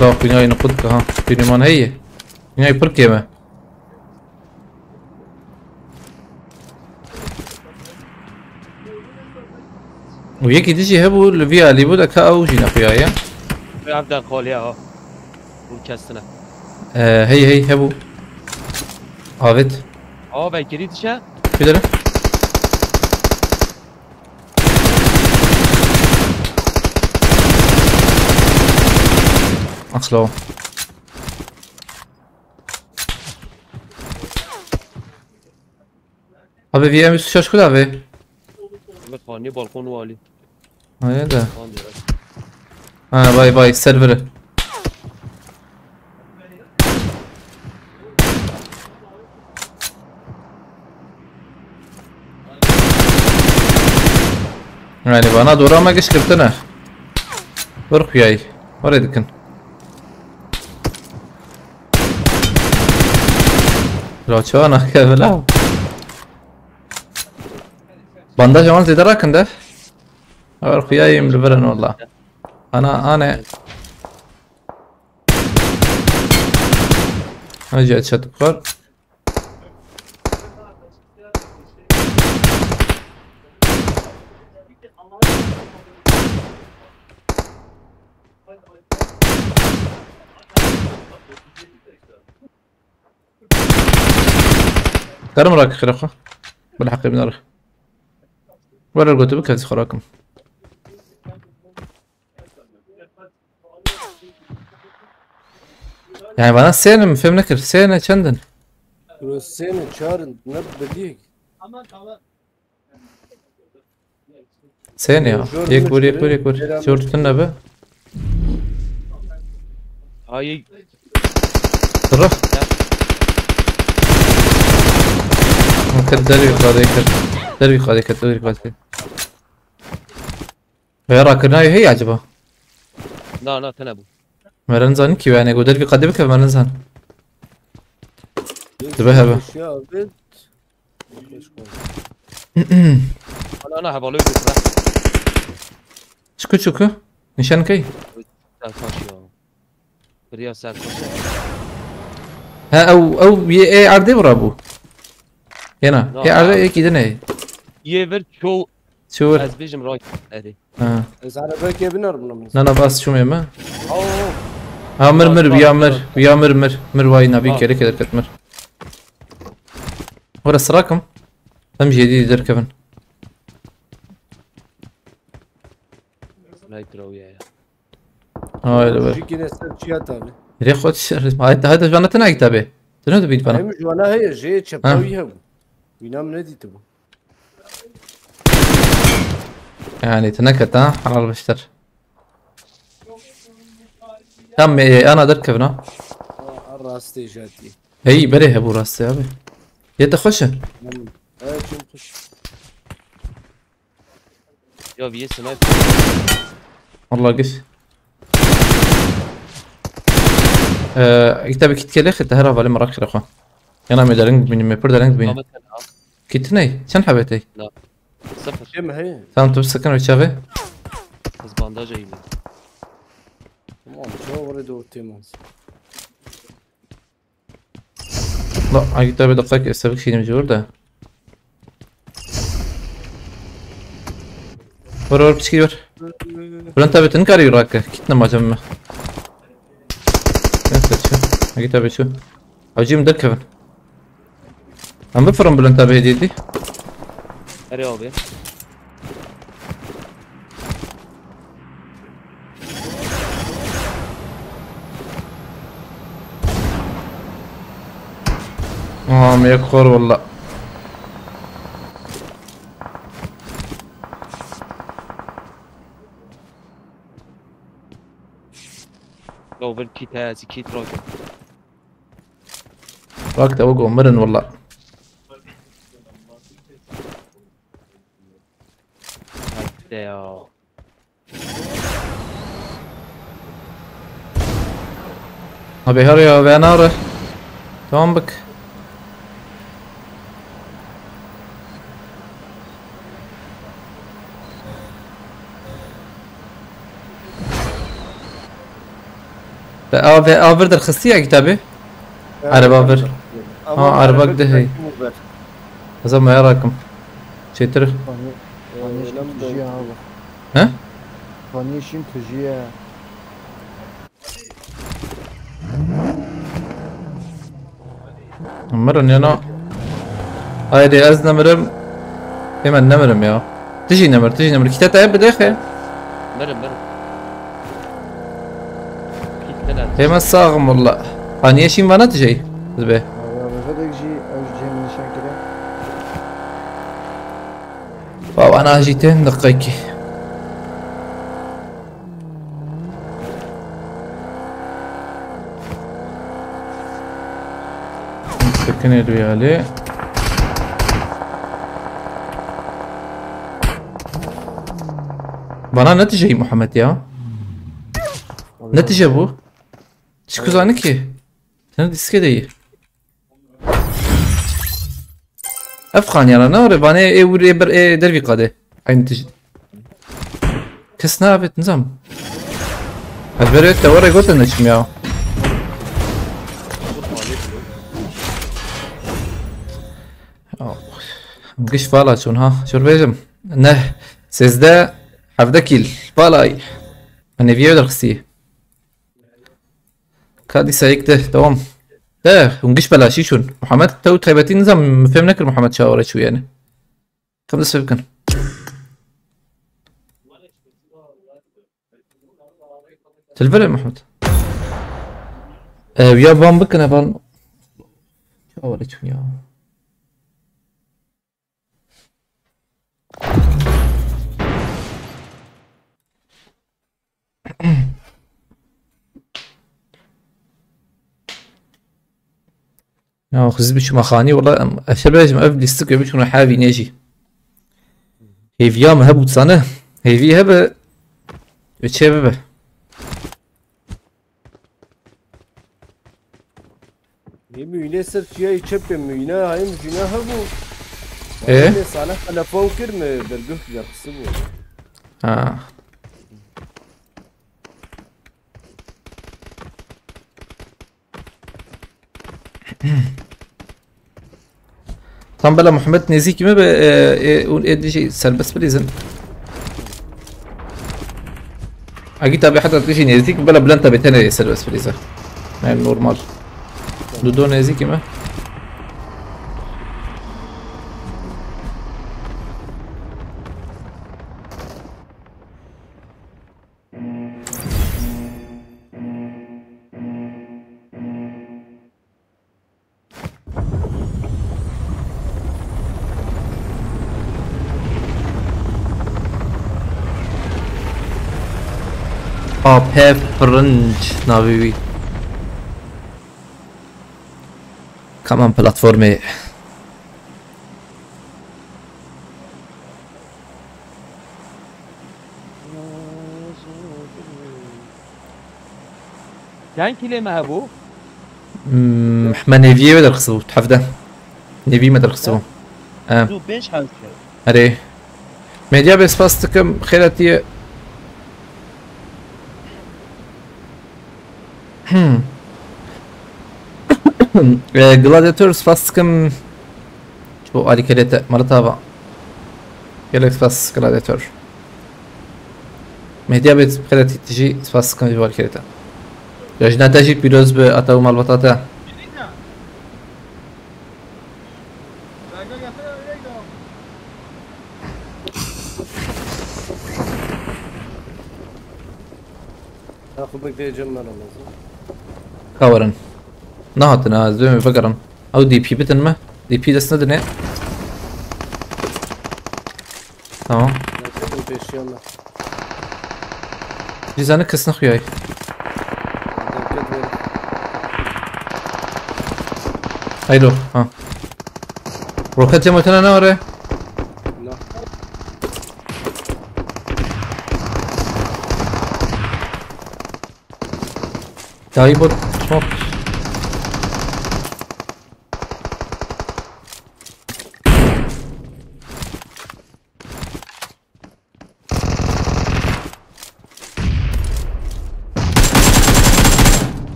لا بناي نقدك ها بنيمان هي بناي بركي ما وياك تجي هبو الفيا اللي بودك او جينا خويايا. ابدا خاليه ها والكستنا هي هبو عافت اه بكري تشه في دره اصلا ابي في ام شاش كلها في خاني بالكون والي هذا باي باي سيرفر يعني bana doğru ama geç kırtına. Vurk yay. Oraya dikin. لو شوانا كذا بانداج عملت دراك ده أروح ياي من البرن والله أنا جيت شات بخار كرم راك خرقة بالحق ابن رخ ولا الكتب كذا خراكم يعني bana سين فهم نكر سين چندن سين çağırın ne بديك سين ya يكبر شورتنا به هاي ترى ممكن دربي قاضي غير كناي هي عجبه لا تنبو مرنزان كي يعني قدر في قدبك مرنزان تبهبه انا هبالوي بكره شكو نشان كي سركاشيو بريا سركاشيو ها او ايه عردي برابو هنا هي عردي ايه كده نه يفر شو از بيجم رايت ادي از عربك يبنر من انا باس شو ميما او مر بيا واي نبي كده كتمر ورا سراكم ام جديد دركبن نايترو يا هاي لبر جيكي نستر شيات abi ريخ خد هذا جوانا تنا كتابه تنو تبيت بنا hem جوانا هي جي çapavi هبو بينام ندي تبو يعني تنكت ها حلال بشتر تم انا دركبنا الراستي جاتي هي بريه ابو راسي ابي يتخش ايه شو خش يا في سنايبر والله قش كتابك كتكلخ تهرب على مراكش رخا انا مدرنج بيني ما بردرنج بيني كتني شن حبيتي صفر كم هي تمام تمسكن وتشافي بس بانداج يجيب تمام شو وردوا تيمونز لا كتابي دقيق استبك شيء مجور ده ور بشكي ور انت بتنكر وراك كتنا ما جمع شو كتابي شو اجي مدك كمان عم بفرم بالانتبه هديتي رياضي ميك خور والله لو بالكيت هازي كيت راجل راك توقع مرن والله هاي ابي هري ابي ناره تمام بك افر در خستي كتابي عرب افر عربك ده هي هذا ما يراكم شيتر Hani tuşu ya abi. ها؟ فانيشين تجيه مرن أنا هاي از نمرم hemen نمرم يا تجي نمر كي تتعب بداخل مرم كيف كده hemen sağım والله ثانية شيء ما نتجي زبي بدك جي او جي من نشان كده واو أنا جيتين دقيقة سكن الريالي bana netice Muhammed ya. Netice bu. Çıkuzanı ki. Sen diske değil. Afgan yana ne var? Bana evre bir dervi kadı. Aynı tij. Kes ne yapet nizam? Hazberet de var ya goten açım ya. Giş valla şun ha. Şurbecim. Ne? Sizde حفظك البالاي انا فيو درخسي كادي سايق ده دوام ده ونقش بلاشي شون محمد تو تخيبتين نظام فهم نكر محمد شاورة شو يعني كم ده سبب كان تلفل محمد ويا بان بكنا بان شاورة شو يا يا خذ بيش مخاني والله شباب قبل يستقبل بيش كنا حابين يجي هي فيا ما هبوت سنة هي فيها ب بتشابه mühine sırf ya içip mühine hayım mühine ha bu. Sana telefon kirme dergah yapısı bu. Ha. Tam bela Muhammed nezik mi be edici serbest bilizin. Agi tabi hatta tişi nezik bela blan tabi tane serbest bilizin. Yani normal. Dudu nezik mi? Pepperunch navivi. Kaman platformu. كان كلمة هبو احنا نيفي ما درخصو تحفده نيفي ما درخصو دو بيش حالك اري ميديا بس فاستكم خيرتي Gladiators faskım bu alikelete maratava Galaxy Pass Gladiator Medya bet خيرتي تجي faskım bu alikelete Rajna تجي بيروز بأتاو malbatata Akıl bekleyeceğim ben ama. كاورن نهاتنا زومي فقرن او دي بي بتن ما دي بي دس ندني تمام Yakın peşyanlar. جيزانك كسنا خياي Dikkat verin. هايلو ها روكات جمعتنا نوري La. تايبوت سموك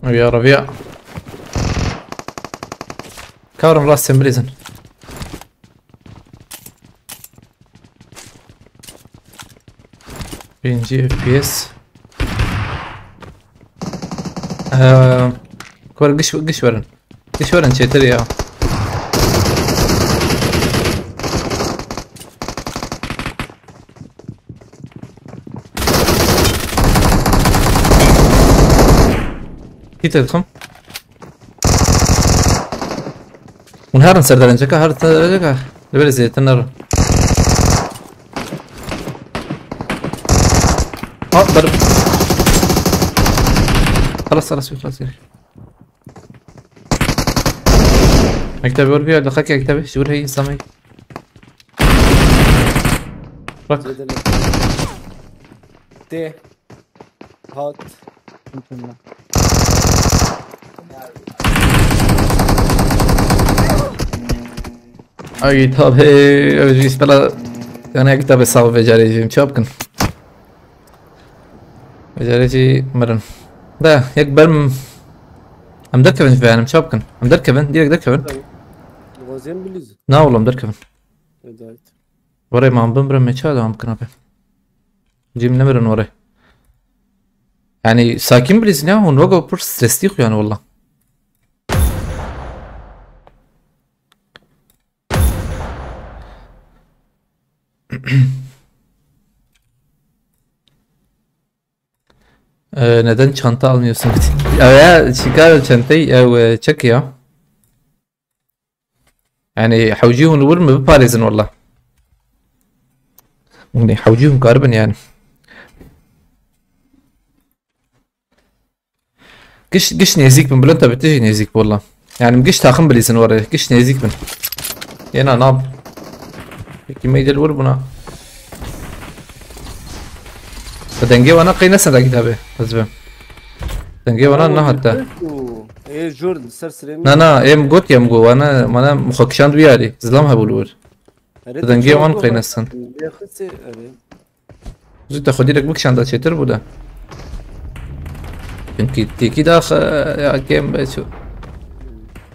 يا ربيع كارم راس سمبريزن birinci FPS. Kvar gış verin. Gış verin çetir ya. Hit edin. ونهار نسردر انجكا هار تنجكا لبري زي تنر ضرب خلاص مكتبي ور فيها دخلك مكتبي شو هي سامي بك تي هات Mükemmel. اي طب هي بلا انا كتاب صعب بجاري مشابكن بجاري مرن ده يكبر ام دركبن فعلا مشابكن ام دركبن ديرك دركبن غازين بليز نا والله مدركبن هدايت وري ما عم بمرن مشاهد عم كنابه جيم نمرن وري يعني ساكن بليزنا ونوقع بور ستريستيخ يعني والله neden çanta almıyorsun? Ya çıkar çantayı ya çek ya. يعني حوجيهم الورم بباريزن والله. يعني حوجيهم قاربا يعني. قش نيزيك من بلنتا بتجي نيزيك والله. يعني مقش تاخم بليزن ورا قش نيزيك من. ينا ناب. كمية الوربنا. دنجي وانا قينا سنة كتابه حزبه دنجي وانا نه حتى ايه جورد سرسرين نا ام قلت يم جو وانا مخكشان بيالي زلام هبولور دنجي وانا قينا سن زيد تاخدي لك بكشان دا شتر بودا çünkü teki daha ya kem beço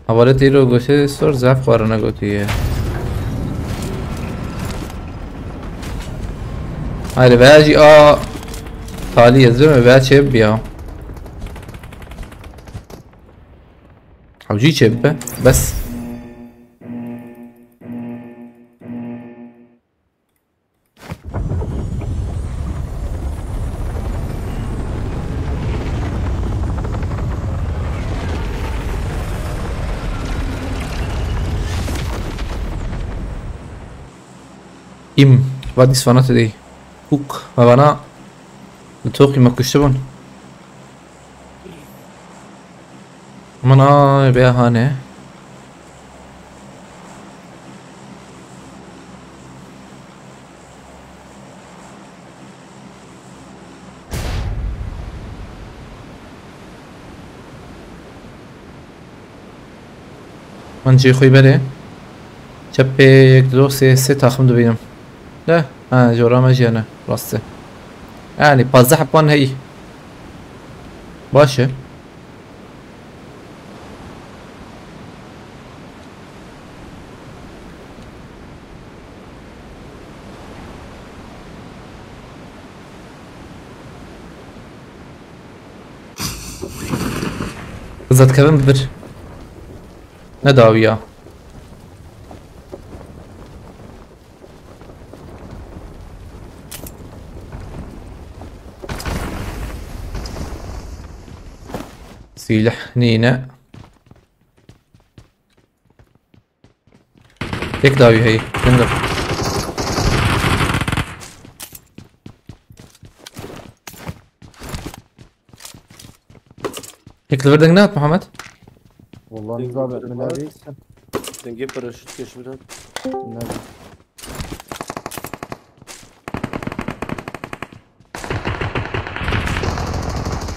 havale tiro goşe sor zaf qarana gotiye hayır veji a tali yazıyor ve çeb ya حوجي çeb bas im vadis fanat değil Hook ما bana توقي ما كشتبون منا بيا هاني من جي خوي بالي چپه یک دو سه تاخم دو بینم لا جورا ما جي انا راسته يعني 15 حبان هي باشه زاد كمان ببر نداوية سلاح نينا هيك داوي هي تنقل هيك الفردنج نات محمد والله نظام منابي دنجي باراشوت كشبرات منابي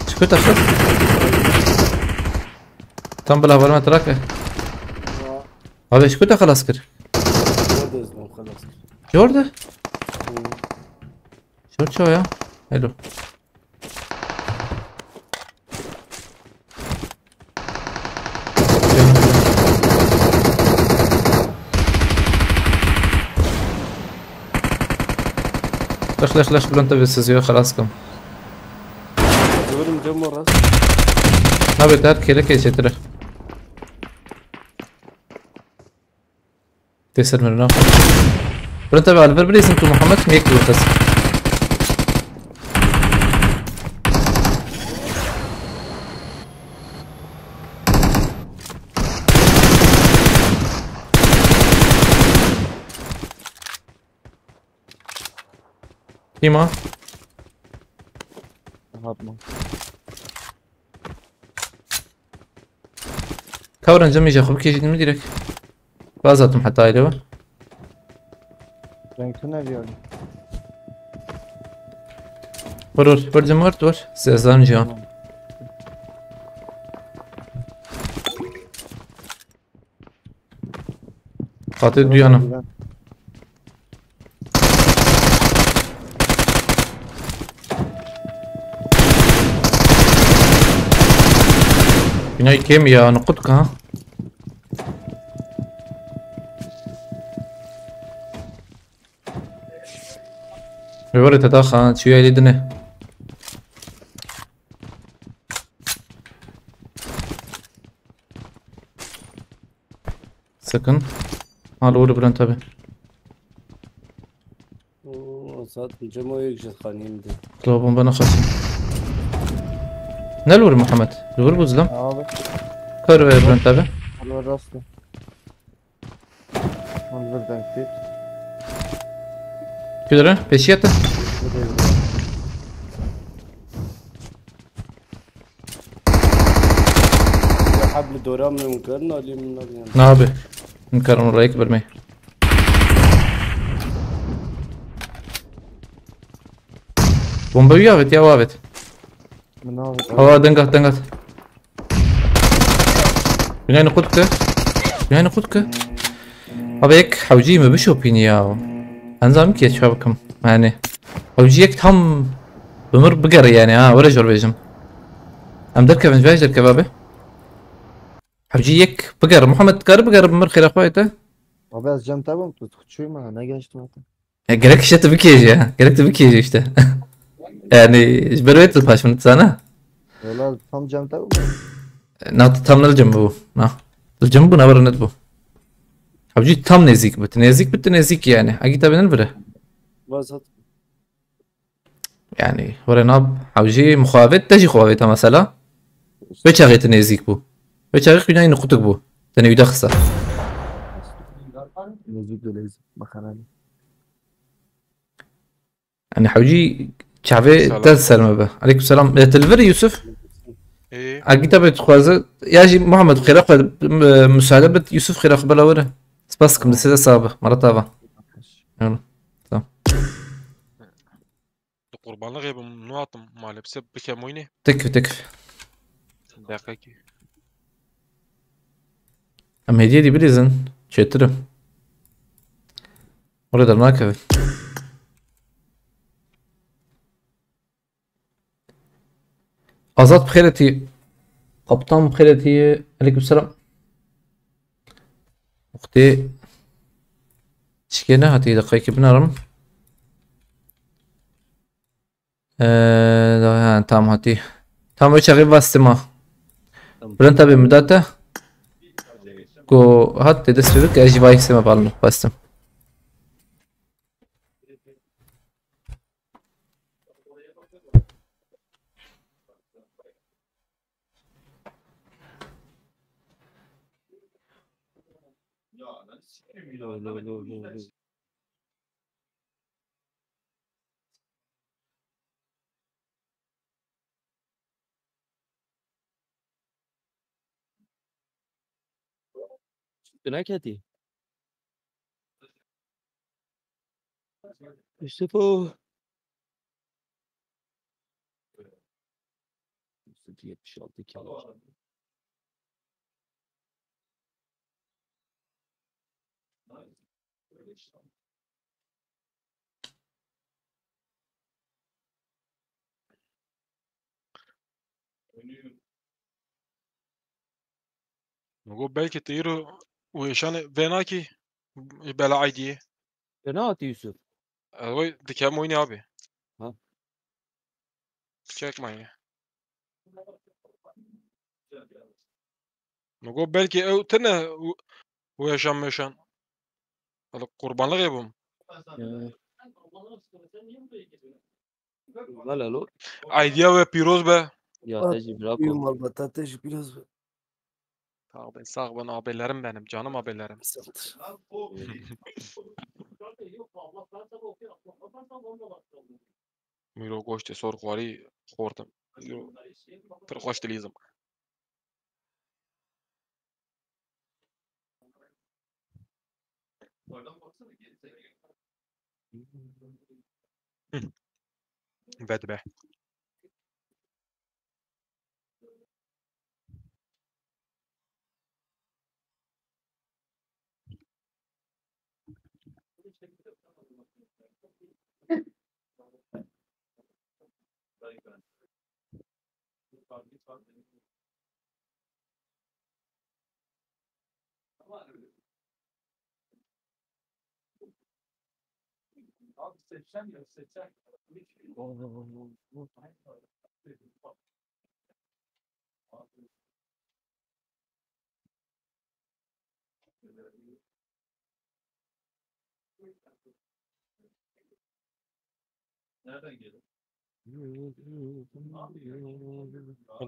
شكوت أخذ تم بلا ما تراك هذا شكوت خلاص كر خلاص جورده شورت شو يا حلو لخ بلنت بسيزيو خلاص كم Diyorum cam orası. ما بتار كيرك ايش ترى تيسر مرنا بلنت على الفربريز انتو محمد ميك بس كيما Yapma. كورن جمي جاخو بكي جدي مديرك بازاتم حتى ايلو Renkli ne diyor? ور جمهور ور سيزان جان قاتل ديانا بناي كيمياء نقطك ها بوري تداخل شو يلي دنه سكن هالور برنت ابي Saat cam o yekşet kaniyim de. طلبهم بنا خصم نلور محمد الور بوزلم Abi. كور برنت ابي Allah rastlı. Onlar renkli. كدرة بيشيته Bu da evde. Ya habli doram mümkün alayım bunlar yani. نابي نكرم رايك برمي بومبا ويافت يا وافت Bu ne abi? هوا دنقت بناي نقودك بناي نقودك أبيك حوجي ما بشو بينياو أنزام كي شبابكم يعني حوجيك تهم بمر بقر يعني ولا جور بيجم أم دركب من فاجر كبابي حوجيك بقر محمد بقر بمر خير أخويته Abi az cam tabi mi? Tutuşuyum ha. Ne geçti zaten. gerek işte tabii ki ya gerek tabii ki işte yani جبرويت الباش من سنة Valla tam cam tabi mi? ناط tam الجنب نا الجنب نبر ندبو حوجي tam نزيك يعني أكيد تبين البره Vasat. يعني ورا ناب حوجي مخافت تجي خوافته مثلا بتشغل تنزيك بو بتشغل كنا نقطك بو تاني يدخسه Müzik de lezzetli. Makarna. يعني حوجي شعبي تسلم به عليكم السلام تلفري يوسف ايه أكيد تبي تخوازه ياجي محمد خير أخذ مساعدة يوسف خير أخذ بلا ورا بس كم دسيسة صعبة مرة طابة يلا قربانlık yapım nu atım maalesef bir kem oyunu تكفي dakika أم هدية دي بريزن شترم ورا ما كفي أزاد بخيرتي قبطان بخيرتي عليكم السلام أختي شكينا هاتي دقيقة بنارم تام هاتي تام وش غير باستما برنتا بمداته كو هات دس فيك اجي بايك سما بالنا باستم نكتي يوسفو 76 kilo. نقول belki تيرو ويشان فيناكي بلا عيدية Penaltı Yusuf. Oy dikem oynuyor abi. Ha. Çekmeyin ya. Mugo belki tane bu yaşan. Valla kurbanlık yapım. Valla lo. Idea ve piroz be. Ya tecrübe bırak o. Mal patates biraz Sağ ben abilerim benim. Canım abilerim. sıktır. Miro goşte sor kuari kortum. Pır hoş dilizim. Bed be.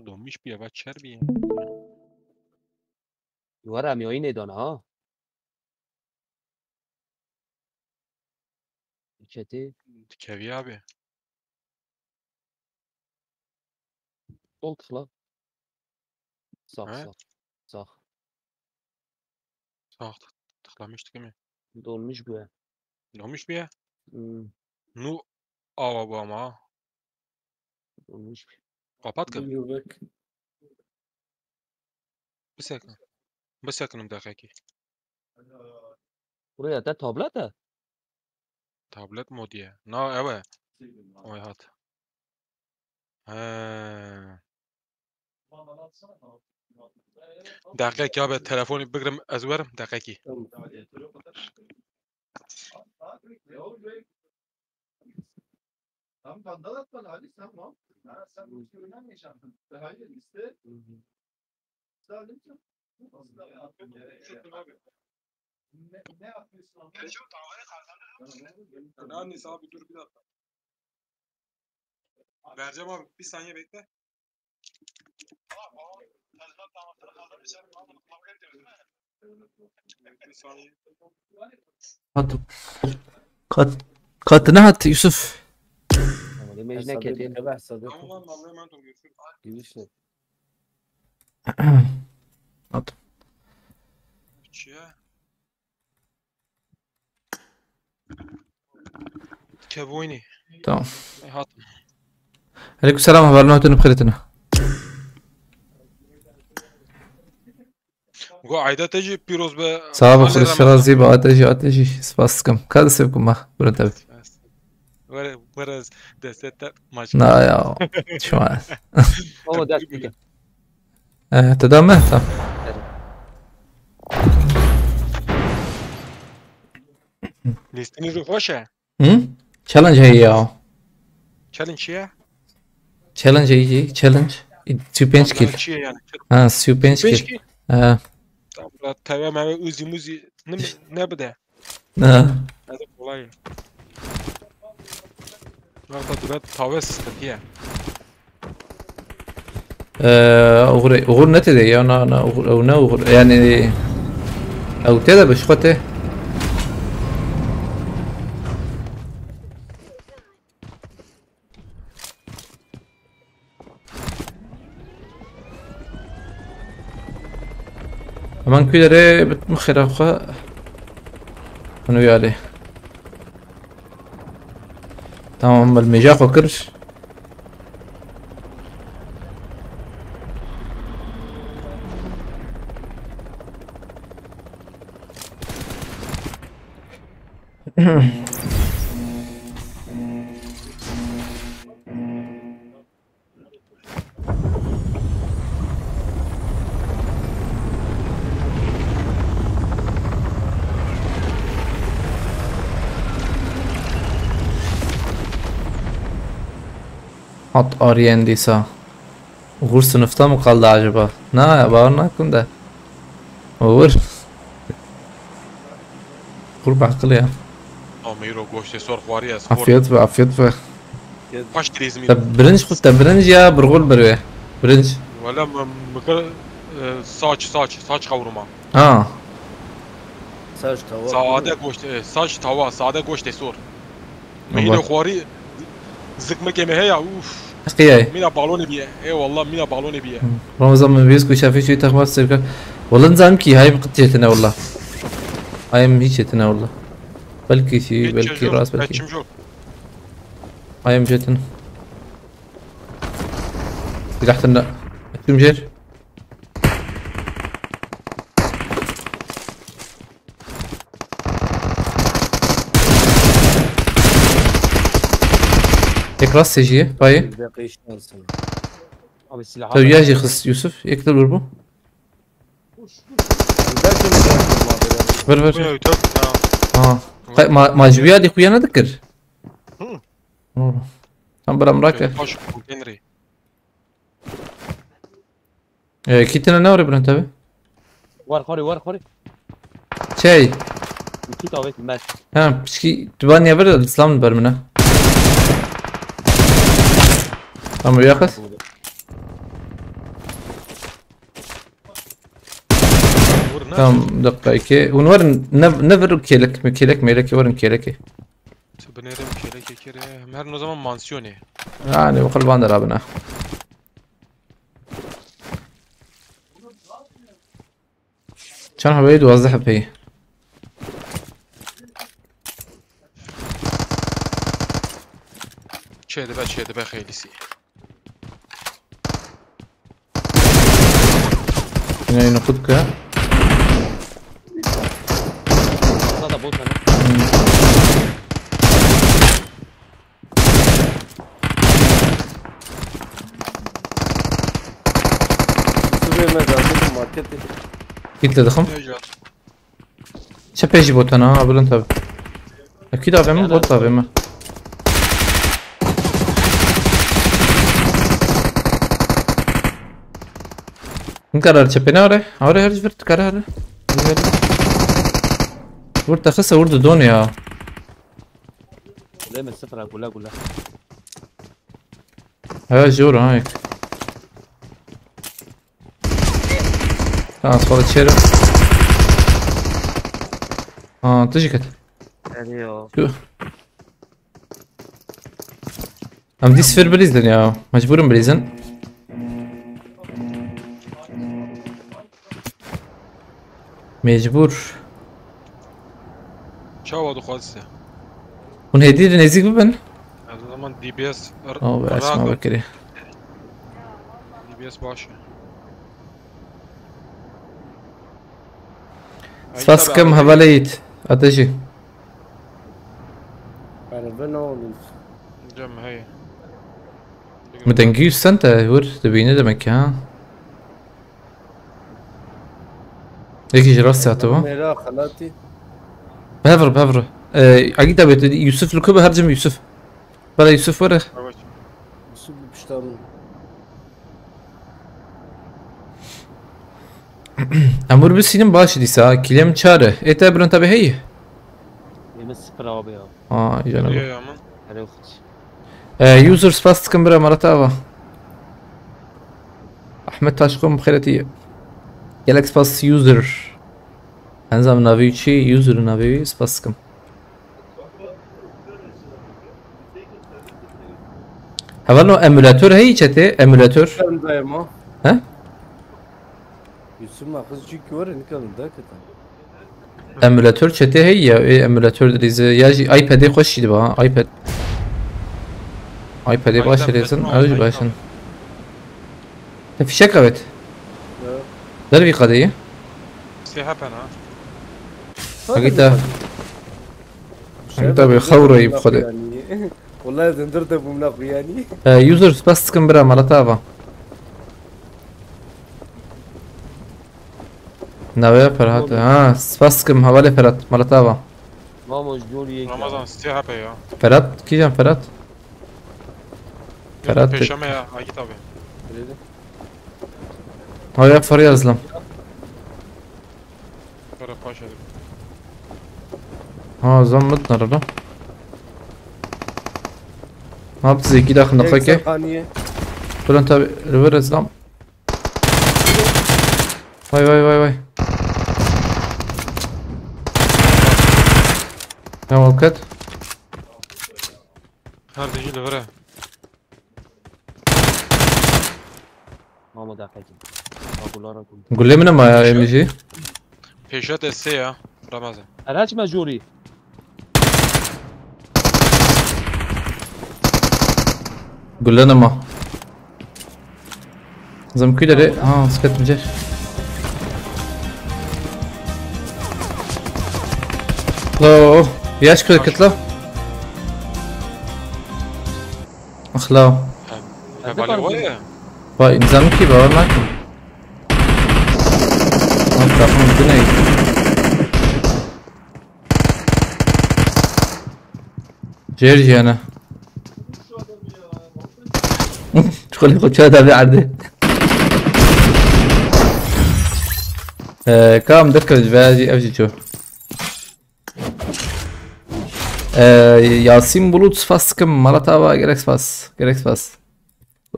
Donmuş bir yavaş çer bir ya. Duvara mi oyun edon ha. Çeti. Kevi abi. Sol tıkla. Sağ He? sağ. Sağ. Sağ tıklamıştık değil mi? Dolmuş bu ya. Donmuş bir ya. Hmm. Nu ava bu ama ha. Dolmuş. Kapat kız. Yuvak. Bir sakın. Bir sakın dakika. Buraya da tablet ha. Tablet mod ya. Na evet. Oy hat. He. Dakika abi telefonu bıkırım ezberim dakika. Tam vandal atmalı Ali sen mal. Ha, sen bu işte oynamayacaksın. Hayır liste. Liste aldın mı? Ne yapıyorsun abi? Annesi abi dur bir dakika. Vereceğim abi bir saniye bekle. Bir saniye. Attım. Katına at Yusuf. Ama demek ne ketin. Evet sadık. Tamam lan Allah'a emanet ol görüşürüz. Girişle. Attım. Ya. Kevoyni. Tamam. Hat. Aleykümselam haberle ötünü bخيرتنا. Bu ayda teci piroz be. Sağ ol خلص شرازي بقى أتجي سباسكم كذا سيبكم ما برنت أبي. Whereas the set that much. لا يا شو عارف. O ders dike. تدامه tamam. Listiniz hoş ya. Hı? Challenge هي يا. Challenge ya. Challenge يجي challenge. Süpenç kill. Challenge yani. Ha süpenç Beş kill. ki. Ha. Tamam. Teve meve uzi muzi. Ne bu de? Ha. Hadi kolay. Hatta da tave sıkıntı ya. أغور نتدي يا أنا أغور أو نا أغور يعني أو تدا بشقته. أمان كده بتمخر أخا أنا ويالي تمام المجاق وكرش Hat arayan diyse. Uğur sınıfta mı kaldı acaba? Ne ya bağırın hakkında. Uğur. Uğur bakıl ya. Amiro goşte sor var ya. Afiyet ve afiyet ve. Kaç kere Ta birinci kutta birinci ya burgul bir ve. Birinci. Valla mıkır saç kavurma. Ha. Saç tava. Sade goşte saç tava sade goşte sor. Mine khwari zıkmak yemeğe ya uf. Kıyay. Mina balon biye. Eyvallah mina balon biye. Ramazan mı biz kuşafı şu takmaz sırka. Vallahi zam ki hayım kıt yetine valla. Hayım hiç yetine valla. Belki şey belki rast belki. Kaçım yok. Hayım jetine. Silahlarına. Tüm yer. Ekras sejiye. Bayi. Bir dakika işten sana. Abi silah Tabii ya Yusuf Yusuf. Ekler vur bu. Ver ver. Bu ya tabii ya. Ha. Macbuya di kuyana dıkır. Tam bıram bırak ya. Baş konteyneri. Kitine ne var İbrahim tabi? Var khori. Şey. İki tane ben. Ha, pişki duvan ya ver İslam bölümüne. Tamam yakız. Vur ne? Tamam dakika iki. Onu var ne ver kelek mi kelek melek varın keleki. Sebenerim kere. Her ne zaman mansiyoni. Yani bu kalban da rabına. Çan havayı duazda hapeyi. Çeyde be xeylisi. Yine nokut ka. Sana da bot var. Su vermez abi markette. Gitledik ham. Ne yap? Çepeji botana ha bilin tabi. Akid abime bot abime. Ne karar çepene oraya? Oraya her bir karar. Vurta kısa vurdu don ya. Değil mi? Sıfır gula. Ha jor ha ek. Tamam sonra içeri. Aa tecik. Geliyor. Am dis fer bilizden ya. Mecburum bilizden. Mecbur. Çava da xwazise. Hun hediye nezik mi ben? O zaman DBS Aa be açma bakiri. DBS başı. Spaskam havaleyit. Ateşi. Yani ben ne olayım? Cem hey. Meden 100 cent vur. Dibine demek ya. Eki jiras saatı bu. Mera halati. Bevr. Agit abi Yusuf Lukuba harcım Yusuf. Bana Yusuf var. Evet. Su bir piştam. Amur bir sinin başı disa. Kilem çare. Ete brun tabi hey. Yemin sıfır abi ya. Aa Ya canım. ya man. Hele User spastikam bira maratava. Ahmet Taşkom bxiretiye. Gelek spas user. Enzam naviçi user navi spastikam. Havalo emülatör hey çete emülatör. Ben dayama. Ha? Yusuf makız çünkü var ya ne kadar da katan. Emülatör çete hey ya emülatör deriz ya iPad'e hoş idi ba iPad. iPad'e başlayasın aracı başın. Fişek evet. Dar bir kadıyı. Sihapen ha. Agita. Agita bir xawrayı bxode. Vallahi zindir de bumna yani. User spastikam bira maratava. Navaya Ferhat. Ha, spastikam havale Ferhat maratava. Vamos Joliye. Ramazan sihapen ya. Ferhat, kijan Ferhat? Ferhat Bey. Peşeme ya. Agit abi. Öyle. Haya far yazdım. Para paşa. Ha zammıt narada. Ne yaptı Zeki dakika Tek dakika. saniye. Bulan tabi river izlam. Vay vay vay vay. Ya vakit. Her deci levere. Mahmut Akacım. Babulara kum. Gulle mi ma ya emici? Peşet esse ya. Ramazan. Araç mecuri. Gulle ne ma? Zamküleri ha sıkıntı mıcır. Lo yaş kırıkıt lo. Akhla. Ha bali var ya. Vay nizam ki bavar nakim. Ha takım güney. Jerry ana. تدخل خد شهادة بعد كام دكج باجي ابجي شو ياسين بلوت فاس كم مرتابا جريكس فاس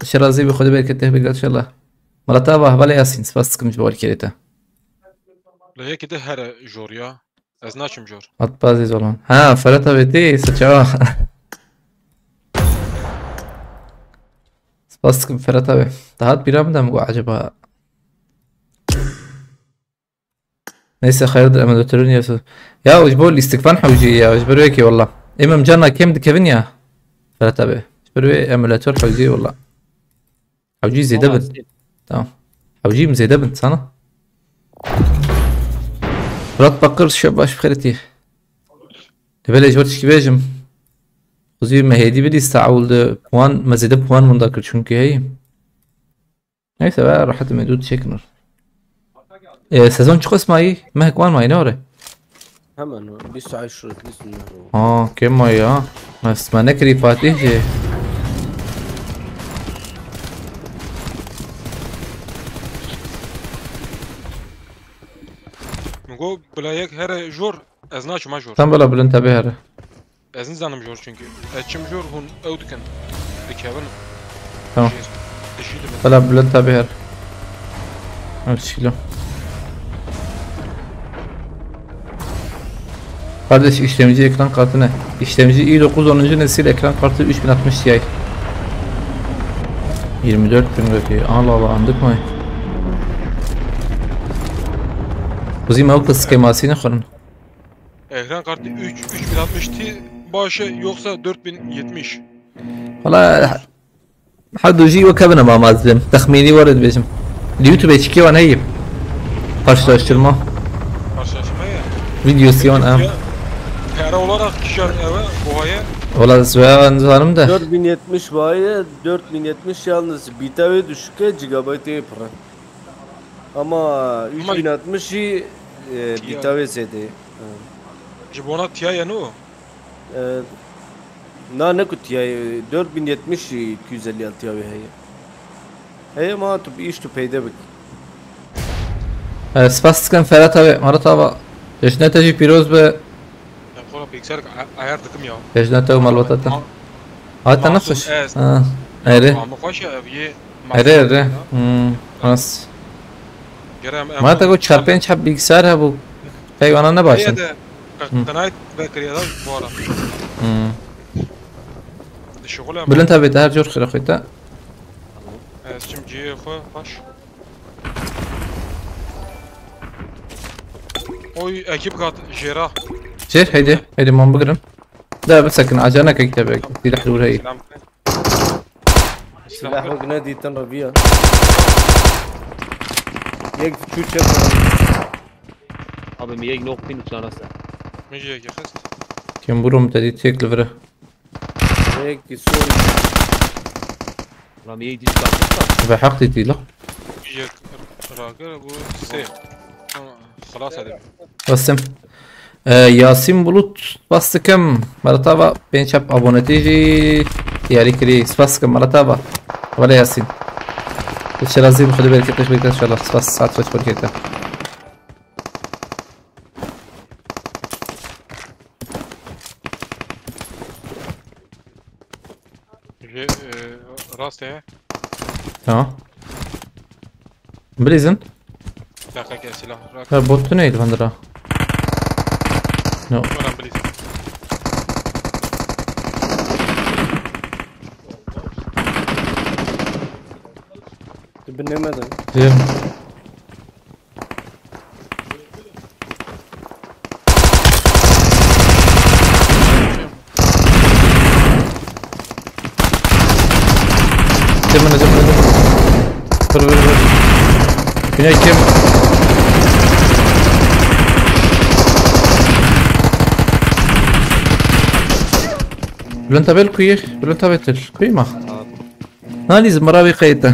شرازي بخد بالك تهبل ان شاء الله مرتابا بلا ياسين فاس كم جوال كريتا لا كده هر جوريا از ناچم جور ات بازي زولان ها فرتا بيتي سچوا بس فرات abi. Daha biramda bu acaba? Neyse hayırdır emülatörün yası. Ya اجبر الاستكفان حوجية اجبر ويكي والله. امام جانا كم دكفن يا فرات abi. اجبر وي emülatör حوجية والله. حوجي زي دبن. tamam. حوجي زي دبن sana. Fırat Bakır şabaş بخيرتي. Tebele اجبر تشكي وزي ما هي دي بدي استعول بوان مزيد بوان من ذاك الشنكي هي نيسا بقى راحت مدود شكنر سيزون شو اسمها ايه ما هي كوان ما ينوري Hemen o. Bir saat şurası üstünde o. كم ما يا بس ما نكري فاتيه جي Go بلايك هر جور از ناچم جور tam بلا بلن تبهر از نزانم جور çünkü اچم جور هون او دكن دكابن tamam دشيد بلا بلن تبهر Ölçülü. Kardeş işlemci ekran kartı ne? İşlemci i9 10. nesil ekran kartı 3060 Ti. 24.000 götü. Allah Allah andık mı? Kuzim avukla skemasını kurun. ekran kartı 3060 Ti başı yoksa 4070 Valla حد يجي وكابنا ما مازلم تخميني ورد بيجم اليوتيوب يشكي وانا هيب karşılaştırma karşılaşmaya videosyon am para olarak kişi eve boğaya valla zıvan zanım da 4070 bayi 4070 yalnız bitave düşük GB yapar. Ama 3060 bitave zede. Cibona Ti ya no Ne kutiya 4070 256 abi hey. Hey ma tu iş tu peyde bak. spastikten Ferhat abi Marat abi yaşına tecik piroz be ya kola bilgisayar ayar dıkım ya yaşına tecik malvatata hatta nafış ha ere ama koş ya bir ere nas Marat abi çarpın çap bilgisayar ha bu hayvana ne başın kanayet bekliyor bu ara şغله Bülent abi de her jor xira xita şimdi خو baş oy ekip kat jera جير هيدي ما بقرن لا بس سكن عجانك كتابك دي الحلول هي Silahı güne diyten Rabia. Yek çüçe Abi miyek nok pin uçanasa. ميجي خست كم بروم تدي تيك لفره yek sor. Lan miyek diş kalksa. بحق دي لا ميجي راجل bu سيف خلاص هذا بسم ياسين بلوت بس كم مرتبة بين شاب ابونتيجي اختياري كري سباس كم مرة تابع ولا ياسين الشرازي بخدي بالك تخبيك ان شاء الله سباس ساعات فوت بالكيتا راسته اه بريزن دقيقة سلاح راك بوتو نيد فندرا نو ولا بليز تبني مدى زين جمنا بر بناي كم بلنتا بيل كوير بلنتا بيتل كويما هاني زمراوي قيته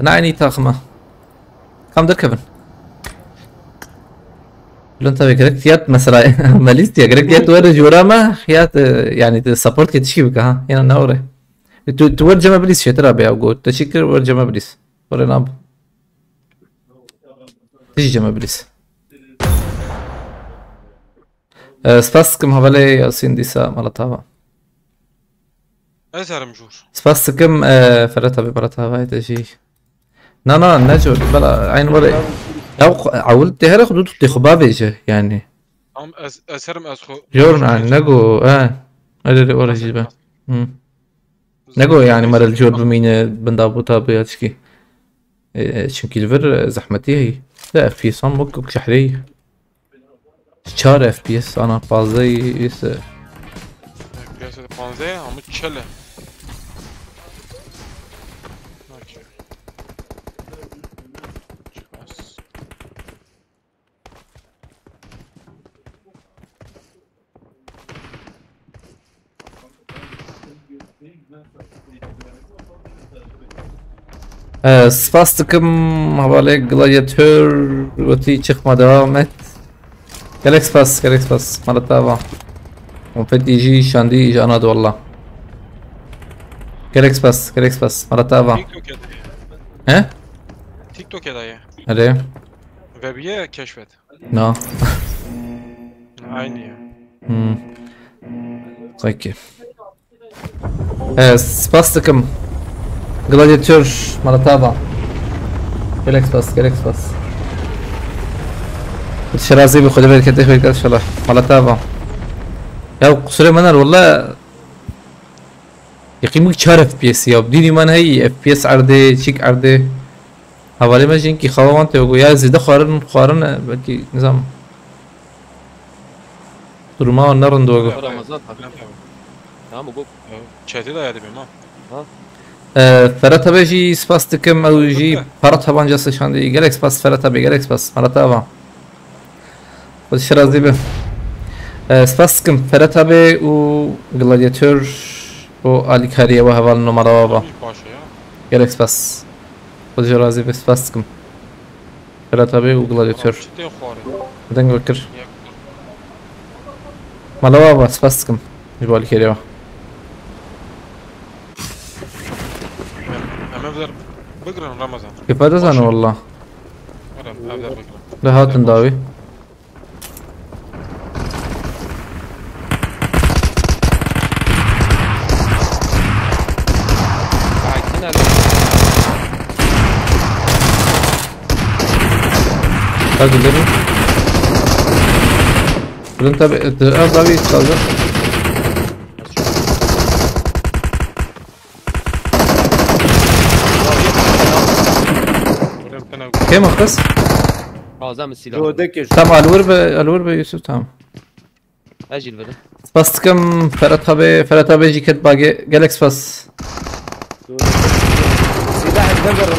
انا عيني تاخمه كم دركبن بلنتا بيكريكتيات مثلا ماليستيا كريكتيات ورا جوراما خيات يعني سبورت كتشيبك ها هنا نوري تورجم ابليس شترا بيا وقول تشكر ورجم ابليس ورناب تيجي جم ابليس سباسكم هبالي ياسين ديسا مالتها ازهر مجور سباسكم فرتها ببرتها هاي تجي نا نجو بلا عين ولا او عولت تهرخ دو تخبابيجه يعني ام اسرم اسخو جورن عن نجو ادري ولا جيبه نجو يعني مر الجور بمين بندابوتا بياتشكي çünkü الفر زحمتي هي لا FPS ممكن شحري 4 FPS انا fazla ise piyasada panze ama çele. سباستكم حواله گلادیاتور وقتی çıkma devam et Galaxy Pass مرة تابع ومفيد يجي شاندي يجي انا والله Galaxy Pass مرة تابع TikTok ya dayı. ها TikTok ya dayı. عليه Webiye keşfet. نو Aynı ya. اوكي سباستكم جلادياتور مرة تابع Galaxy Pass الشرازي بخد بالك كده في ان شاء الله مرة تابع يا قصري منر والله يقيمك 4 FPS يا بديني من هي FPS عرضي تشيك عرضي حوالي ما جينكي خوان تيجو يا زيد خارن بلكي نظام durma onların doğru. Ramazan tamam bu Chat'i de yedim ama. Ferhat abi ji spastikim او جي فرات tabancası şandı Galaxy Pass Ferhat abi Galaxy Pass مرة تابع خد الشرازي به spastikim Ferhat abi و gladiator و alikariye و هوال numara baba Başı ya. Galaxy Pass خد الشرازي به spastikim Ferhat abi و gladiator Ciddi xori. بدن بكر مالا بابا spastikim يبغى alikariye Hemen بقرن رمضان. كيف هذا زانه والله Evler بقرن. لا هات نداوي sakin al. هذا اللي انت ابغى تصدق كيف مختص Azam silah. جودك تمام الور بيوسف تمام Acil verin. باستكم فرات ابي جي كت باقي جالكس باس سلاح الدبر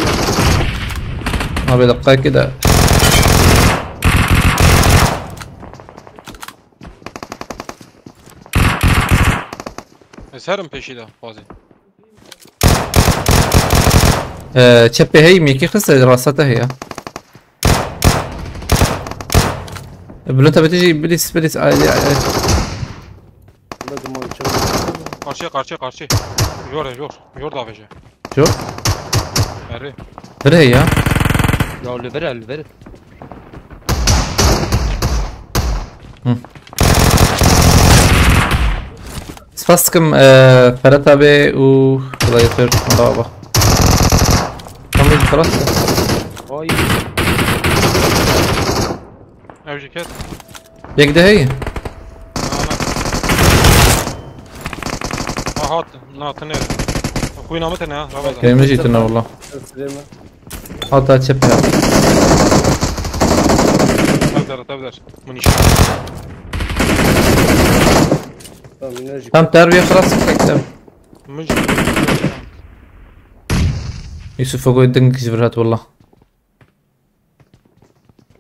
ما بدقائق كده Eserim peşinde fazla. تشبي هي ميكي خسر راسته هي بلو انت بتيجي بليس لازم Karşı karşı. Yor da veje. Yok. Eri. Nereye ya? Ya Oliver. Spastım Ferhat abi u gladiator merhaba. Tamam خلاص. Ay. Evci ket. یک دهی هات ناتنه خوی نامت نه رابطه كلمة جيتنا والله سليمة حاطها تشبه تبدر منيش من اجي تم تربية خلاص كتاب مش يوسف فوق الدنك جبرات والله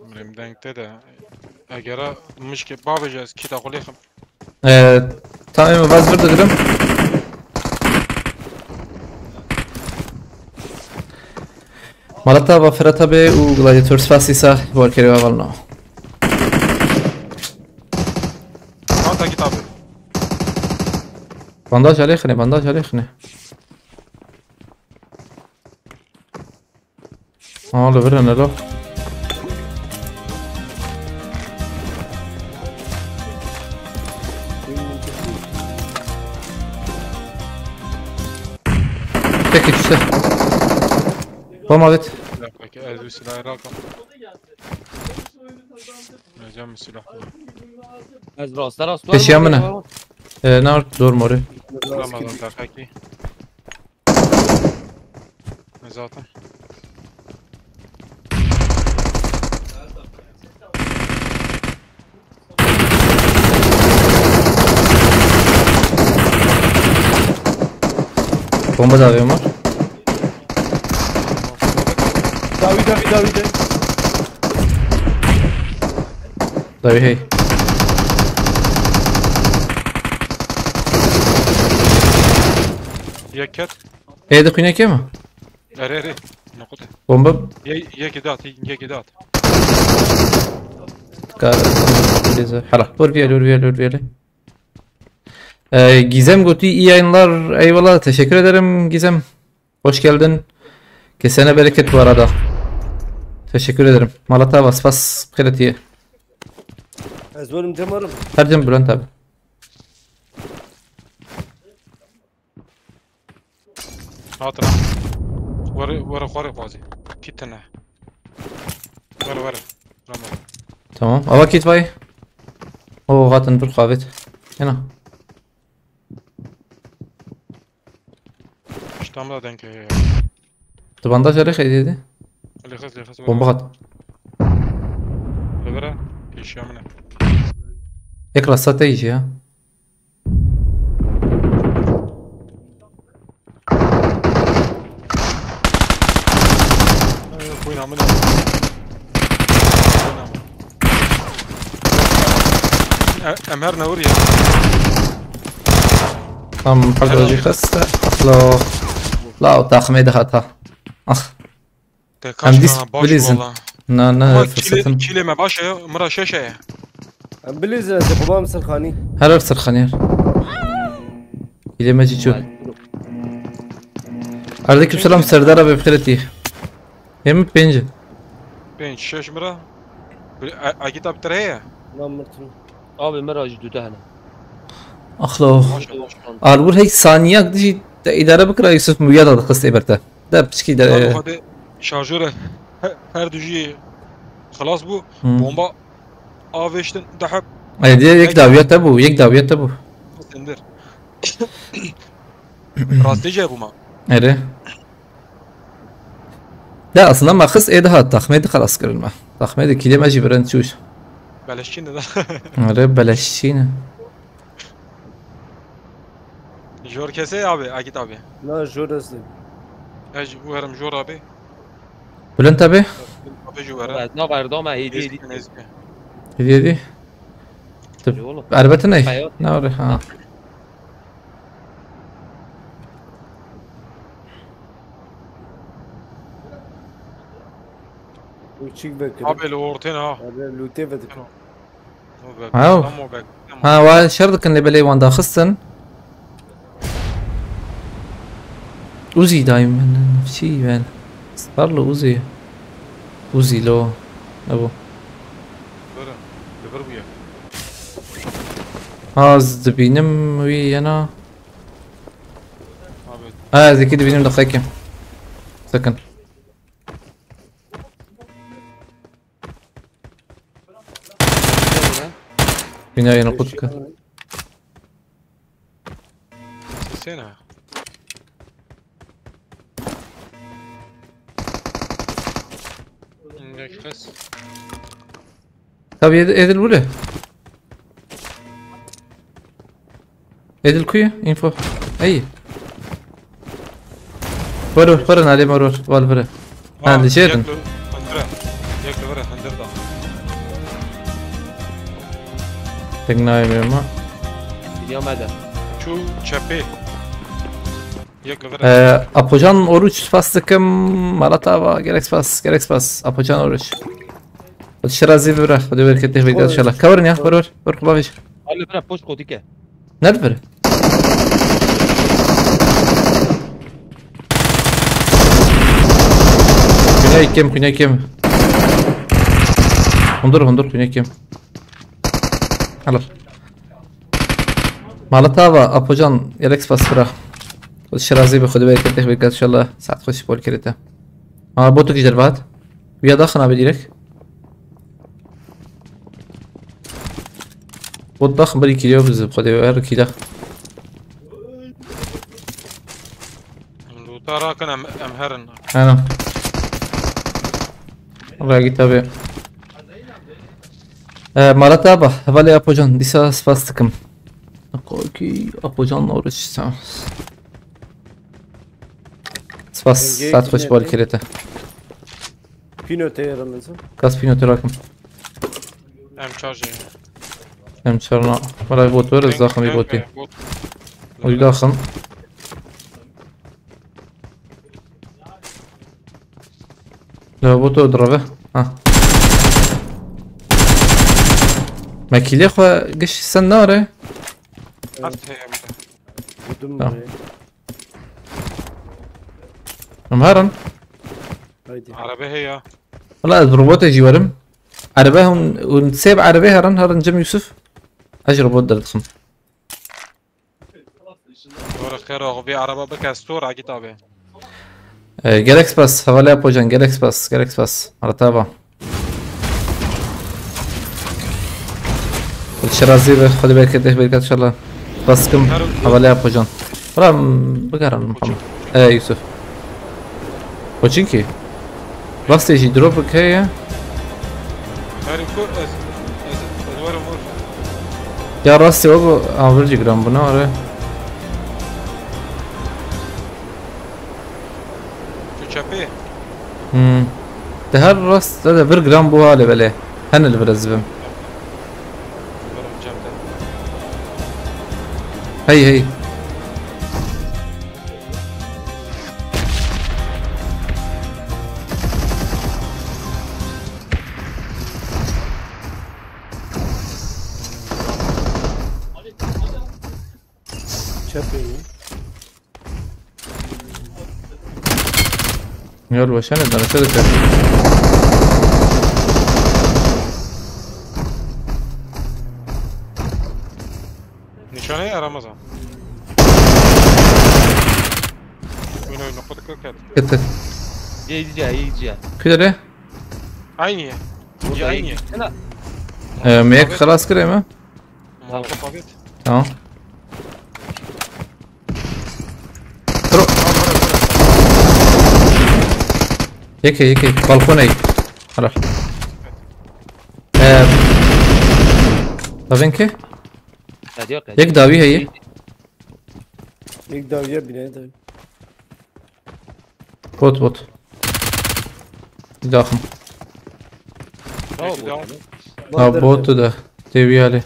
مريم تدا اگر مشكل بابجاز كي تقولي خم تمام باز برد قدم مالتا با فرتا به و گلادیتورز فاسیسا بارکری اولنا هات كتابي بانداج عليه خني لو برنا لو تكي تشته بما بيت لك ازو سلاح راكم نجم السلاح Az راست پیش یامنه نار دور موری رمضان تركي نزاتا bomba dalıyorum var Davi hey يكت ده kuyuna ki mi? اري نقطه Bomba يكدات Hala vur bir Gizem Guti iyi yayınlar eyvallah teşekkür ederim Gizem hoş geldin kesene bereket bu arada teşekkür ederim Malata vasfas kritiye ازورم تمرم her can Bülent abi هاتنا ورا خوري فازي كيتنا ورا رمضان tamam ama kit vay o gatın bir kahvet yana اشتامل دنك bandaj arı hediyedi اللي خذ bomba gat ورا ايش يعمل ekran strateji ya خوين عمل امهر نوريا tam pardon خسته اخلا لا تخميد هاتها اخ كاش ديس باش بليزن. والله نه فرصتم كيلي ما باشا مرة شاشة بليز تقوم سرخاني هر ارسل خنير İle Mecicu. Aleykümselam Serdar abi bخيرتي. Hem bence. بين شاش مرة اكيد بتريا ما مرتم Abi meraj düde hene. Akhlo. ما شاء الله Arbur hey saniye gidi idare bıkra Yusuf müyad adı kısa iberte. Da pişki de. هذا شارجره هر دوجي خلاص بو Hmm. بومبا افيشتن دحب Ay diye yek daviyet bu, yek daviyet bu. سندر راستي جابو ما Ere. Da aslında makıs edaha takmedi خلاص kırılma. Takmedi kilime cibren çuş. بلشين ده Ere beleşine. جور كاسي ابي اكيد ابي لا جورس اج ورم جور ابي Bülent abi. ابي جو ورم Evet ne var dama hediye değil. Hediye di. Oğlum. Arbete ne? Hayır. Ne var ha? وتشيك بك ابي الاورتين ها لوتي بدك هاو. Ha var şardık اللي بلي وان داخستن. اوزي دايما شي بان صار له اوزي اوزي لو ابو برا دبر بويا هاز دبينم وي انا عبد زي كده بينم دقيقة سكن بناية نقطك سينا خس طب يد الوله يد الكوية انفو اي فرن عليه مرور والفره عندي شيرن ياكل برا هندر دا تقناي ميما Dünya mede. شو تشابي ياكل برا Apocan oruç fastıkım Malatava gerek pas Apocan oruç Şirazi bırak hadi bereketli bekler inşallah kavurun ya vur kulaviş Alle bra post kodike. Nerede biri? Güney kim Hundur güney kim Alır Malatava Apocan gerek pas bırak الشرازي بخدوا بالك انت بك ان شاء الله ساعة تخش بول كريتا بوتو كي جربات ويا ضخنا بديلك بوت ضخم بري كيلو بزب خدوا بالك كيدا لو ترى كان امهرن انا راجي تابع Malataba havale Apocan disa spastıkım Koki Apocan oruç Spas saat خوش بال كريتا Pino تيرمزو كاس فينو تراكم ام تشارجي ام شرنا ولا بوت ورز ضخم يبوتي ويضخم لا بوتو اضربه ها ماكيلي خو قش السنارة عرفت هي بدم مهرن هايدي عربي هي والله الروبوت يجي ورم عرباهم ونسيب عربيه هرن جم يوسف اجرب ودر الخم دور خير وغبي عربة بكاستور عقي طابع جالكس باس حوالي ابوجان جالكس باس على تابع الشرازي خلي بالك كده بالك ان شاء الله باسكم حوالي ابوجان والله بقرن محمد يوسف وشينكي بس يجي دروبك هي هاري كو ازوار مور يا راسي وابو برجي جرام بناره شو تشابي ده هر راس ده 1 جرام بو هالي بله هن اللي برزبم هي يلا وشان ده انا كده نشانه يا رمضان وين نقطة كده يجي كده ليه عيني يا عيني لا ميك خلاص كده ما ما طبقت اه يكي بالكوني خلاص طب انكي يك داوي هي एक दाविया भी नहीं था بوت داخل بوت ده تبي عليه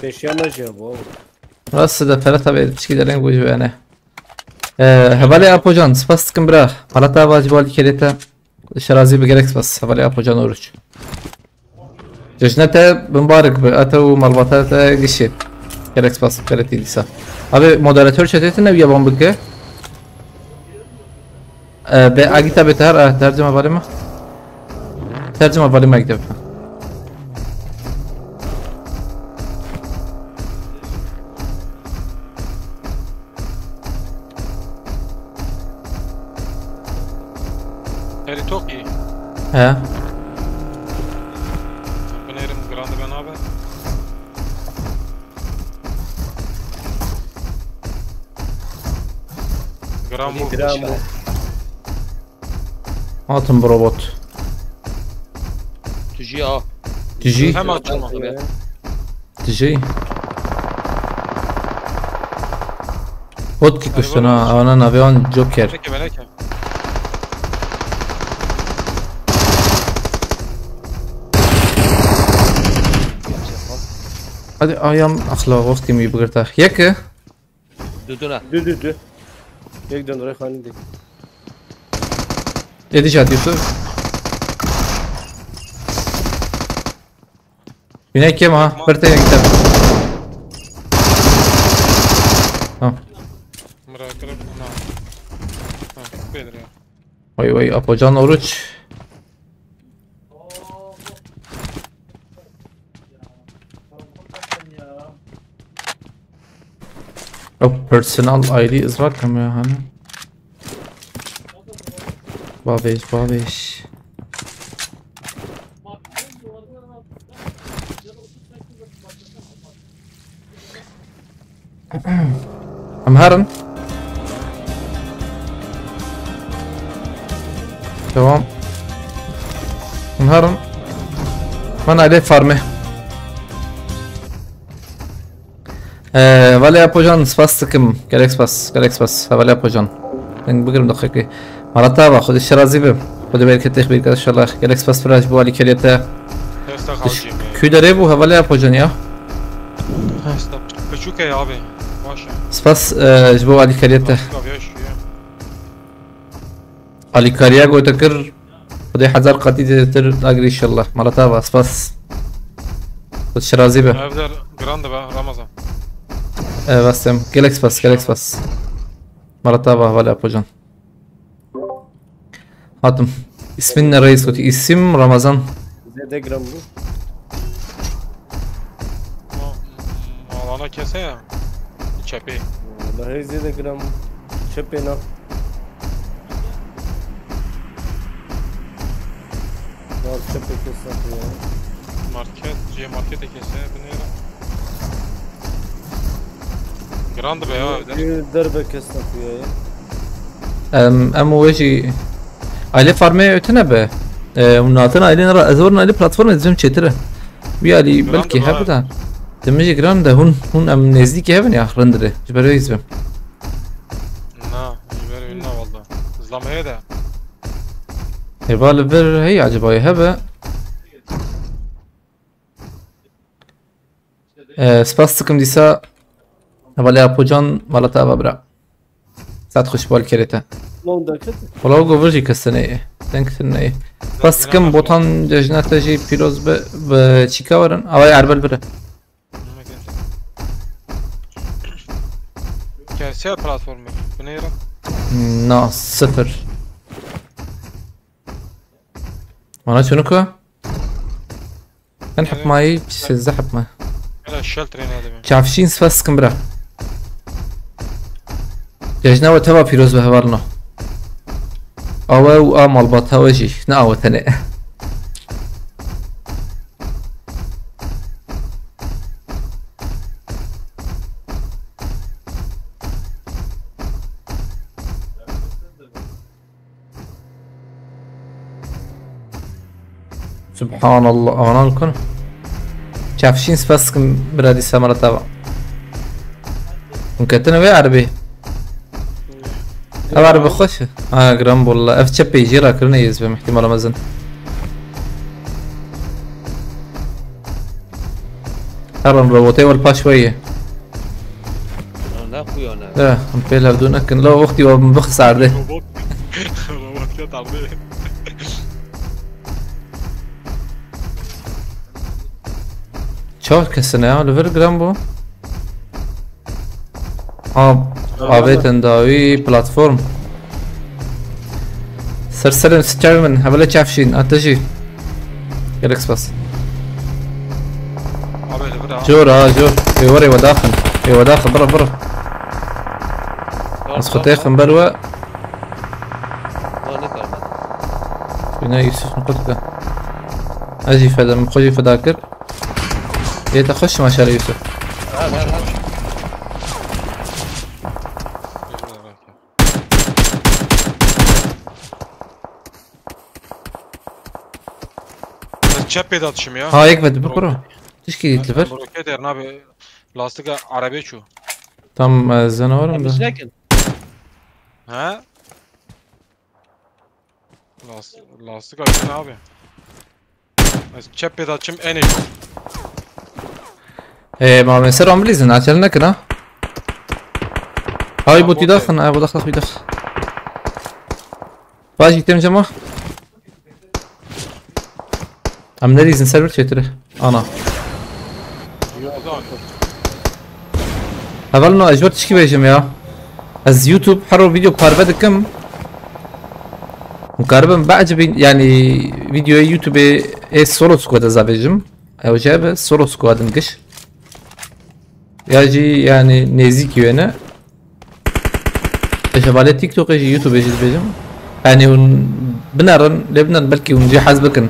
पेशियाना جابوا راس ده ثلاثة بيت تشكي دارين بوجو يعني هبالي أبوجان سباس كمبرا حالتا واجبالي كريتا شرازي بجريكس بس هبالي أبوجان أورج ججنته مبارك بأتو مربطات قشي كالكس باس بكرتي ديسا أبي مودراتور شتيتنا ويا بامبكه بأجيتا بتهر ترجمة بالما ترجمة بالما يكتب هاري توكي ها بنيرم جراند بنابه جرامو جرامو هاتم بروبوت تجي تجي هم أجمع تجي بوت كي كشتنا أنا نافيون جوكر ملكة ملكة هذه أيام أخلاق وقتي مي بقرتاخ يك دودونا دو یک دن روی خانی دی يدي شات يوسف هناك كم ها برتين كتاب ها مرة كرب نعم بيدر يا وي وي أبو جان أوروش أو personal ID إزراك كم يا هانا بابيش أم هارن تمام أم هارن من عليه فارمه ولی اپوجان سپاس کم گلکس پاس ولی اپوجان من بگیرم دقیقی مرتا با خودش راضی بم خود برکت تخبیر کرد شالله گلکس پاس فراش بو علی کلیته هستا خالجي کی داره بو ولی اپوجان یا هستا بشوكة يا أبي ماشي سپاس جبو علی کلیته كافياش يا علی کاریا گو تکر خودی 1000 قطعی تر اگری شالله مرتا با سپاس خودش راضی بم أبدر جراند بقى رمضان بستم گلکس پاس مرتا با ولی اپوجان هاتم اسمنا رئيس كنت اسم رمضان زیاده گرام بو Alana kese ya. Çepi. والله زیاده گرام چپی نه دار چپی کسا خویا Market. Markete kese. Bu ne ya? Grand be ya evde. دربه کسا خویا ام وجهي عليه فارمي تنبه وناتنا علينا ازورنا عليه بلاتفورم زم چتره بيالي بلكي هبدا دمجي جرام ده هون ام نزدیکی هبن یا رندره جبره يزبم Na. Yiber ünna valla. Zlamaya da. يبال بر هي عجباي هبه سپاستكم ديسا ولی اپوجان مالتا ببرا ساعت خوش بال كريتا لون دکت والله گوورجی کستنه ای دنکتنه ای بس کم بوتان جنات جی پیروز به چیکا ورن اوای اربل بره Kese platformu. Bu ne ya? نا صفر وانا شنو كو نحط ماي زحب ما Hala shelter'in hadi ben. كافشين سفاس كمبرا ججنا وتوا پیروز به هوالنا او امال بات هواجي نا او تنه سبحان الله انا لكم كافشين سفاس كمبرا دي سامرا توا ممكن ويا عربي عربي خوش جرام والله اف تشبي جيرا كرنا يزبم احتمال مزن هرن روبوتي والبا شويه لا خويا انا لا نبيلها بدونك لو اختي وبخس عليه Robot. Robot ya tabii. چهار کسنه ها لور گرام بو آبیت انداوی پلاتفورم سرسلم سترمن هبله چافشین اتجی گلکس بس Abi öyle bir جور جور ايوري وداخل ايوه داخل برا برا بس خطيخن بلوى Var ne kadar? فينا يوسف نقطة اجي فدا مخوجي فداكر يتخش ما شاء الله يوسف Çep atışım ya. ها يكبد برا تشكي تلفر Roket yerin abi. Lastik arabaya şu. tam زنوارم Biz ده nekin? He? Lastik açın abi. Çep atışım en iyi. ايه ما من سر عمليزن عشان نكنا هاي بوتي داخل ابو داخل اخوي داخل باجي تم جماعة ام نريزن سيرفر تشتري انا هذا اجبر تشكي بيجم يا از يوتيوب حرو فيديو بارفدكم مقاربا بعجبين يعني فيديو يوتيوب ايه سولو سكواد ازابيجم او جاب سولو سكواد نقش يجي يعني نزيك يانا شبالة تيك توك يجي يوتيوب يجي بيجم يعني بنارن لبنان بلكي ونجي حاسبكن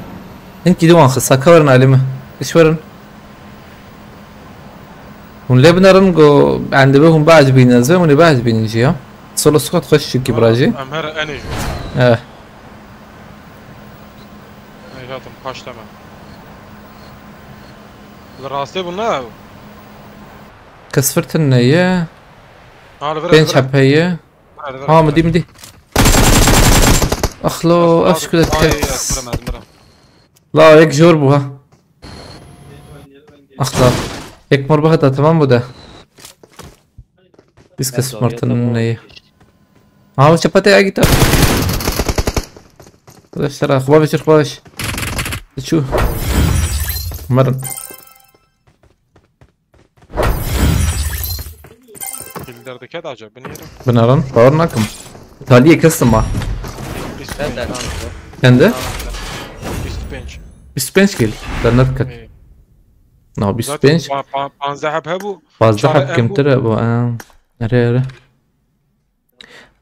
انتي دوان خصها كورن علمه ايش ورن ونلبنارن جو عند بهم بعد بينزل وني بعد بينجي ها سولو سكواد خش كبراجي Ömer en iyi. اه Hayatım kaçlama. Rastı bunlar. كسفرت النية Hadi ver. بين شبهية ها مدي مدي اخلو افش كده تكس لا هيك جوربوها اخطا هيك مربحة تمام بوده بس كسفرت النية ها شبهتي اجيتا هذا اشترى خبابش خبابش شو مرن Bilderdeki de acaba beni yerim. بنارن باورناكم تالية كستما Ben de. كنده İstpenç. 25 كيل درنتك نو 25 Panzehab hebu. فازدحب كم ترى ابو اري اري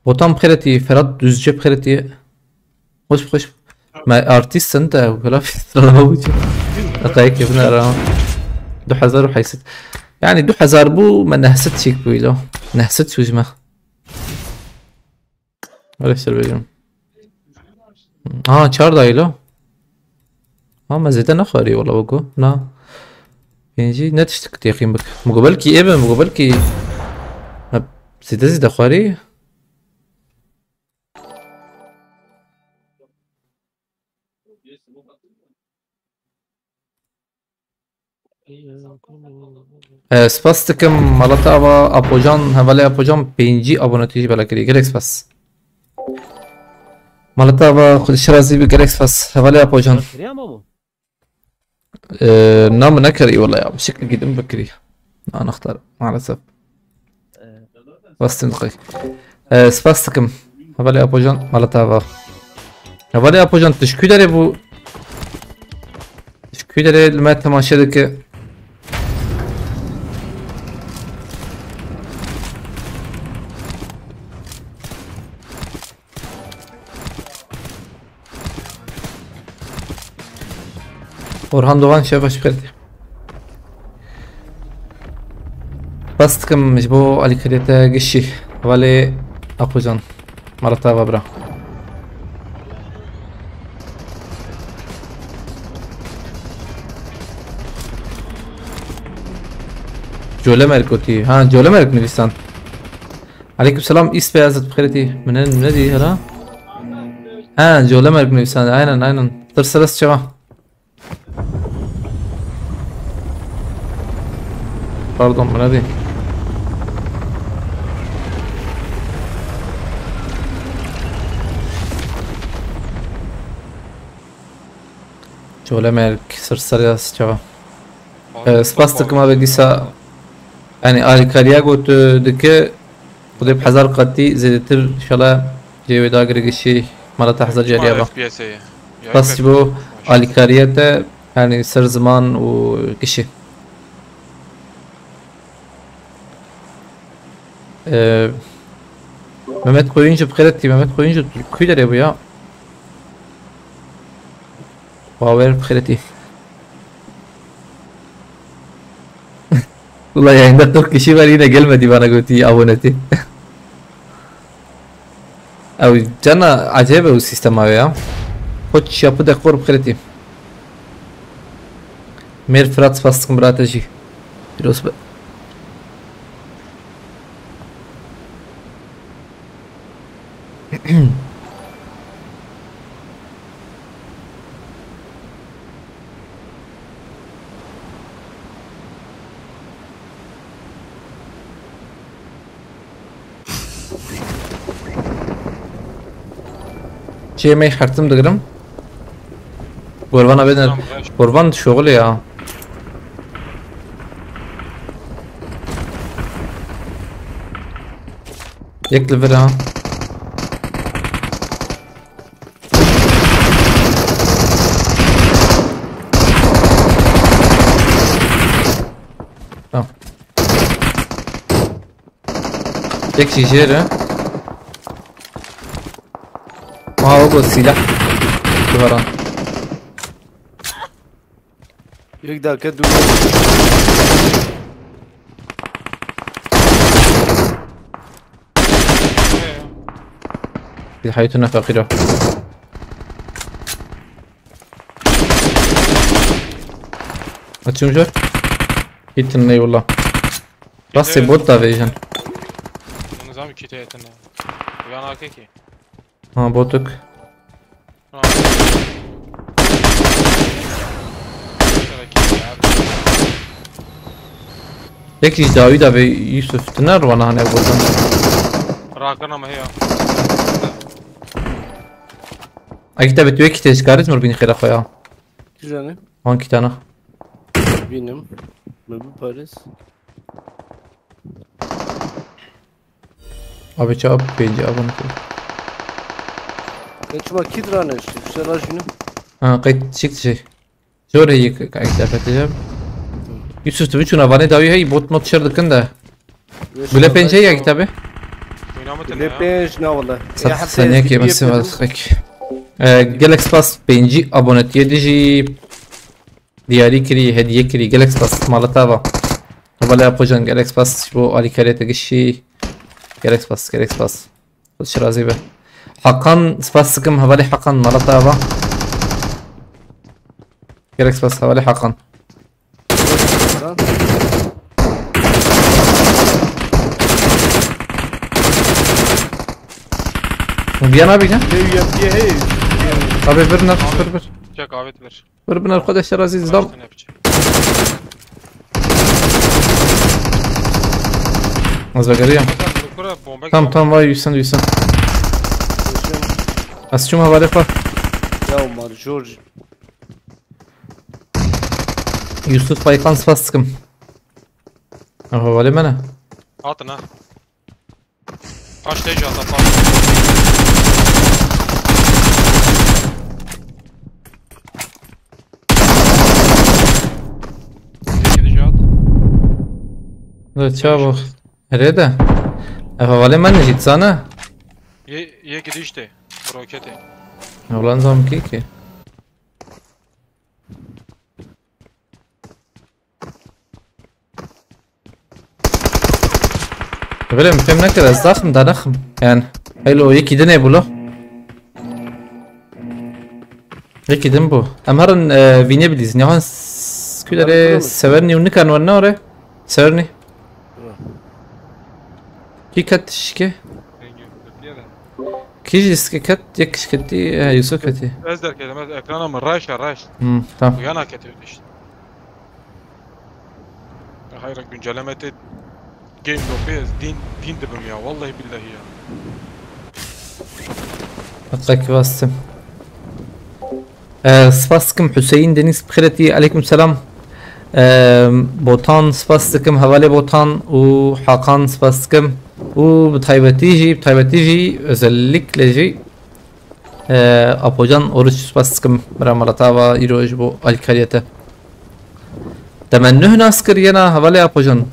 بوتام بخيرتي فراد düzce بخيرتي خوش ما ارتيست انت ولا في تراوج اقايك ابن ارا دو حزار وحيست يعني دو حزار بو ما نهست شيك بيلو نهست شو جمع ولا شر بيجم چهار دايلو ما زيدنا خاري والله بقول نا ينجي نتشتك تيقين بك مقبلكي ايه مقبلكي زيد خواري سپاستکم مالتا و اپوجان حواله اپوجان 5 ابونتی بالا کردی گلکس پس مالتا و خودش راضی به گلکس پس حواله اپوجان Kırıyor mu? نام نكري والله يا بشكل قديم بكري انا اختار مع الاسف بس دقيقة سپاستکم حواله اپوجان مالتا و حواله اپوجان تشکر داره بو تشکر داره لما تماشا که Orhan Doğan şebaş بخيرتي باستكم مجبو على كريتا قشي ولي أبوجان مرتا وبرا جولة مالكوتي ها جولة مالك نورستان عليكم السلام إيس بيازت بخيرتي من دي هلا ها جولة مالك نورستان aynen ترسلس شبا Pardon bana değil. Şöyle merk sırsar yaz çava. spastik ma bedisa yani alikariya gotu dike خذي بحذر قدي زيدتر ان شاء الله جيوي داغر قشي مرة تحذر جريبة بس بو اليكاريته يعني سر زمان وقشي Mehmet Koyuncu بخيرتي Mehmet Koyuncu كويدر يا ابويا واوير بخيرتي والله yayında 4 kişi var yine gelmedi bana götü aboneti. Abi cana acayip o sistem abi ya. Koç yapı da korup kredi. Mer Fırat fastım bıratıcı. Biraz شيء ما يحرتم دقرم قربان أبدا قربان شغل يا يكلف ها يكشي جيره ما هو السلاح دوران يقدر كدو في حياتنا فقيرة أتشوم شو؟ كيتني والله بس بوت فيجن نظام كيتنا ويانا كيكي ها بوتك يكشي داوود أبي يوسف تنر وانا هنا بوتن راكنا ما هي أكيد تبي توي كي تشكارت مربين خير أخويا جاني هون كتانا بينم مبي باريس أبي شاب بيجي أبون كده كتشما كيدرانش شلا شنو قيد شكت شيء جور هي أكيد تبي يوسف تبي شو نافاني داوي هاي بوت مات شرد كنده بلا بينجي يا كتابه لبيج نا والله ثانية كي بس خيك جالكس باس بينجي أبونت يديجي دياري كري هدية كري جالكس باس مالتها ولا أبوجان جالكس باس شو علي كريت قشي جالكس باس خدش رازي به حقا سباسكم هبالي حقا مالتها جالكس باس هبالي حقا وبيانا بينا abi bir Çek avet ver. bir arkadaşlar aziz dam az bagariya tamam vay yüzsen asçum havale fa ya Umar George Yusuf Baykan spastkım havale bana Atın ha. Kaç tecrübe atar. لا تشابه هريدا havale من نجيت sana Ye gidi işte. Roketi. والله نظام كيكي böyle mükemmel ne kadar zaxım da naxım yani hello yeki de ne bulu yeki de bu amarın vine biliz ne han skülere severni unikan var ne ore severni ki kat şike ki jiske kat yek şikati Yusuf kati Ezder kelime ekrana mı raş tamam Uyana ketiyordu işte. Hayır güncellemede Game Lopez din dibim ya vallahi billahi ya. Hakkaki bastım. Spaskım Hüseyin Deniz Bkhireti aleyküm selam. بوتان سپاس دکم حوالی بوتان و حقان سپاس دکم و بتایبتی جی özellikle لجی اپوجان oruç سپاس دکم برای مرتبا ایروج بو الکاریته تمنه ناسكر ينا حوالی اپوجان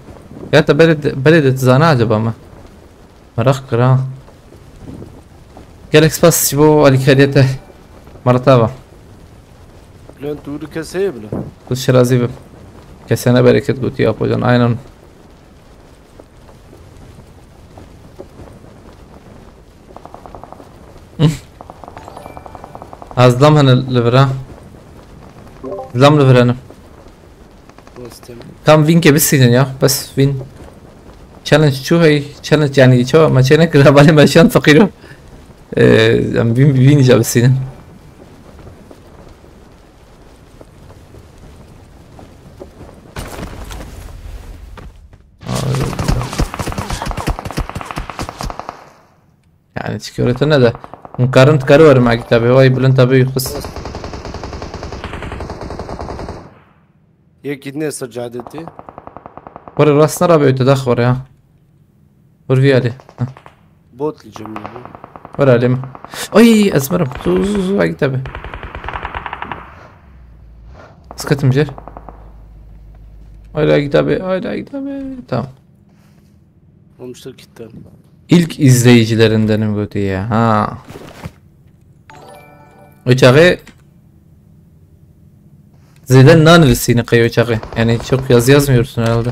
یا تا برد تزانه عجبا ما مرخ کرا گلک سپاس بو الکاریته مرتبا Lan turu keseye bile. kuz şirazi bim kesene bereket guti apocan aynen azlam hani livra zam livranı İstemiyorum. kam win ke bisinin ya bas win challenge şu hay challenge yani şu ma çene kira bale maşan fakirim am win icabı bisinin يعني سكيورتنا ده مقارنة كارور مع كتابي هواي بلن تابي يخص Ye gidine sacadeti. ورا الراس نرى بيتدخور يا ور في عليه Bot diyeceğim ya. ورا عليه اي ازمرم زو على كتابي اسكت مجر ورا كتابي tamam. Olmuştur kitten. İlk izleyicilerindenim Götü ya. Ha. Uçağı Zeden nanilisiyle kayıyor uçağı. Yani çok yazmıyorsun herhalde.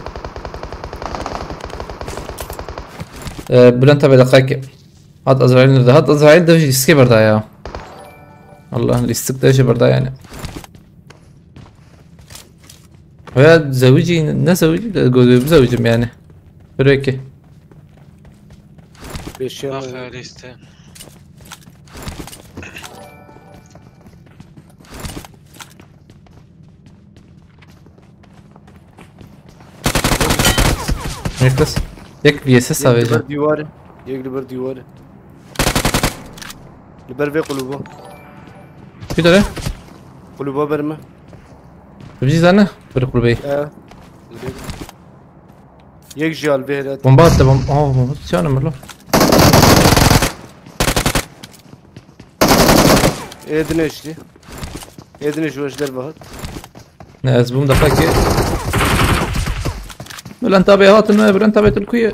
Bülent abi dakika. Hat Azrail nerede? Hat Azrail de riske barda ya. Allah'ın listik de şey barda yani. Veya زوجي ne زوجي de زوجim yani. Böyle 5 yana. Bak liste. Neklas. Tek VSS sadece. Liber divarı. Yek liber divarı. Liber ve kuluba. Bir tane. Kuluba verme. Bir tane. Böyle kulübeyi. Yek jal ve helat. Bomba attı bomba. Bomba atacağım mı lan? Edneşti. Edneş vajlar bahat. Ne azbum da fakir. Bülent abi hatun Bülent abi Türkiye.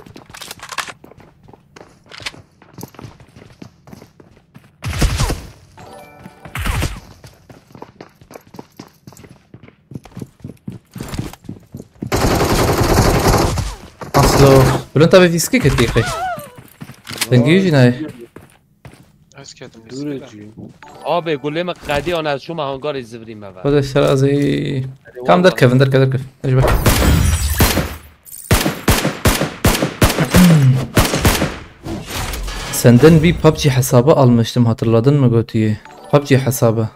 Aslo. Bülent abi fiske ketti. Dengi jinay. Asketim Dureci. Abi قول لي قاعدين انا شو ما هنقار الزبري ما بعد هذا الشرازي. كم دركب دركب. ايش Senden bir PUBG hesabı almıştım, hatırladın mı Götü'yü? PUBG hesabı.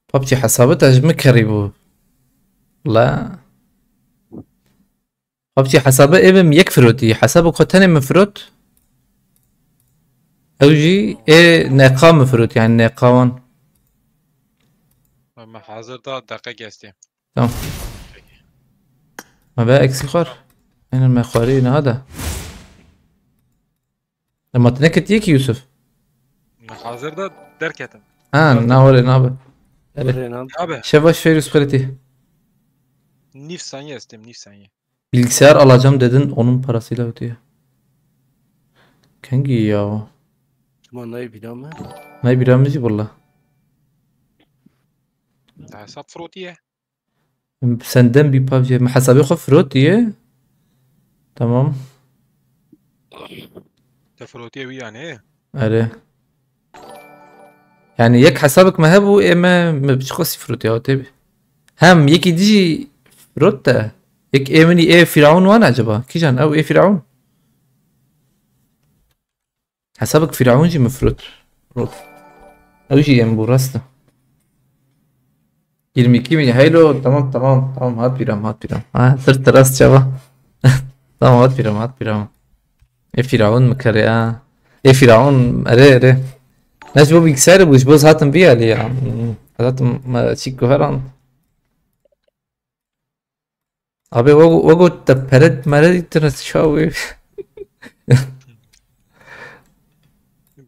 PUBG hesabı tecmi karibu. La. PUBG hesabı evim yek fruti. Hesabı kotene mefrut. Evci neqa mefrut yani neqavan. Ama hazırda dakika geçti. Tamam. ما بقى اكسي خار هنا المخارين هذا لما تنكت يك يوسف Hazırda derk ettim. ها ناول نابه Renan. Abi Şevaş Feyruz Kriti. nif saniye istem nif saniye. Bilgisayar alacağım dedin, onun parasıyla ödüyor. Kanki ya. Manayı bilmem. Ne bilemeci valla. Hesap frotiye. Senden bir PUBG hesabı khofrot diye. Tamam. Te frotiye yani. öyle. Yani yek hesabك ما هبو اما بتشخص فروت يا تبي هم يكي ديجي فروت يك امني ايه فرعون وانا عجبا كيجان او ايه فرعون حسابك فرعون جي مفروت فروت او شيء يعني براسته 22 milyon haylo tamam hat biram ha sırt teras çava tamam hat biram e firavun mekare ha e firavun ere ناس بو بيكسر بوش بوز هاتم بيها لي هاتم ما تشيكو هران Abi وقت تبرد مرد تشاوي.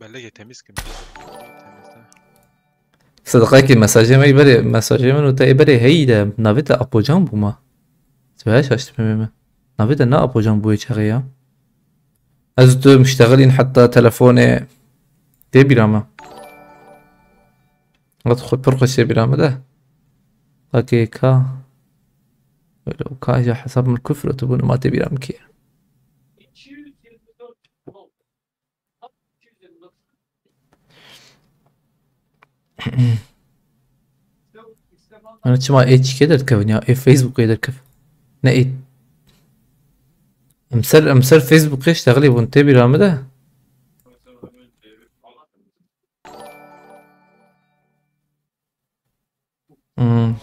Belli temiz ki. صدقاكي مساجي ما يبري مساجي منو تا يبري هيدا نافيتا ابو جنبو ما سبهاش اشتبه ميمه نافيتا نا ابو جنبو يشغيا ازدو مشتغلين حتى تلفوني دي بيراما ادخل برقش بيراما ده اوكي كا لو كا حسب من الكفر تبون ما تبي رامكي انا تشما اتش كده الكفنيا اي فيسبوك كده الكف نقيت امسر فيسبوك يشتغلي وانت برامه ده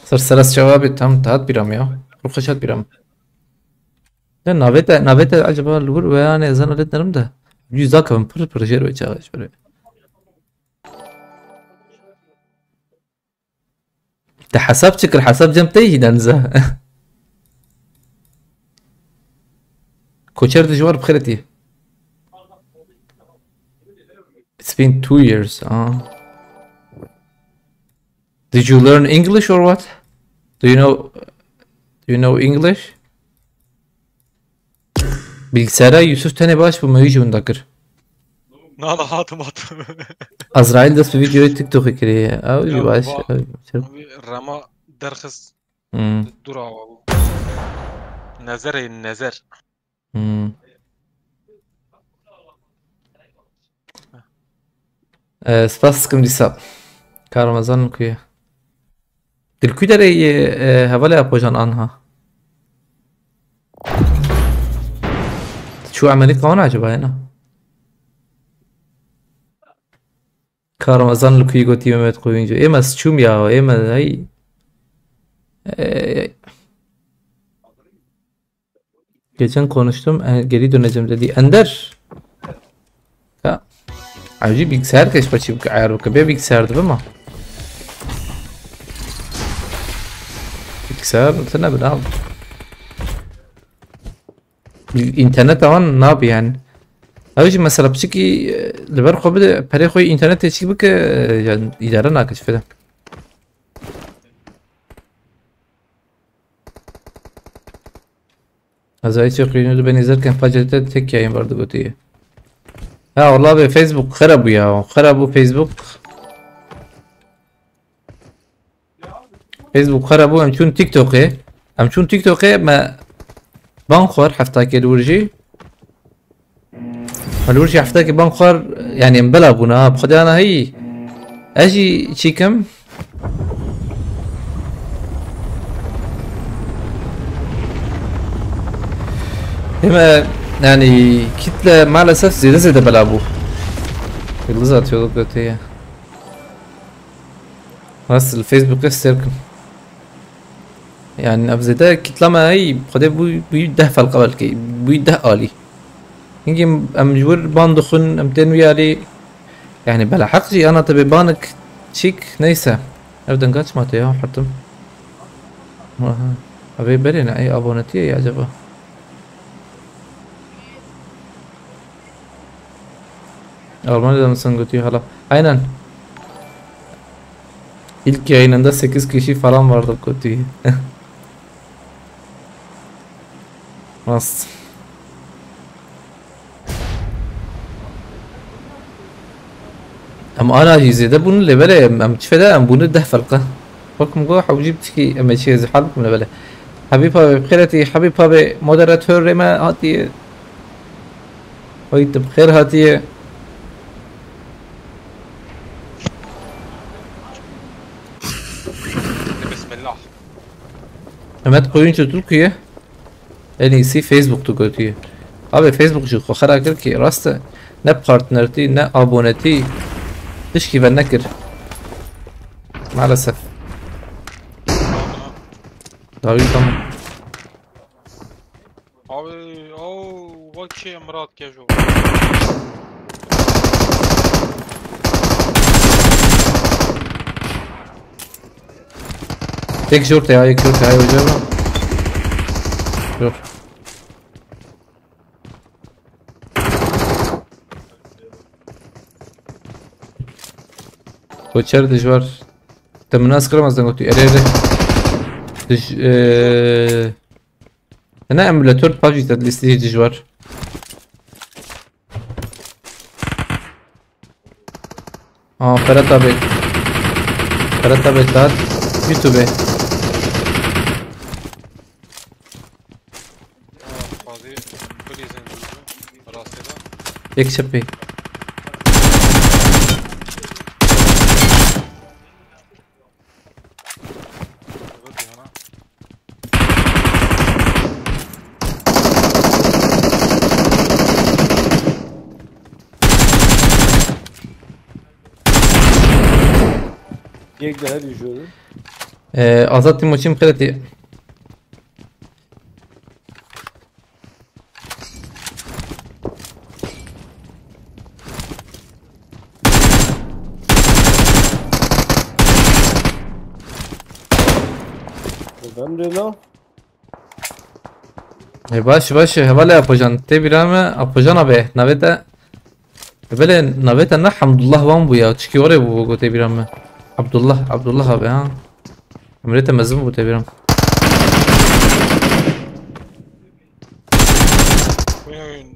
صار ثلاث شباب تم تهات براميا روخشات برام ده نافيتا عجبها الور ويعني زنا لدنا نمده يزاك من برجير ويشاغش بري ده حساب شكل حساب جمتي دنزه كوتشر دجوار بخيرتي It's been 2 years. Did you learn English or what? Do you know English? Bilgisayara Yusuf tane baş bu mevcut undakır. Nada hatım. Azrail das bir videoyu TikTok'a kiriyor. Abi baş. Rama derhis. Dur abi. Nezer. Spasskım disa. Karmazan kuya. Dilkuy dere havale yapacaksın anha. شو عملية قوانا عجبها هنا كارمازان لكي قوتي ممت قوين جو ايما سچوم ياو ايما هاي geçen konuştum geri döneceğim dedi Ender ya acı bilgisayar keşfetçi bir ayar bakıyor bilgisayardı ama bilgisayar sana bir abi internet aman ne yapıyor yani Abi mesela bişki leber خوب پره خوی اینترنت چی بک اداره ناکش فدا از ای چی قینو به نظر کن فجرت تک یایم vardı گوتیه ها والله به فیسبوک خراب یا خراب فیسبوک خراب هم چون تیک توکه ما بانخور حفتا که دورجی الورجي حفتاكي بنخر يعني مبلا بنا بخدي انا هي اجي تشيكم هما يعني كتلة مع الاسف زيادة بلعبو اللي atıyorduk öteye بس الفيسبوك يستركم يعني ابزيدا كتلة ما هي بخدي بيده في القبل كي بيده آلي يمكن امجور باندخن امتنويالي يعني بلا حقي انا تبي بانك تشيك نيسا ابدا قاتش ماتي يا حتم ابي برينا اي ابونتي يا جبا Almanya'da mısın götüyor hala? Aynen. İlk yayınında 8 kişi falan vardı götüyor. Nasıl? أم أنا زيادة بون لبلا أم تفدا أم بون ده فرقة وكم جوا حوجبت كي أم شيء زي حالكم لبلا حبيبها بخيرتي حبيبها بمودراتور ما هاتي ويت بخير هاتي بسم الله أما تقولين شو تركيا يعني سي فيسبوك تقولي أبي فيسبوك شو خرا كركي راسته نه بارتنرتي نه أبونتي تشكي بالنكر مع الأسف طويل طبعا abi وكشي مرات كيجو tek şorta ya وجابه Yok. Koçer dijvar. Temini az kıramazdan götü. Ere. Ana emülatör PUBG listeyi dijvar. Ferhat abi. Ferhat abi saat YouTube. Fazla prizin rasteda. Ek çapı. Evet yana. یک ده هری جوری. Azat Timoçin Ferhat'i. Ben de lan. Baş hevala yapacaksın. Tebirame yapacaksın abi. Naveta. Böyle naveta ne Hamdullah van bu ya. Çıkıyor oraya bu tebirame. Abdullah abi ha. Emrete mezun bu tebiram. Oyun.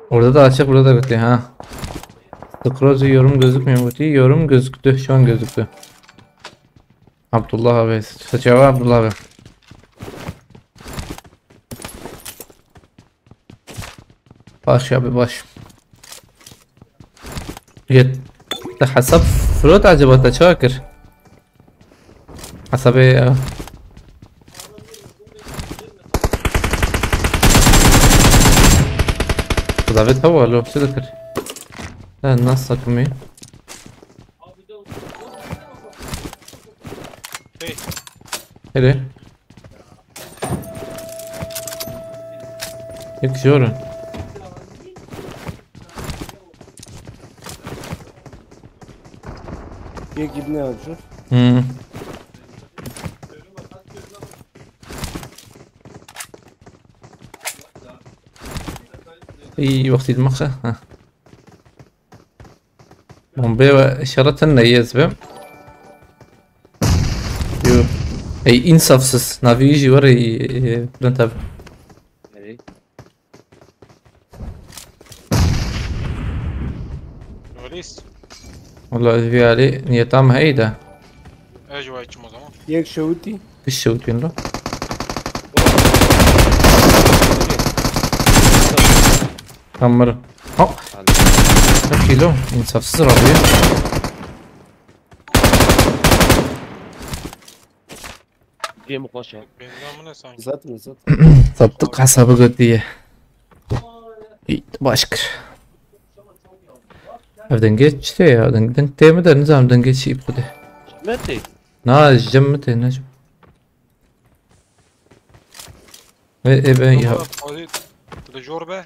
Orada da açık, burada da bitti ha. Scroll'u yorum gözükmüyor bu. Yorum gözüktü. Şu an gözüktü. Abdullah abi. Saçıyor Abdullah abi. Baş abi baş. Yet. حسب فروت عجبته شاكر حسب ضافت هو لو شو ذكر لا الناس رقمي هلي هيك جورن یک ibne alacak. اي وقت المخة ها بومبي اشارة نيز be Yo. Ey insafsız. Navici var ey Bülent abi. Nereye? Öyleyiz. والله في عليه نيتام هيدا Ecva içim o zaman. یک شوتی. فيش شوت بين له كمر اه كيلو insafsız abi. Bir mukaş ya. Benzamı ne sanki? Zaten zaten. صدق حسابı قدية başkır. Evden geçti ya. Evden temi de nizamdan geçip bu de. Mete. Na cemmete necm. Ve ben ya. Fazla tecrübe be.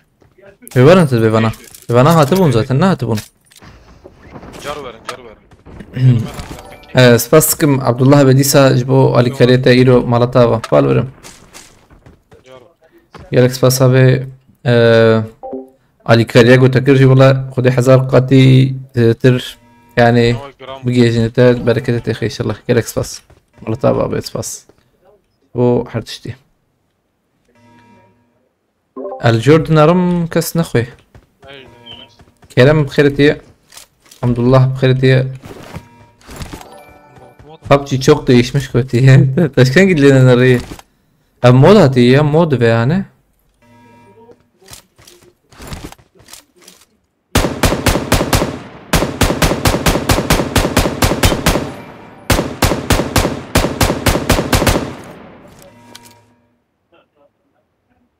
Verin siz bana. Bana hatibun zaten. Ne hatibun? Car verin. Spaskim Abdullah Bedisa jbo Ali Kareta iro Malatava. Fal verim. Car ver. Gerek spas abi Ali Kariya götürür jbola خدي حزار قاتي تر يعني Ama gram بجيجنته بركة تخي إن شاء الله gerek spas. Malatava abi spas. Bu hartıştı. الجوردن أرم كاس نخوي. كرم بخيرتي. Hamdullah بخيرتي. PUBG çok değişmiş kötü. Taşkan gidilen arayı. Mod atıyor ya mod ve yani.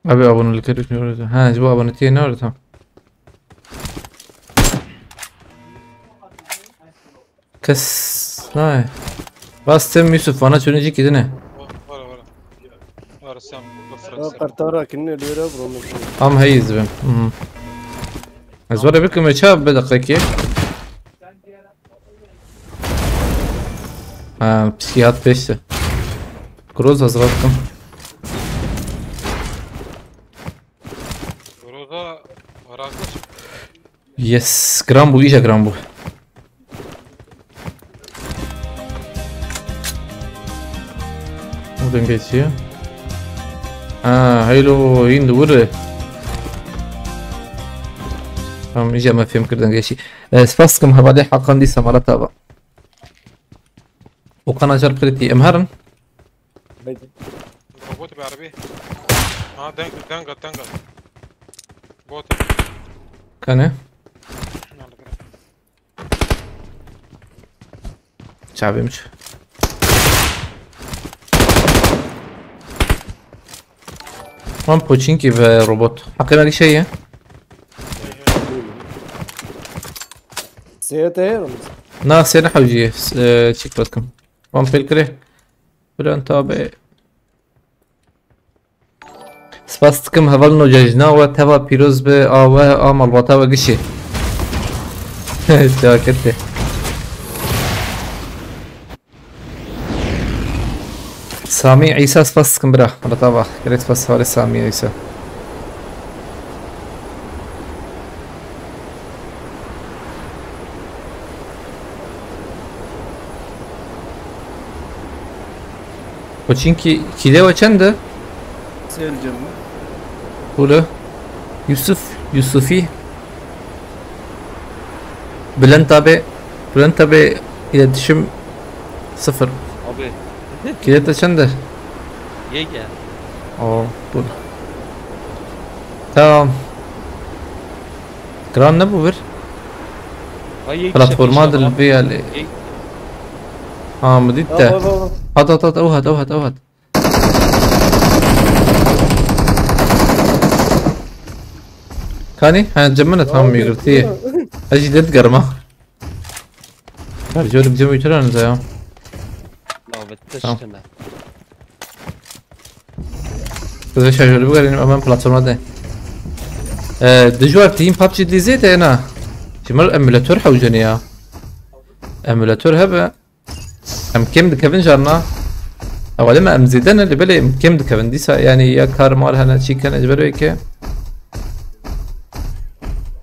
Abi abonelikleri düşünüyoruz. Ha bu abonetiye ne orada? Tamam. Kız. Ne? Bastım Yusuf bana çözünecek gidi ne? Var. Arasam اه Fransız. قرطارة كنا ليرة برومش Am heyiz ben. Ez vara bikim çab بدقيقة. Psikiyat peşte. Kroz hazırlattım. Roza Varakır. Yes, gram bu iyice gram bu. Buradan geçiyor. Haylo indi vurdu. Tamam iyice ما فهم كردن geçiyor. Spaskum havale hakan diyse mara taba. وقنا جرب قلتي امهرن. بدي Robot بعربي. ها دنقة. بوت. كان شعبي مش. من بوتشينكي في روبوت حقيقة لي شيء سيئة هي رمز نا سينا حوجي تشيك باتكم وان فيلكري بلان تابع سپاستکم هولنو ججنا و توا پیروز به آوه آمال و توا گشی جاکته سامي عيسى سپاستکم برا على توا كريت سپاس هاري سامي عيسى وچینکی کیده و چنده؟ سير جنة Ulu Yusufi Bülent abi iletişim 0 Abi Kilit açandı. yege. Bu. Tamam. Kran ne bu bir? Platforma del bir مديت هات اوهد كاني جمنت هم يقرتيه اجي دد قرمه رجول بجمع ترى زي لا بتشتنا كذا شغل بقى امام بلاتفورم ده دجوار تيم بابجي دي زيت انا شمال اميلاتور حوجنيا اميلاتور هبه ام كم دكفن جارنا اولا ما ام زيدان اللي بالي ام كم دكفن دي يعني يا كار مال هنا شي كان اجبر هيك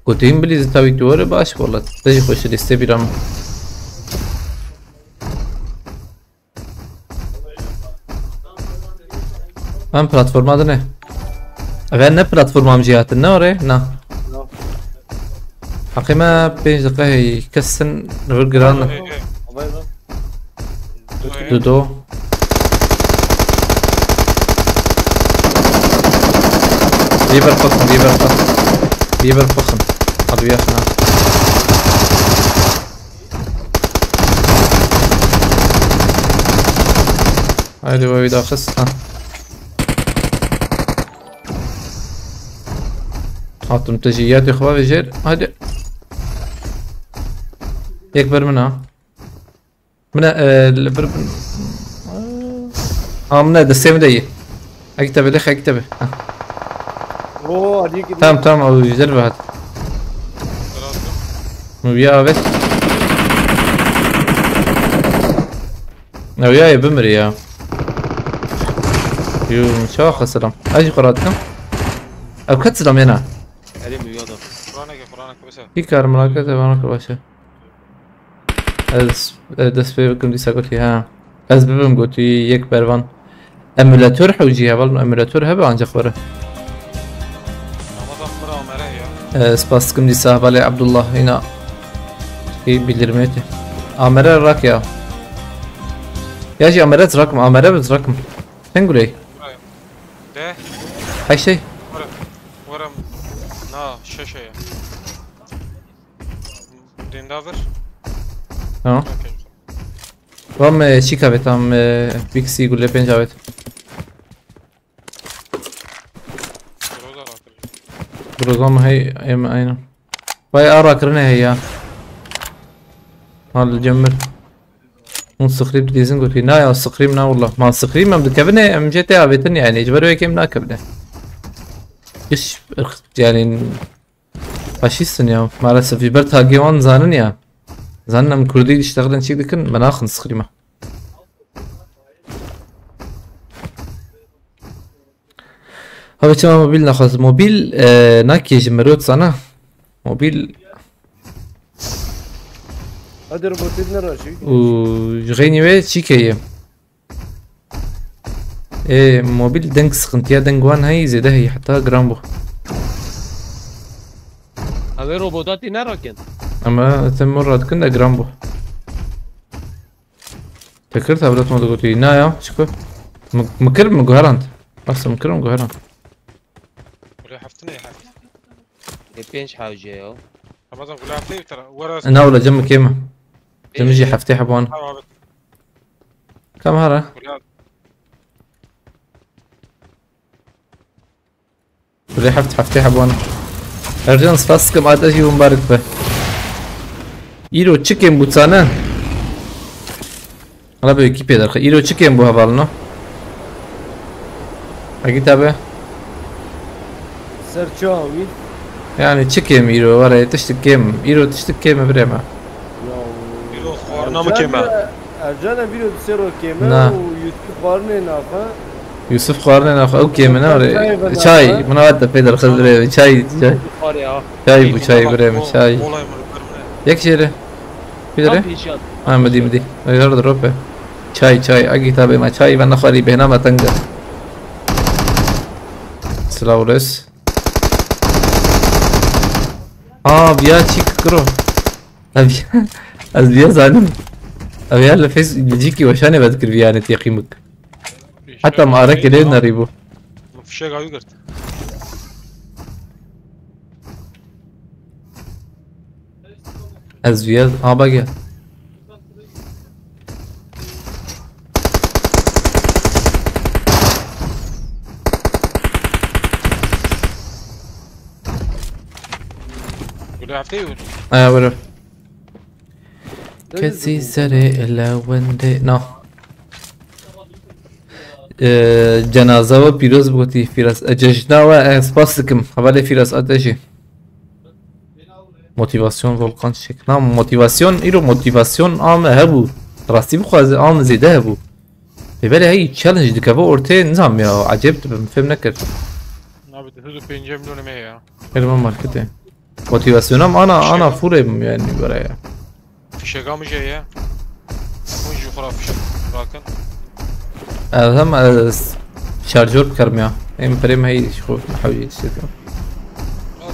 قلتين بلي زتاوي دور باش والله تجي خوش ليستي بيرام ام بلاتفورم هذا نه اغاني بلاتفورم ام جهات النوري نا حقيقة 5 دقيقة يكسن نرجع دودو ليبر فخم ابو يخنا هاي هو يدا خصها حاط منتجيات يا اخوان جير هادي يكبر منها من البر من السيم دي اكتب لك اكتب اوه هذيك تمام او يجرب هذا ويا بس وياي بمري يا يو شو خسرم اجي قراتكم او كتسلم هنا علي ميوضة قرانك بس في كار مراكزة وانا كباشا دست بكم دي ساقوتي ها از ببم قوتي يك بروان امولاتور حوجي هبل امولاتور هبه انجا خوره Ramazan bura Ömer'e ya. سپاسكم دي صاحب عبد الله هنا في bildirmeti Amer'e rak ya يا Amer'e رقم Amer'e بز رقم تنقولي Buraya. De. هاي شيء ورم. Na şaşa ya. Dindaver. اه وام شيكا بتام بيكسي يقول لي بين جابت Roza atır. بروزوم هي ام اين باي ارا كرنا هي هذا الجمر اون سخريب ديزن قلت نا يا سخريب نا والله ما سخريب ما بكفني ام جيت ابيتني يعني اجبروا هيك نا كبده ايش يعني فاشيستن يا مالسه في برت هاجيوان زانن يا زاننا من كردي يشتغلن شي دكن مناخن سخريمه هذا كمان موبيل ناخذ موبيل ناكي جمروت صنع موبيل هذا روبوتين راشي وغيني وي تشيكيه ايه موبيل دنك سخنتيا دنگوان هاي زيده هي حتى جرامبو هذا روبوتاتي نراكن اما تمرد كنا جرامبو فكرت قبلت ما قلت لي نايا شكو مكرم مقهرانت بس مكرم مقهرانت ولا حفتني حفتي يبينش حاجة يا رمضان ولا حفتي ترى ورا انا ولا جم كيما جم يجي حفتي حبوان كم هرا ولا حفتي حبوان ارجان سفاسكم عاد اجي ومبارك به ايرو تشيكن بوتسانا انا بويكيبيديا دارخ ايرو تشيكن بو هفالنو اگه تابه سرچاوي يعني تشيكن ايرو ورا تشتكيم ايرو تشتكيم بريما يلو خوارنا مكيما ارجانا فيديو بسيرو نعم. كيما ويوتيوب قارني نافا يوسف قارن اخ اوكي من ورا شاي من وقت بيدر خذ بريما شاي شاي بو شاي بريما شاي يك شيره بيدر مدي يرد روبه شاي اگه تابه ما شاي وانا خاري بهنا ما تنگا سلاورس بیا چیک کرو از بیا زانم بیا لفيس بلجيكي وشاني بذكر بيانة يقيمك حتى ما أراك ليه نريبو ما في شيء قاعد يقرت از بیا باقي ولا حفتي برو كسي سري إلا وندي نو جنازة و پیروز بوتی فیراس جشنا و اسپاس دکم حوالی فیراس آتشی موتیواسیون ولکان شک نه موتیواسیون ایرو موتیواسیون عام هبو راستی بخواز عام زیده هبو ببالي هاي تشالنج دكابو اورتي نظام يا عجبت فهم نكر نابد هذو 5 مليون مية كلمة ماركتين موتيفاسيونام انا فورم يعني برايا في شيء قام جاية ويجي خرافي شيء راكن هم شارجور بكرميا هم بريم هي شخوف محاولي تشتغل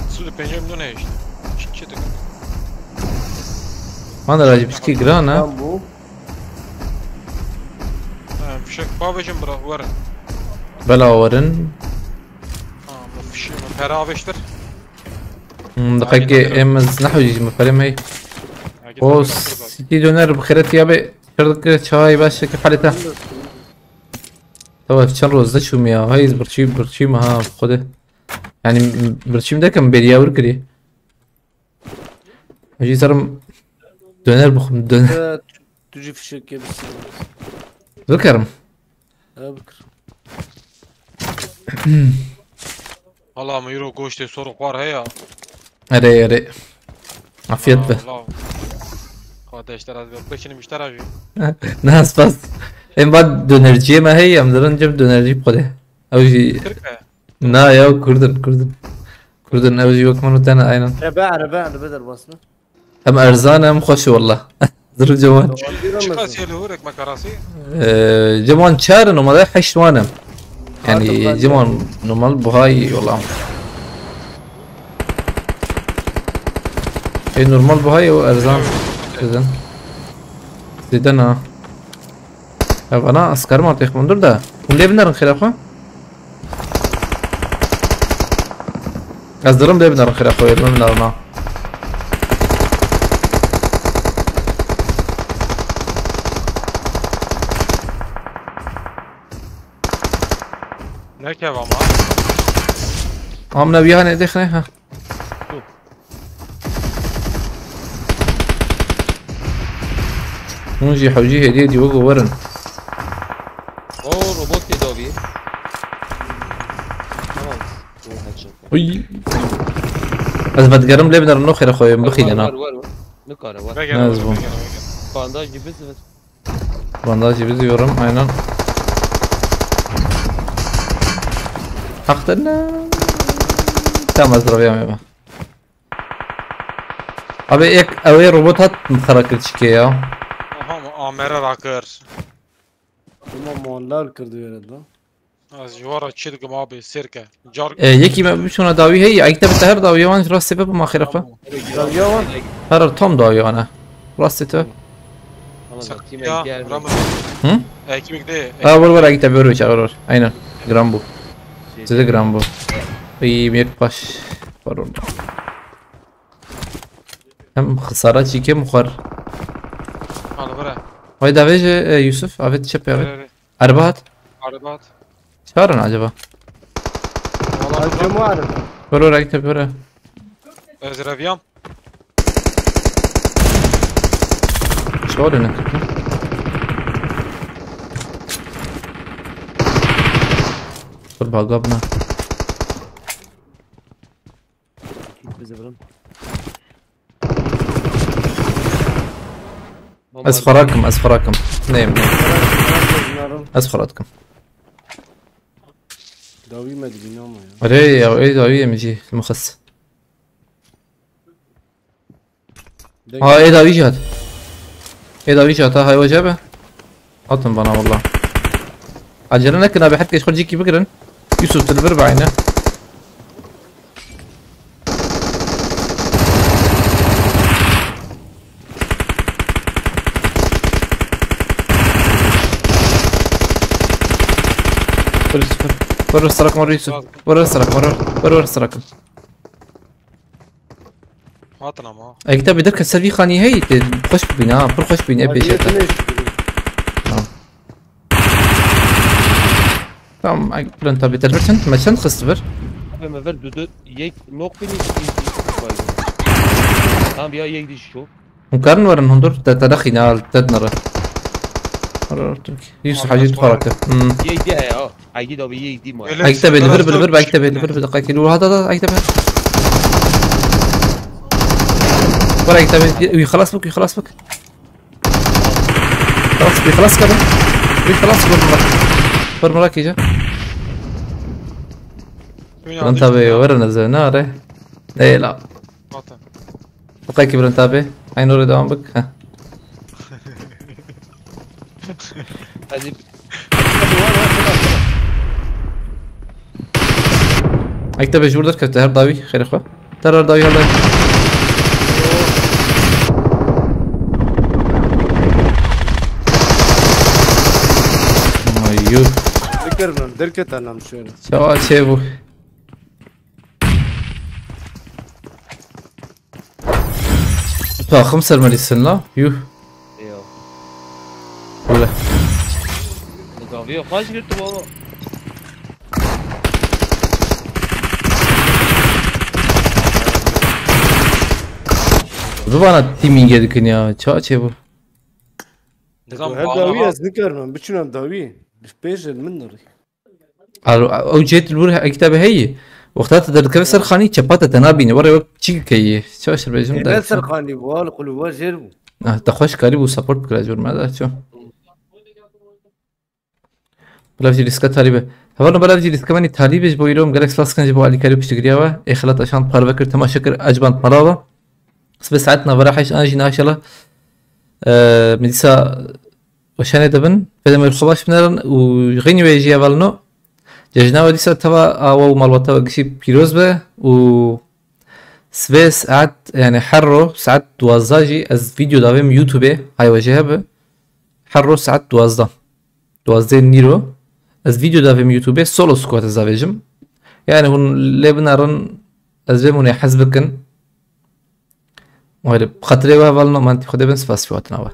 تسود 5 مليون ايش شو تقول انا راجب شكي جرانا بو في شيء بابا جنبرا ورا بلا ورن ما في شيء ما بهرافشتر دقيقة امز نحو جيج مفرم هي او سيتي دونر بخيرت يابي شرد شاي باش كيف حالتها توا في شن روز دشوم يا هاي برشيم ها خده يعني برشيم ده كان بيريا وركري اجي سرم دونر بخم دونر تجي في شركة بس ذكرم بكر والله ما يرو قوشتي صور قوار هيا اري عفيت به والله خاطر اشترى بكشني مشترى ناس بس این بعد دونرجی ما هی هم دارن جب دونرجی بخوره اوجی نه یا کردن اوجی وقت منو تانا اینا ربع بدر بصمة هم ارزان هم خوش والله ضرب جوان شو قاسي له هورك مكراسي جوان شارن وما حشت وانم يعني جوان نمال بهاي والله اي نورمال بهاي وارزان زيدنا انا اسكر ما تخ مندر ده وليه بنرن خلافه ازدرم ليه بنرن خلافه يرمي من الارنا نك يا ماما عم نبيها ندخنه ها نوجي حوجي هديه دي وجو ورن اوه روبوت تداوی تمام اون هدشات وي از بتقرم ليه بدنا نخير اخوي بخيل انا نكاره ور لازم بانداج بس بانداجي بزيورم aynen حقتنا تمام ازربيام يابا abi ek اوي روبوت هات مخرك الشكيه Aha amere rakır. Ama moğollar kırdı herhalde. Az juvara çilgim abi sirke. Car يكي ما بشونا داوي هي اكتب التهر داوي وان راس سبب ما خيرخه Yavan. هر توم داوي انا راستته ama da kime ya gel Ramın. Hı? Ekmek de. اه ور اكتب بروش اورور aynen جرامبو زي جرامبو اي ميك باش فرور هم خسارات شي كم مخر Al bre. هاي دافيج يوسف افيت شب افيت Bre. اربعات Arabat. شارن عجبه Valla Acımı aradı. ورور اكتب ورا Ezreviyam. شغل هناك قرب عقبنا Bizi vurun. اسفراكم اسفراكم نيم اسفراتكم Davi medbini ama ya. وليه او ايه داوية مجي المخس ها ايه داوي جات ايه داوي جات هاي وجبه اطن بنا والله عجلنا كنا بحد كيش خرجيكي بقرن يوسف تلفر بعينه ورا السرق مرة يوسف ورا السرق ورا السرق Hatın ama. اكتب بدك السلفي خاني هي خوش بينا بر خوش بينا ابي شتا Adiyetini eşitledim. tamam اقبل انت بتلفرشن ما شنت خستبر Abi ver düdü yek nok beni tamam ya yek diş şu مقارن ورا نهندر تدخي نال تدنر يوسف حاجات فرقة yek diye ya aygi da bir yek di ma اكتب البر اكتب البر بدقة كيلو هذا اكتب ولا اكتب خلاص بك خلاص بك خلاص كده خلاص بر مراك يجا برنتابي ورا نزل ناره اي لا Hatın. بقاك برنتابي عين نور دوام بك ها hadi اكتب ايش بردك تهر داوي خير اخوه تهر داوي هلا ايوه Dikkat derket anam şöyle. سؤال شيبو تا خمسة المليسن لا يو ya ولا Davi kaç gitti baba ببانا تيمين يدكن يا شيبو Nizam Hep bağlama. davi az dikkat biçunem davi. Beşel mindir. او جيت الورها كتابة هي وقتها تذكر سر خاني تشبات تنابين ورا وقت شي كي شو اشر بيجم Ne ده serkani bu al kulu jerbu. تخش قريب وسبورت بكراجور ماذا شو بلا في ريسكات تاليبه هذا بلا في ريسك كمان تاليبه بويلوم جالكس فلاس كان جبوا علي كاري بشتغريوا اخلط عشان طار بكر تما شكر اجبان مراوه بس ساعتنا براحش اجي ناشله مديسا وشان دبن فدا ما الخباش بنرن وغني ويجي بالنو ججنا وديسا توا او مالوتا وقشي بيروز به و سبي ساعات يعني حرو ساعات دوازاجي از فيديو دافيم يوتيوب هاي وجهه به حرو ساعات دوازده نيرو از فيديو دافيم يوتيوب سولو سكوات زافيجم يعني هون لبنارن از بموني حزبكن وهذا بخاطري وهالنا ما انت خدي بنس فاس في وقتنا